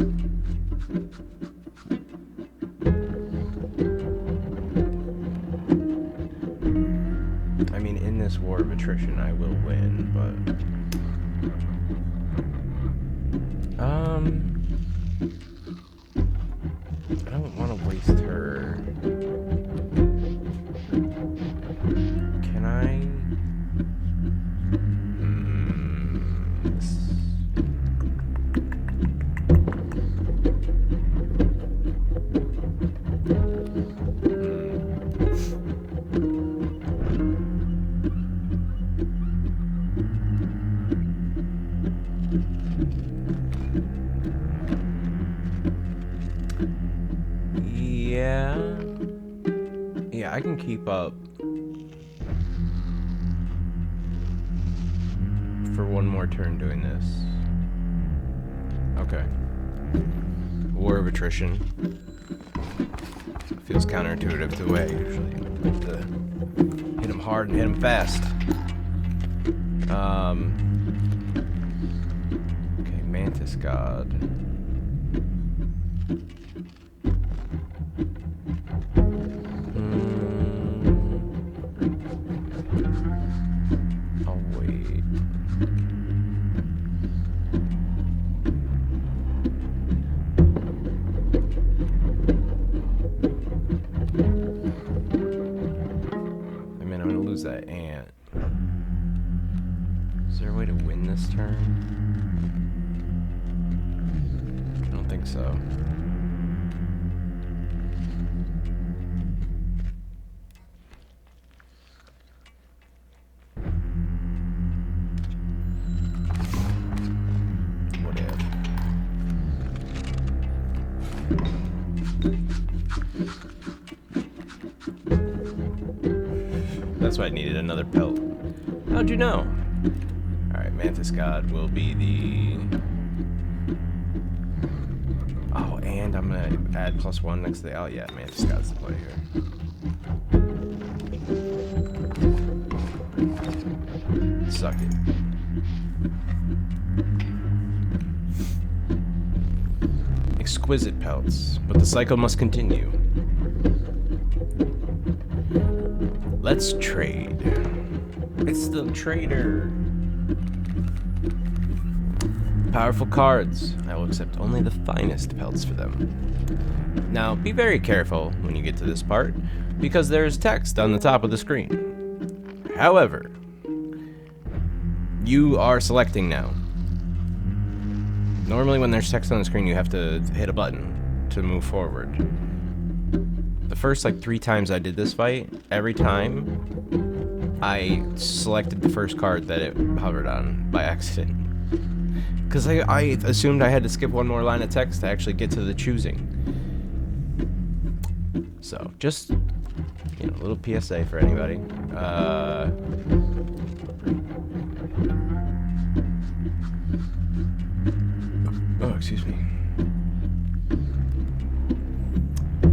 I mean, in this war of attrition, I will win, but... I don't want to waste her. Can I? Yeah, I can keep up for one more turn doing this. Okay. War of attrition. Feels counterintuitive to the way I usually like to hit him hard and hit him fast. Okay, Mantis God. That ant. Is there a way to win this turn? I don't think so. Whatever. That's why I needed another pelt. How'd you know? Alright, Mantis God will be the... Oh, and I'm gonna add +1 next to the... Oh yeah, Mantis God's the play here. Suck it. Exquisite pelts, but the cycle must continue. Let's trade. It's the trader. Powerful cards. I will accept only the finest pelts for them. Now, be very careful when you get to this part, because there's text on the top of the screen. However, you are selecting now. Normally when there's text on the screen, you have to hit a button to move forward. The first like 3 times I did this fight, every time I selected the first card that it hovered on by accident. Because I assumed I had to skip one more line of text to actually get to the choosing. So, just, you know, a little PSA for anybody. Oh, excuse me.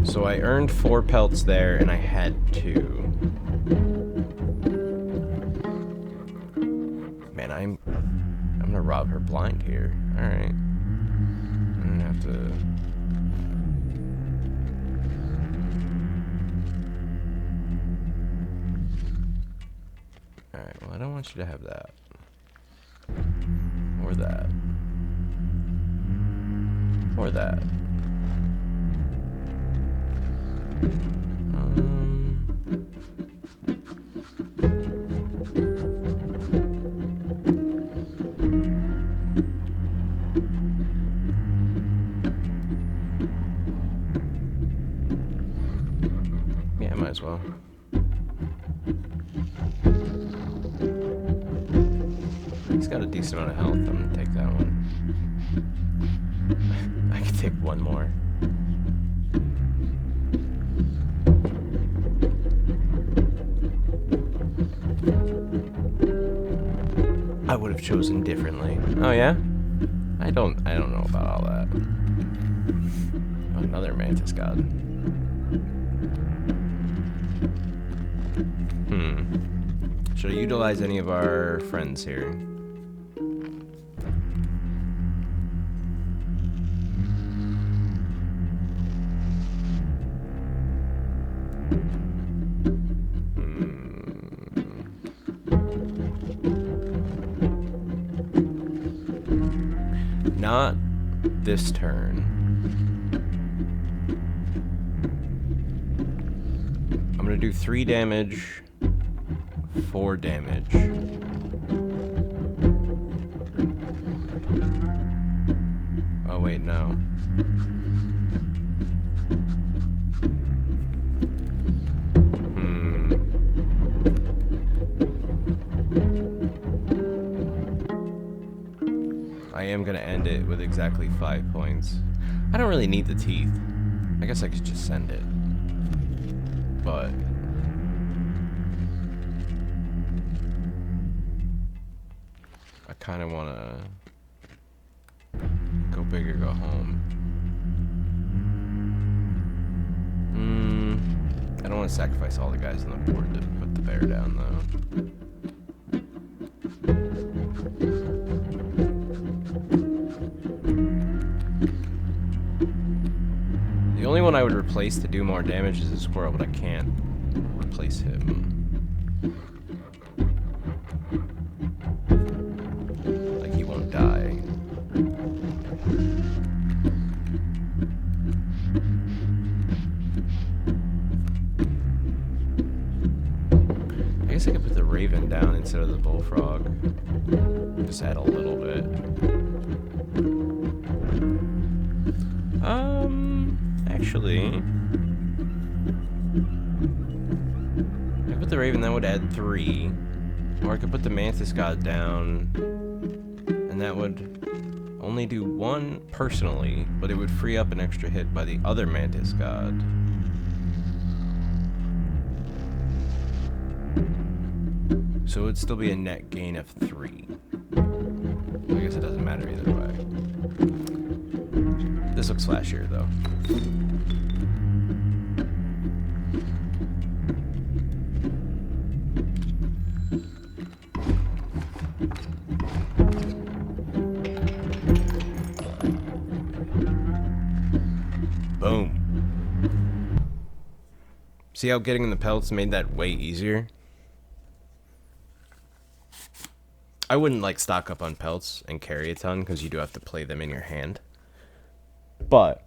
So I earned 4 pelts there, and I had 2. Man, I'm gonna rob her blind here. All right. I'm gonna have to... Alright, well, I don't want you to have that. Or that. Or that. Yeah, might as well. He's got a decent amount of health. I'm gonna take that one. I can take one more. I would have chosen differently. Oh yeah? I don't know about all that. Oh, another mantis god. Should I utilize any of our friends here? Not this turn. I'm gonna do 3 damage, 4 damage. Oh wait, no. I am gonna end it with exactly 5 points. I don't really need the teeth. I guess I could just send it. But I kind of want to go big or go home. I don't want to sacrifice all the guys on the board to put the bear down, though. The only one I would replace to do more damage is a squirrel, but I can't replace him. Like, he won't die. I guess I could put the raven down instead of the bullfrog. Just add a little bit. Actually, if I put the raven, that would add 3. Or I could put the mantis god down, and that would only do 1 personally, but it would free up an extra hit by the other mantis god. So it would still be a net gain of 3. I guess it doesn't matter either way. This looks flashier, though. Boom. See how getting the pelts made that way easier? I wouldn't like stock up on pelts and carry a ton because you do have to play them in your hand. But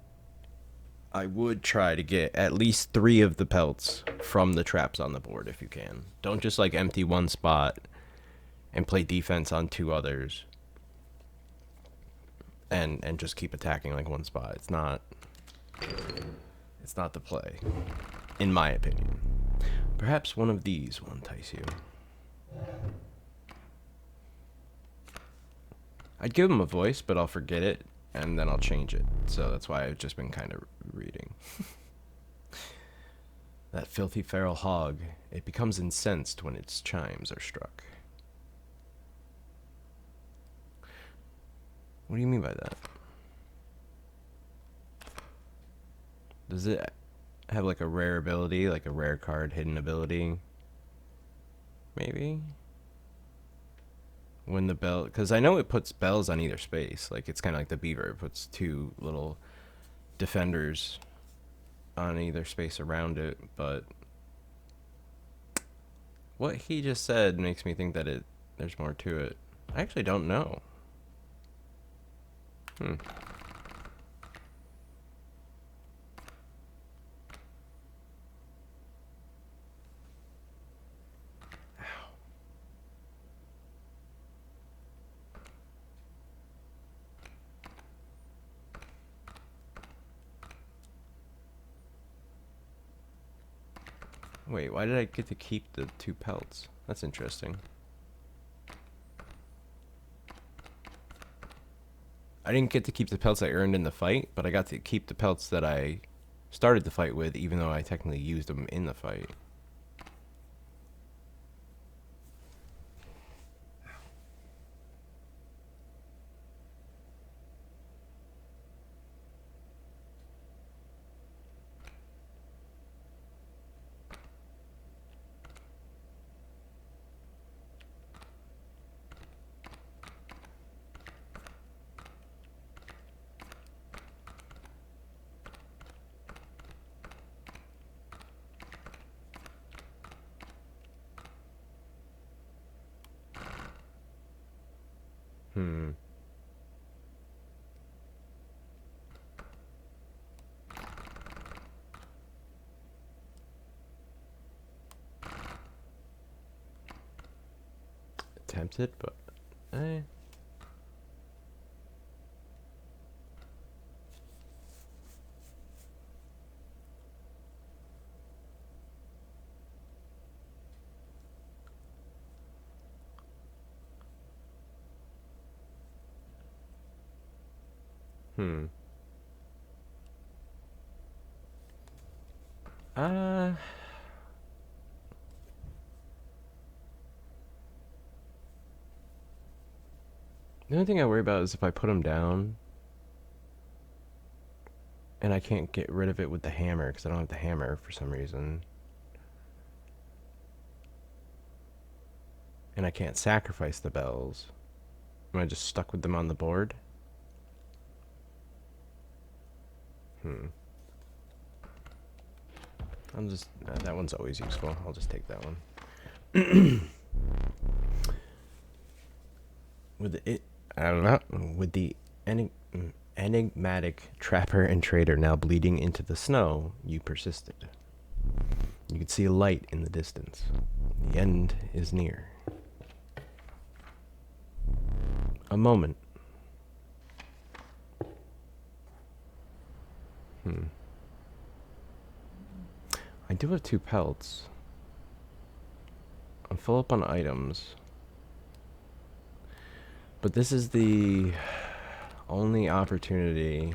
I would try to get at least 3 of the pelts from the traps on the board if you can. Don't just like empty 1 spot and play defense on 2 others and just keep attacking like 1 spot. It's not the play, in my opinion. Perhaps one of these will entice you. I'd give him a voice, but I'll forget it, and then I'll change it. So that's why I've just been kind of reading. That filthy feral hog, it becomes incensed when its chimes are struck. What do you mean by that? Does it have like a rare ability, like a rare card hidden ability? Maybe? when the bell, because I know it puts bells on either space. Like it's kind of like the beaver. It puts two little defenders on either space around it. But what he just said makes me think that there's more to it. I actually don't know. Wait, why did I get to keep the 2 pelts? That's interesting. I didn't get to keep the pelts I earned in the fight, but I got to keep the pelts that I started the fight with, even though I technically used them in the fight. Tempted, but eh. Uh, the only thing I worry about is if I put him down and I can't get rid of it with the hammer because I don't have the hammer for some reason. And I can't sacrifice the bells. Am I just stuck with them on the board? I'm just... that one's always useful. I'll just take that one. With it... I don't know. With the enigmatic trapper and trader now bleeding into the snow, you persisted. You could see a light in the distance. The end is near. A moment. I do have 2 pelts. I'm full up on items. But this is the only opportunity.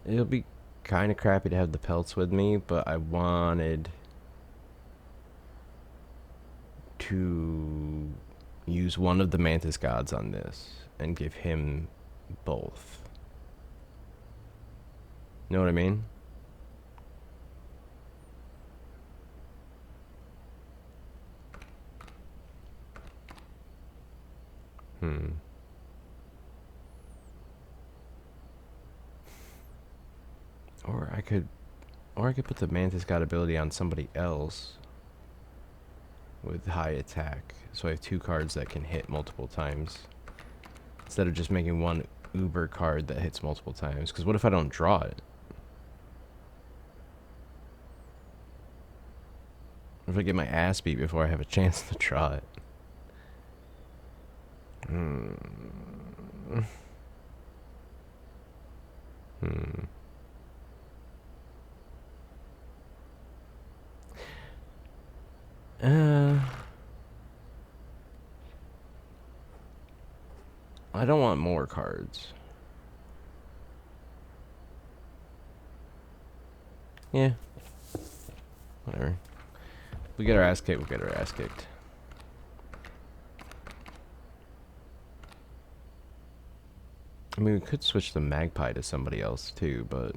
It'll be kind of crappy to have the pelts with me, but I wanted to use one of the Mantis gods on this and give him both. Know what I mean? Or I could put the Mantis God ability on somebody else with high attack. So I have 2 cards that can hit multiple times. Instead of just making one uber card that hits multiple times. Because what if I don't draw it? What if I get my ass beat before I have a chance to draw it? I don't want more cards. Yeah. Whatever. We get our ass kicked, we'll get our ass kicked. I mean, we could switch the magpie to somebody else too, but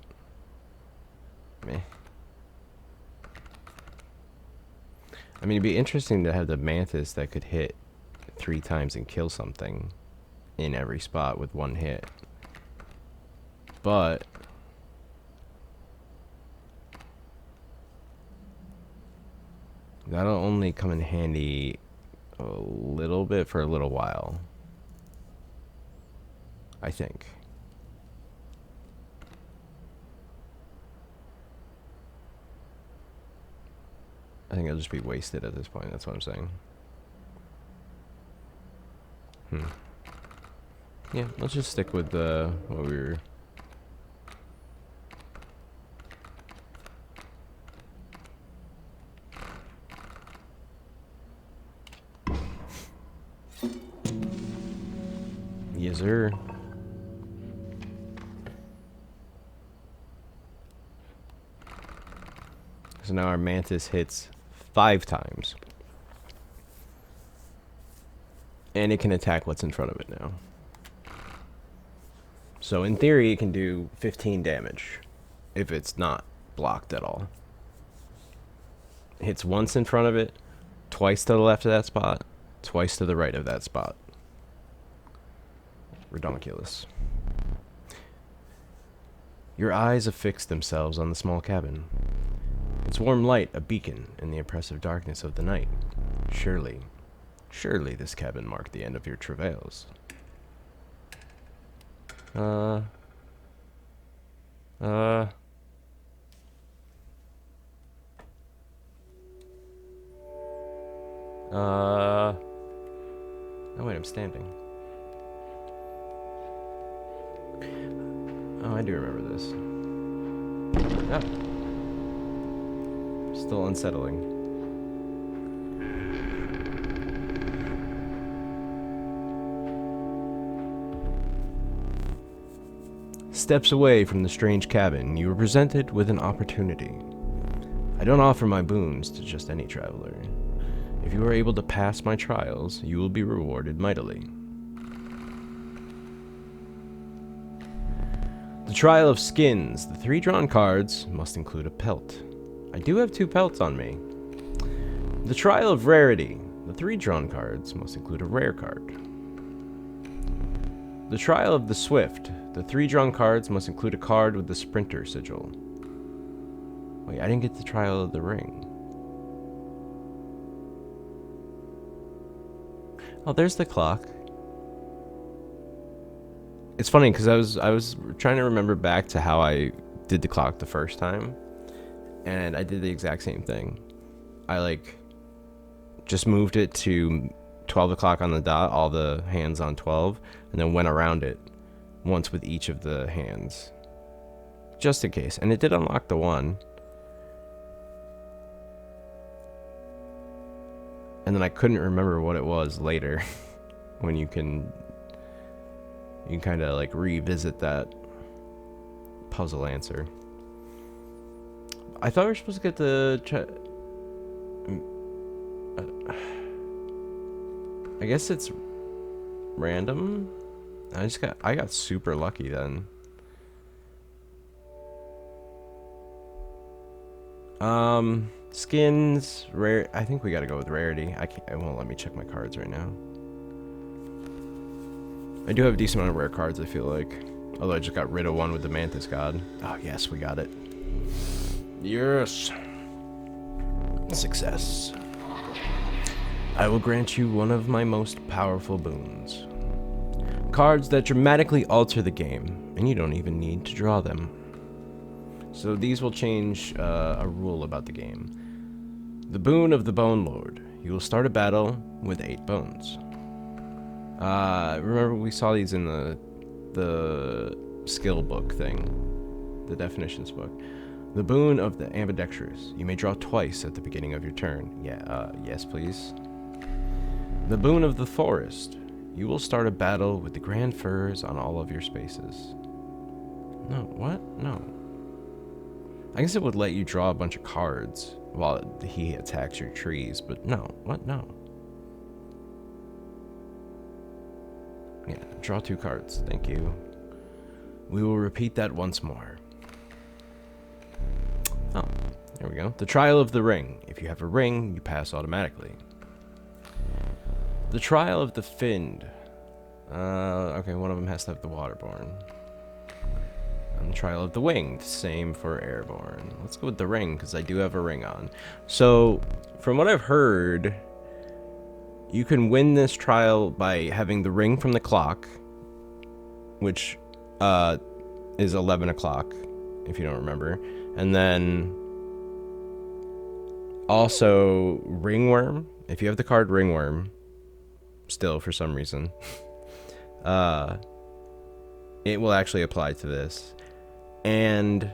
meh. I mean, it'd be interesting to have the mantis that could hit 3 times and kill something in every spot with 1 hit. But that'll only come in handy a little bit for a little while, I think. I think it'll just be wasted at this point. That's what I'm saying. Yeah, let's just stick with what we were. Yes, sir. So now our mantis hits 5 times. And it can attack what's in front of it now. So in theory, it can do 15 damage if it's not blocked at all. It hits once in front of it, twice to the left of that spot, twice to the right of that spot. Redonkulous. Your eyes affix themselves on the small cabin. Its warm light a beacon in the oppressive darkness of the night. Surely this cabin marked the end of your travails. Oh wait, I'm standing. Oh, I do remember this. Ah. Still unsettling. Steps away from the strange cabin, you were presented with an opportunity. I don't offer my boons to just any traveler. If you are able to pass my trials, you will be rewarded mightily. The trial of skins. The 3 drawn cards must include a pelt. I do have 2 pelts on me. The trial of rarity. The 3 drawn cards must include a rare card. The trial of the swift. The 3 drawn cards must include a card with the sprinter sigil. Wait, I didn't get the trial of the ring. Oh, there's the clock. It's funny because I was trying to remember back to how I did the clock the first time, and I did the exact same thing. I just moved it to 12 o'clock on the dot, all the hands on 12, and then went around it once with each of the hands, just in case. And it did unlock the one. And then I couldn't remember what it was later when you can kind of revisit that puzzle answer. I thought we were supposed to get the I guess it's random. I got super lucky then. Skins, rare. I think we gotta go with rarity. It won't let me check my cards right now. I do have a decent amount of rare cards, I feel like. Although I just got rid of one with the Mantis God. Oh, yes, we got it. Yes. Success. I will grant you one of my most powerful boons. Cards that dramatically alter the game, and you don't even need to draw them. So these will change a rule about the game. The boon of the Bone Lord. You will start a battle with 8 bones. Remember we saw these in the skill book thing, the definitions book. The boon of the ambidextrous. You may draw twice at the beginning of your turn. Yes, please. The boon of the forest. You will start a battle with the grand firs on all of your spaces. No, what? No. I guess it would let you draw a bunch of cards while he attacks your trees, but no. What? No. Yeah, draw 2 cards. Thank you. We will repeat that once more. Oh, there we go. The Trial of the Ring. If you have a ring, you pass automatically. The Trial of the Find. Okay, one of them has to have the Waterborne. And the Trial of the Winged. Same for Airborne. Let's go with the ring, because I do have a ring on. So, from what I've heard, you can win this trial by having the ring from the clock, which is 11 o'clock, if you don't remember. And then also Ringworm. If you have the card Ringworm, still for some reason, it will actually apply to this. And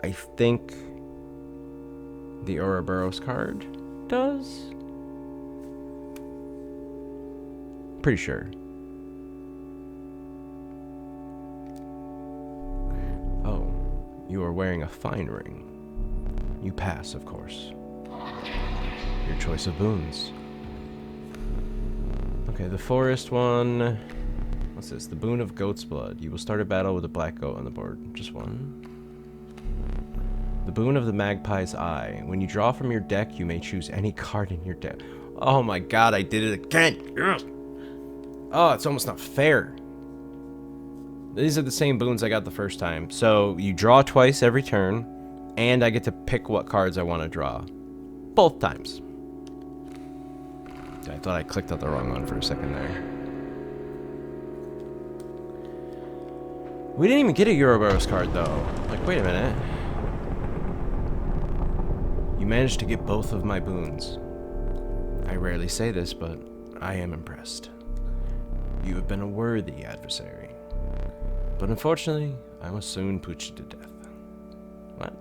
I think the Ouroboros card does. Pretty sure. Oh, you are wearing a fine ring. You pass, of course. Your choice of boons. Okay, the forest one. What's this? The boon of goat's blood. You will start a battle with a black goat on the board. Just one. The boon of the magpie's eye. When you draw from your deck, you may choose any card in your deck. Oh my god, I did it again! Ugh. Oh, it's almost not fair. These are the same boons I got the first time. So, you draw twice every turn, and I get to pick what cards I want to draw. Both times. I thought I clicked on the wrong one for a second there. We didn't even get a Ouroboros card, though. Like, wait a minute. You managed to get both of my boons. I rarely say this, but I am impressed. You have been a worthy adversary. But unfortunately, I must soon put you to death. What?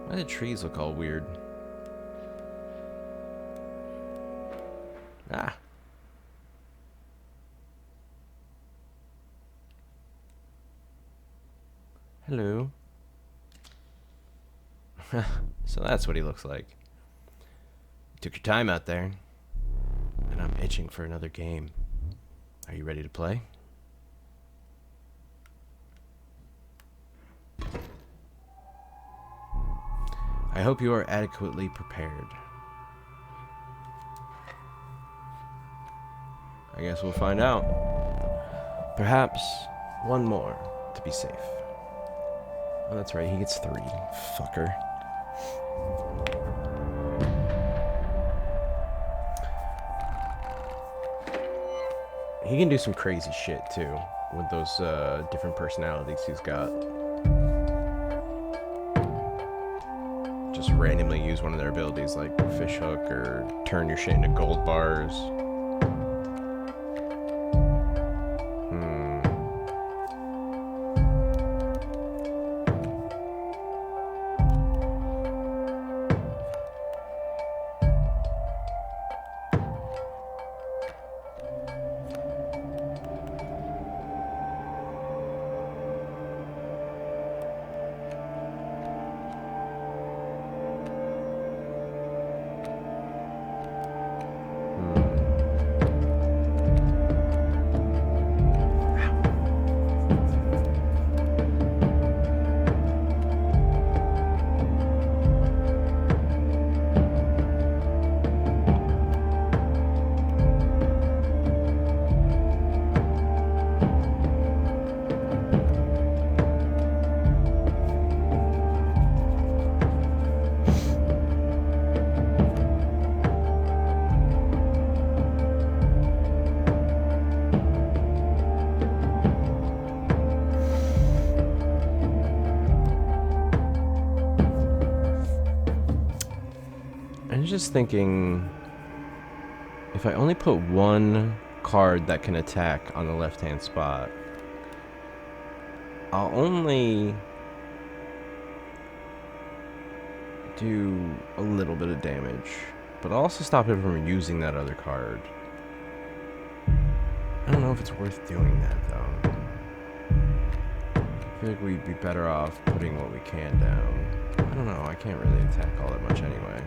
Why do the trees look all weird? Ah. Hello. So that's what he looks like. You took your time out there, and I'm itching for another game. Are you ready to play? I hope you are adequately prepared. I guess we'll find out. Perhaps one more to be safe. Oh, that's right, he gets 3. Fucker. He can do some crazy shit, too, with those different personalities he's got. Just randomly use one of their abilities, like Fish Hook, or turn your shit into gold bars. Just thinking, if I only put one card that can attack on the left-hand spot, I'll only do a little bit of damage, but I'll also stop him from using that other card. I don't if it's worth doing that, though. I feel like we'd be better off putting what we can down. I don't know, I can't really attack all that much anyway.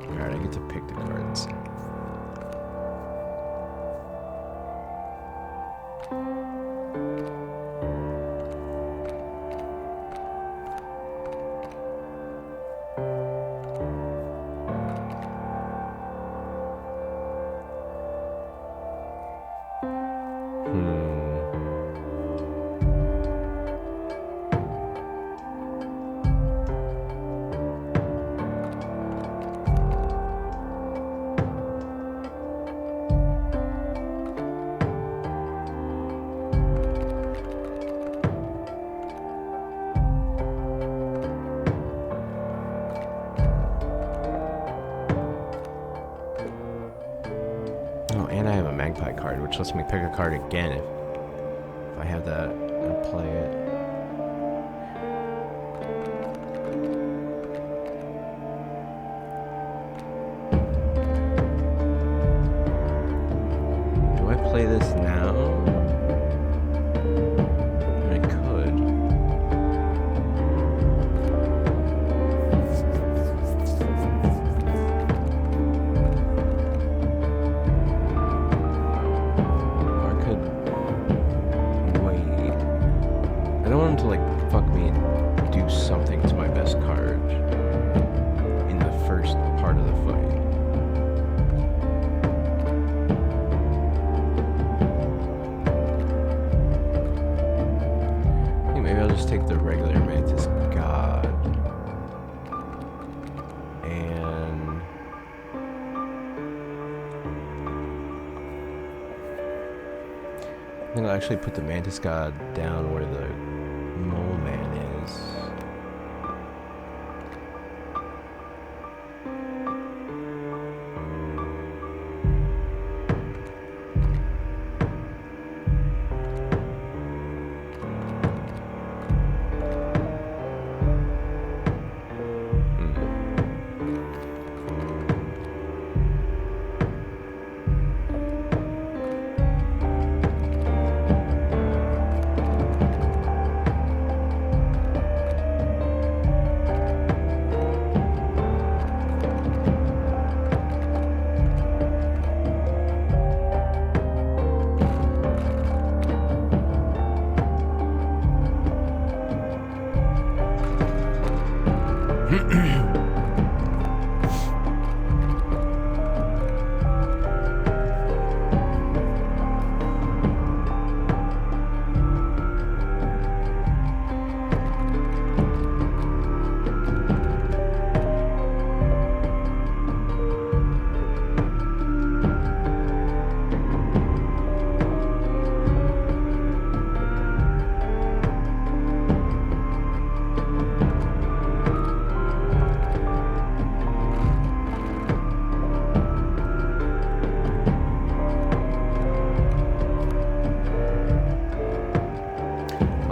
Alright, I get to pick the cards. And I have a magpie card, which lets me pick a card again if I have that and play it. Do I play this now? I could. I don't want him to like fuck me and do something to my best card in the first part of the fight. I think maybe I'll just take the regular Mantis God and I think I'll actually put the Mantis God down where the Mole Man is.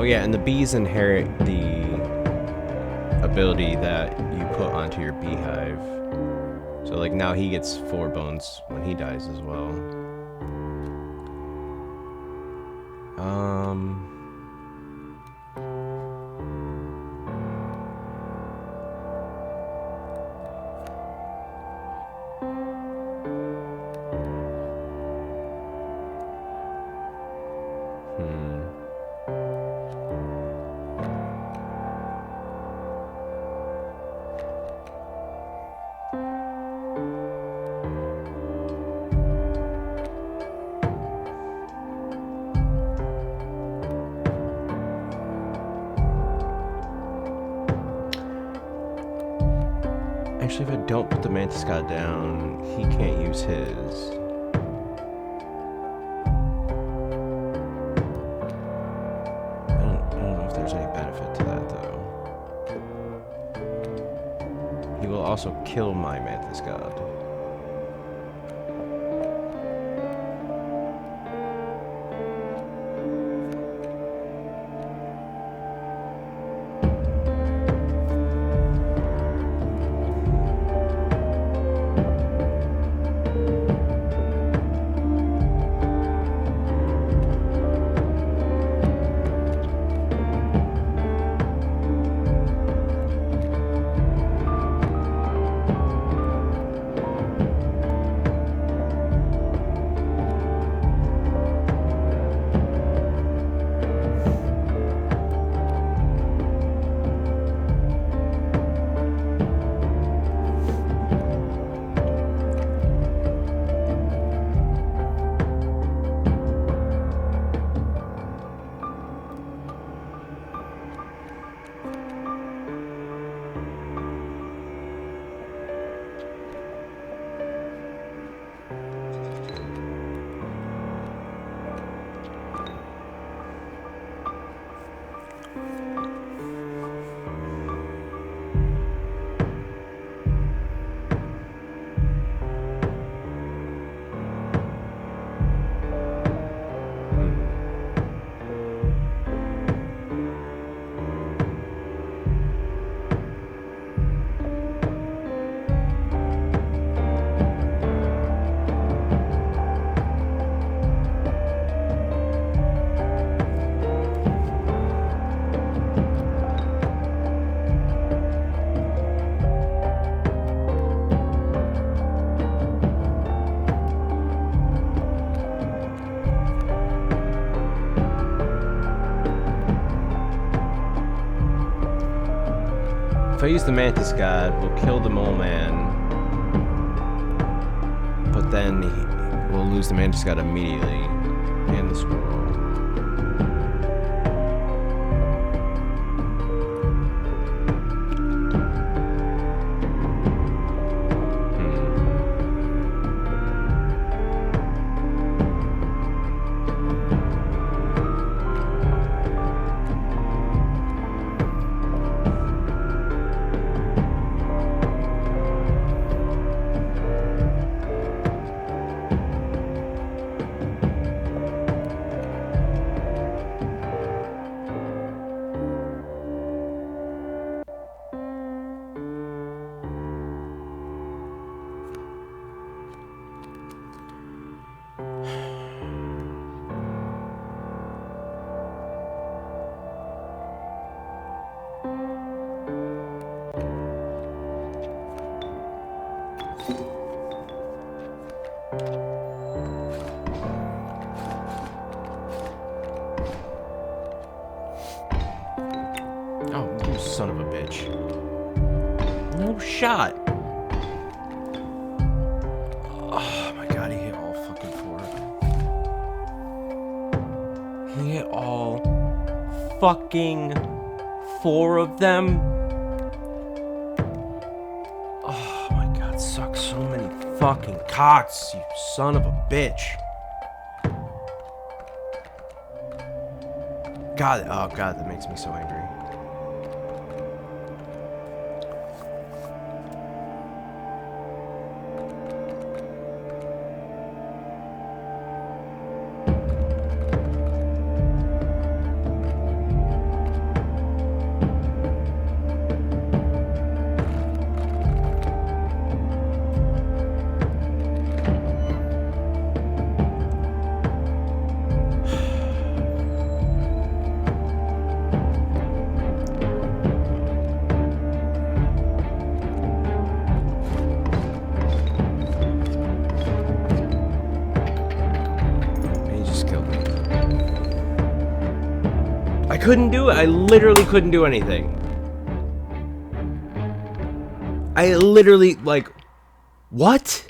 yeah, and the bees inherit the ability that you put onto your beehive. So like now he gets 4 bones when he dies as well. Actually, if I don't put the Mantis God down, he can't use his. I don't know if there's any benefit to that, though. He will also kill my Mantis God. If I use the Mantis God, we'll kill the Mole Man, but then we'll lose the Mantis God immediately, and the squirrel. Son of a bitch. No shot. Oh my god, he hit all fucking 4 of them. He hit all fucking 4 of them. Oh my god, suck so many fucking cocks, you son of a bitch. God, oh god, that makes me so angry. couldn't do it. I literally couldn't do anything. I literally, like, what?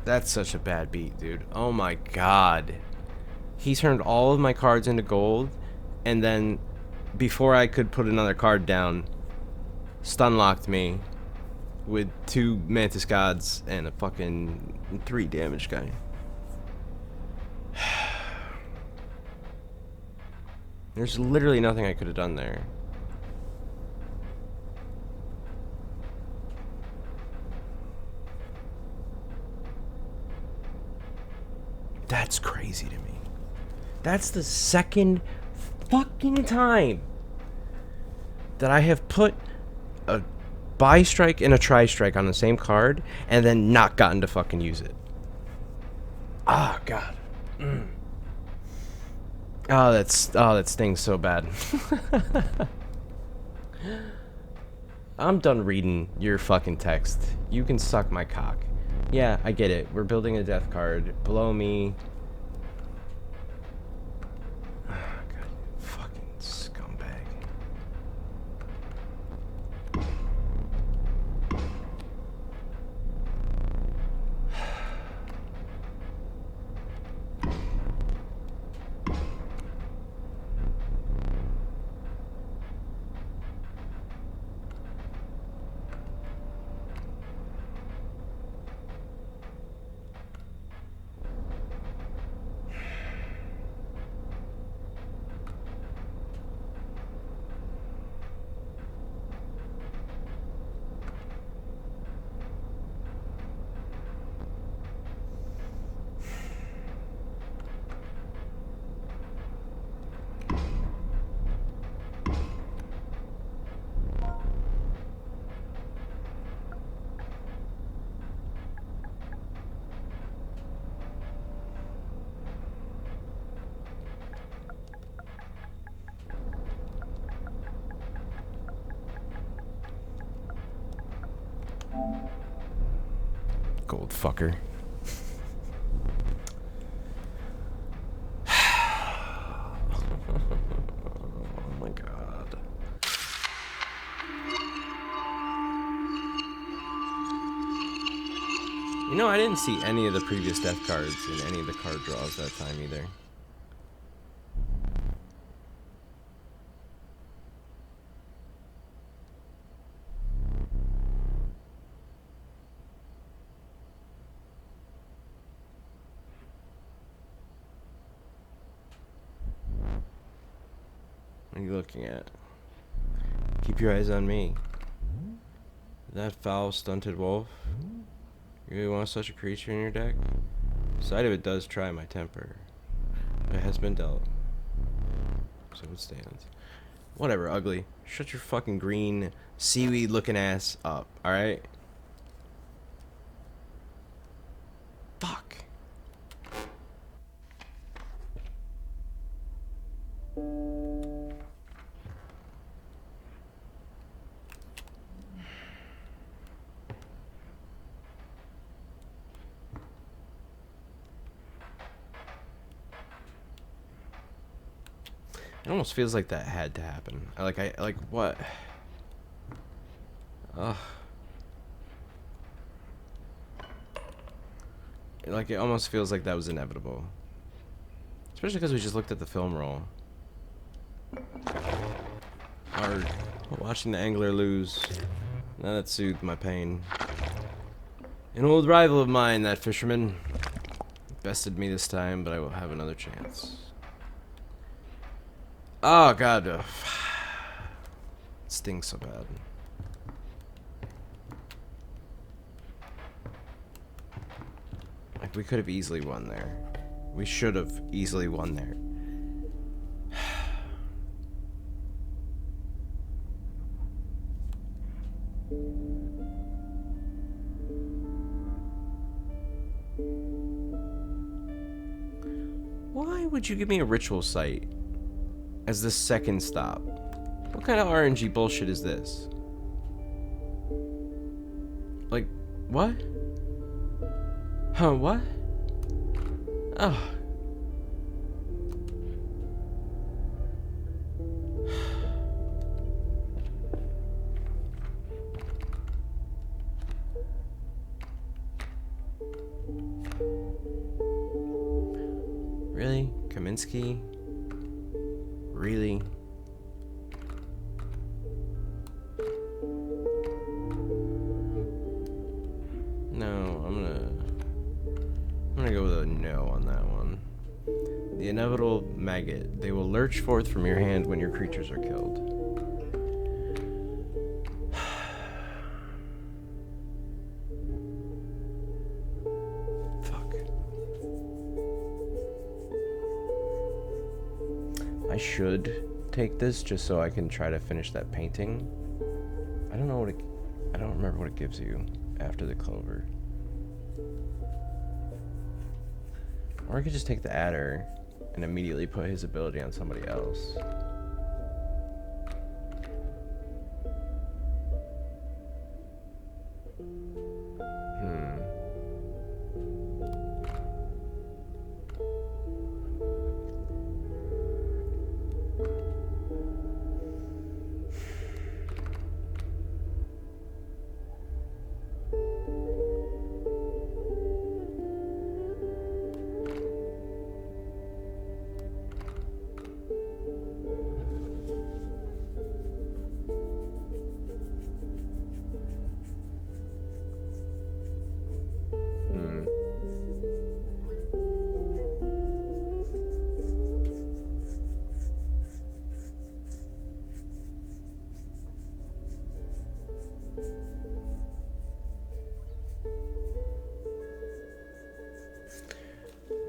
That's such a bad beat, dude. Oh my god. He turned all of my cards into gold, and then, before I could put another card down, stun locked me with 2 Mantis Gods and a fucking 3 damage guy. There's literally nothing I could have done there. That's crazy to me. That's the second fucking time that I have put a buy strike and a try strike on the same card and then not gotten to fucking use it. Ah, God. Oh, that stings so bad. I'm done reading your fucking text. You can suck my cock. Yeah, I get it. We're building a death card. Below me. Oh, God, fucking scumbag. Gold fucker. Oh my god. You know, I didn't see any of the previous death cards in any of the card draws that time either. What are you looking at? Keep your eyes on me. That foul, stunted wolf? You really want such a creature in your deck? Sight of it does try my temper. But it has been dealt. So it stands. Whatever, ugly. Shut your fucking green, seaweed-looking ass up, alright? Fuck. It almost feels like that had to happen. Like what? Ugh. Like, it almost feels like that was inevitable. Especially because we just looked at the film roll. Hard. Watching the angler lose. Now that soothed my pain. An old rival of mine, that fisherman. Bested me this time, but I will have another chance. Oh, God. It stings so bad. Like, we could have easily won there. We should have easily won there. Why would you give me a ritual site as the second stop? What kind of RNG bullshit is this? Like, what? Huh, what? Oh. Really? Kaminsky? Really? No, I'm gonna go with a no on that one. The inevitable maggot. They will lurch forth from your hand when your creatures are killed. Fuck. I should take this just so I can try to finish that painting. I don't know what it... I don't remember what it gives you after the clover. Or I could just take the adder and immediately put his ability on somebody else.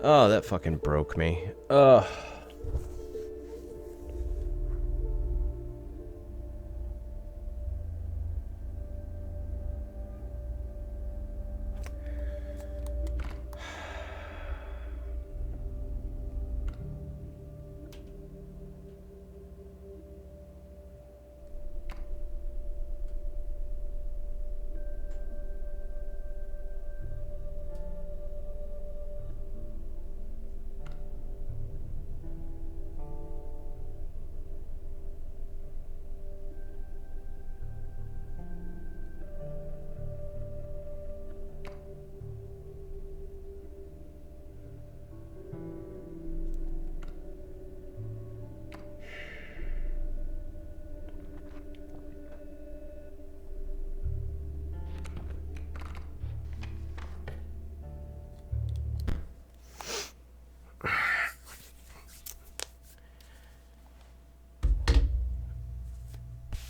Oh, that fucking broke me. Ugh.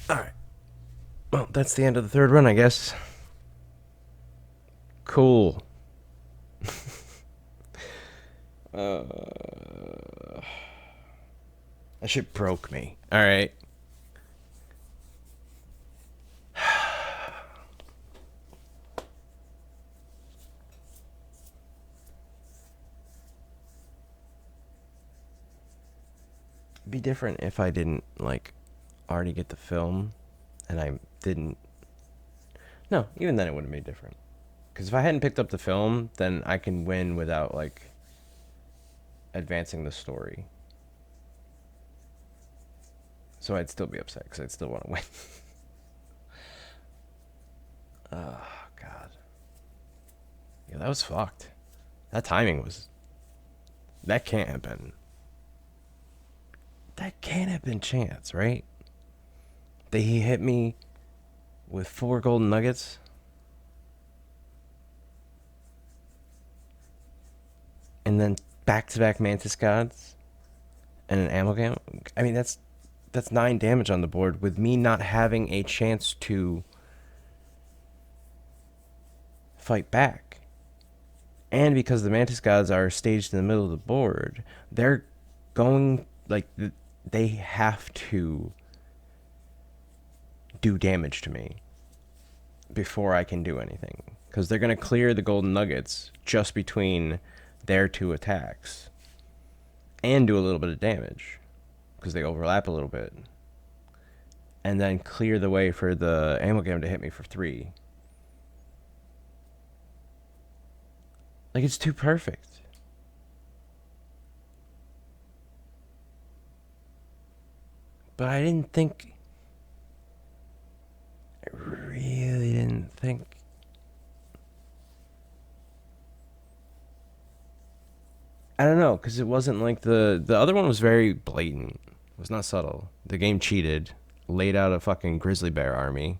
Alright. Well, that's the end of the third run, I guess. Cool. That shit broke me. Alright. It'd be different if I didn't, like, already get the film, and I didn't... No, even then it wouldn't be different. Because if I hadn't picked up the film, then I can win without, like, advancing the story. So I'd still be upset, because I'd still want to win. Oh, God. Yeah, that was fucked. That timing was... That can't have been... That can't have been chance, right? That he hit me with 4 golden nuggets. And then back-to-back Mantis Gods. And an Amalgam. I mean, that's 9 damage on the board with me not having a chance to fight back. And because the Mantis Gods are staged in the middle of the board, they're going, like, they have to do damage to me before I can do anything. Because they're going to clear the golden nuggets just between their 2 attacks. And do a little bit of damage. Because they overlap a little bit. and then clear the way for the amalgam to hit me for 3. Like, it's too perfect. But I didn't think... I really didn't think... I don't know, because it wasn't like the other one was very blatant. It was not subtle. The game cheated, laid out a fucking grizzly bear army,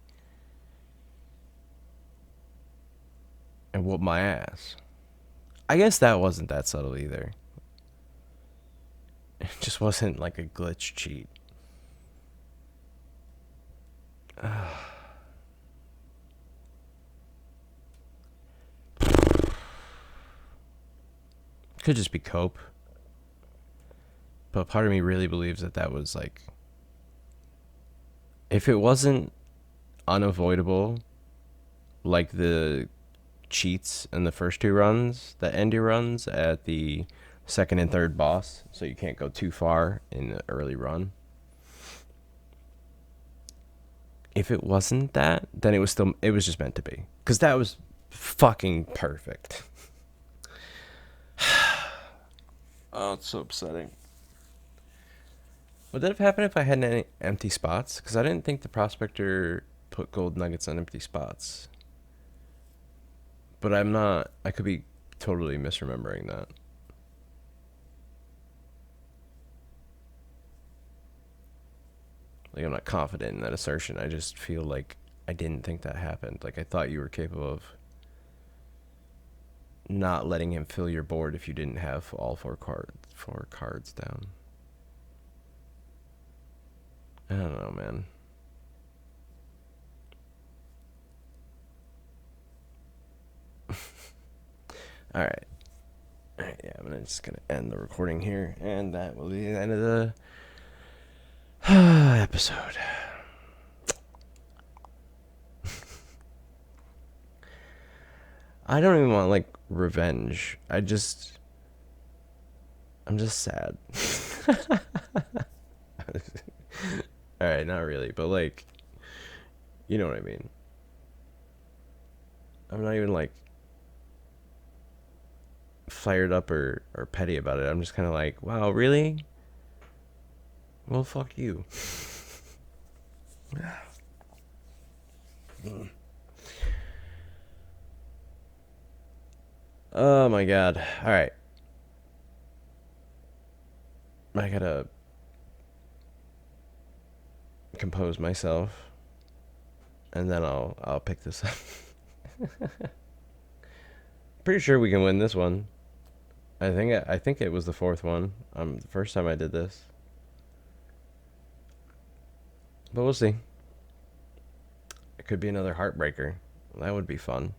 and whooped my ass. I guess that wasn't that subtle either. It just wasn't like a glitch cheat. Could just be cope. But part of me really believes that that was like... If it wasn't unavoidable, like the cheats in the first 2 runs that Andy runs at the second and third boss, so you can't go too far in the early run. If it wasn't that, then it was just meant to be. Because that was fucking perfect. Oh, it's so upsetting. Would that have happened if I had any empty spots? Because I didn't think the prospector put gold nuggets on empty spots. But I'm not... I could be totally misremembering that. Like, I'm not confident in that assertion. I just feel like I didn't think that happened. Like, I thought you were capable of not letting him fill your board if you didn't have all 4 cards down. I don't know, man. Alright. Alright, yeah, I'm just gonna end the recording here, and that will be the end of the episode. I don't even want, like, revenge. I'm just sad. Alright, not really, but, like, you know what I mean. I'm not even, like, fired up or petty about it. I'm just kind of like, wow, really? Well, fuck you. Oh my god. Alright. I gotta compose myself, and then I'll pick this up. Pretty sure we can win this one. I think it was the 4th one. The first time I did this, but we'll see. It could be another heartbreaker. That would be fun.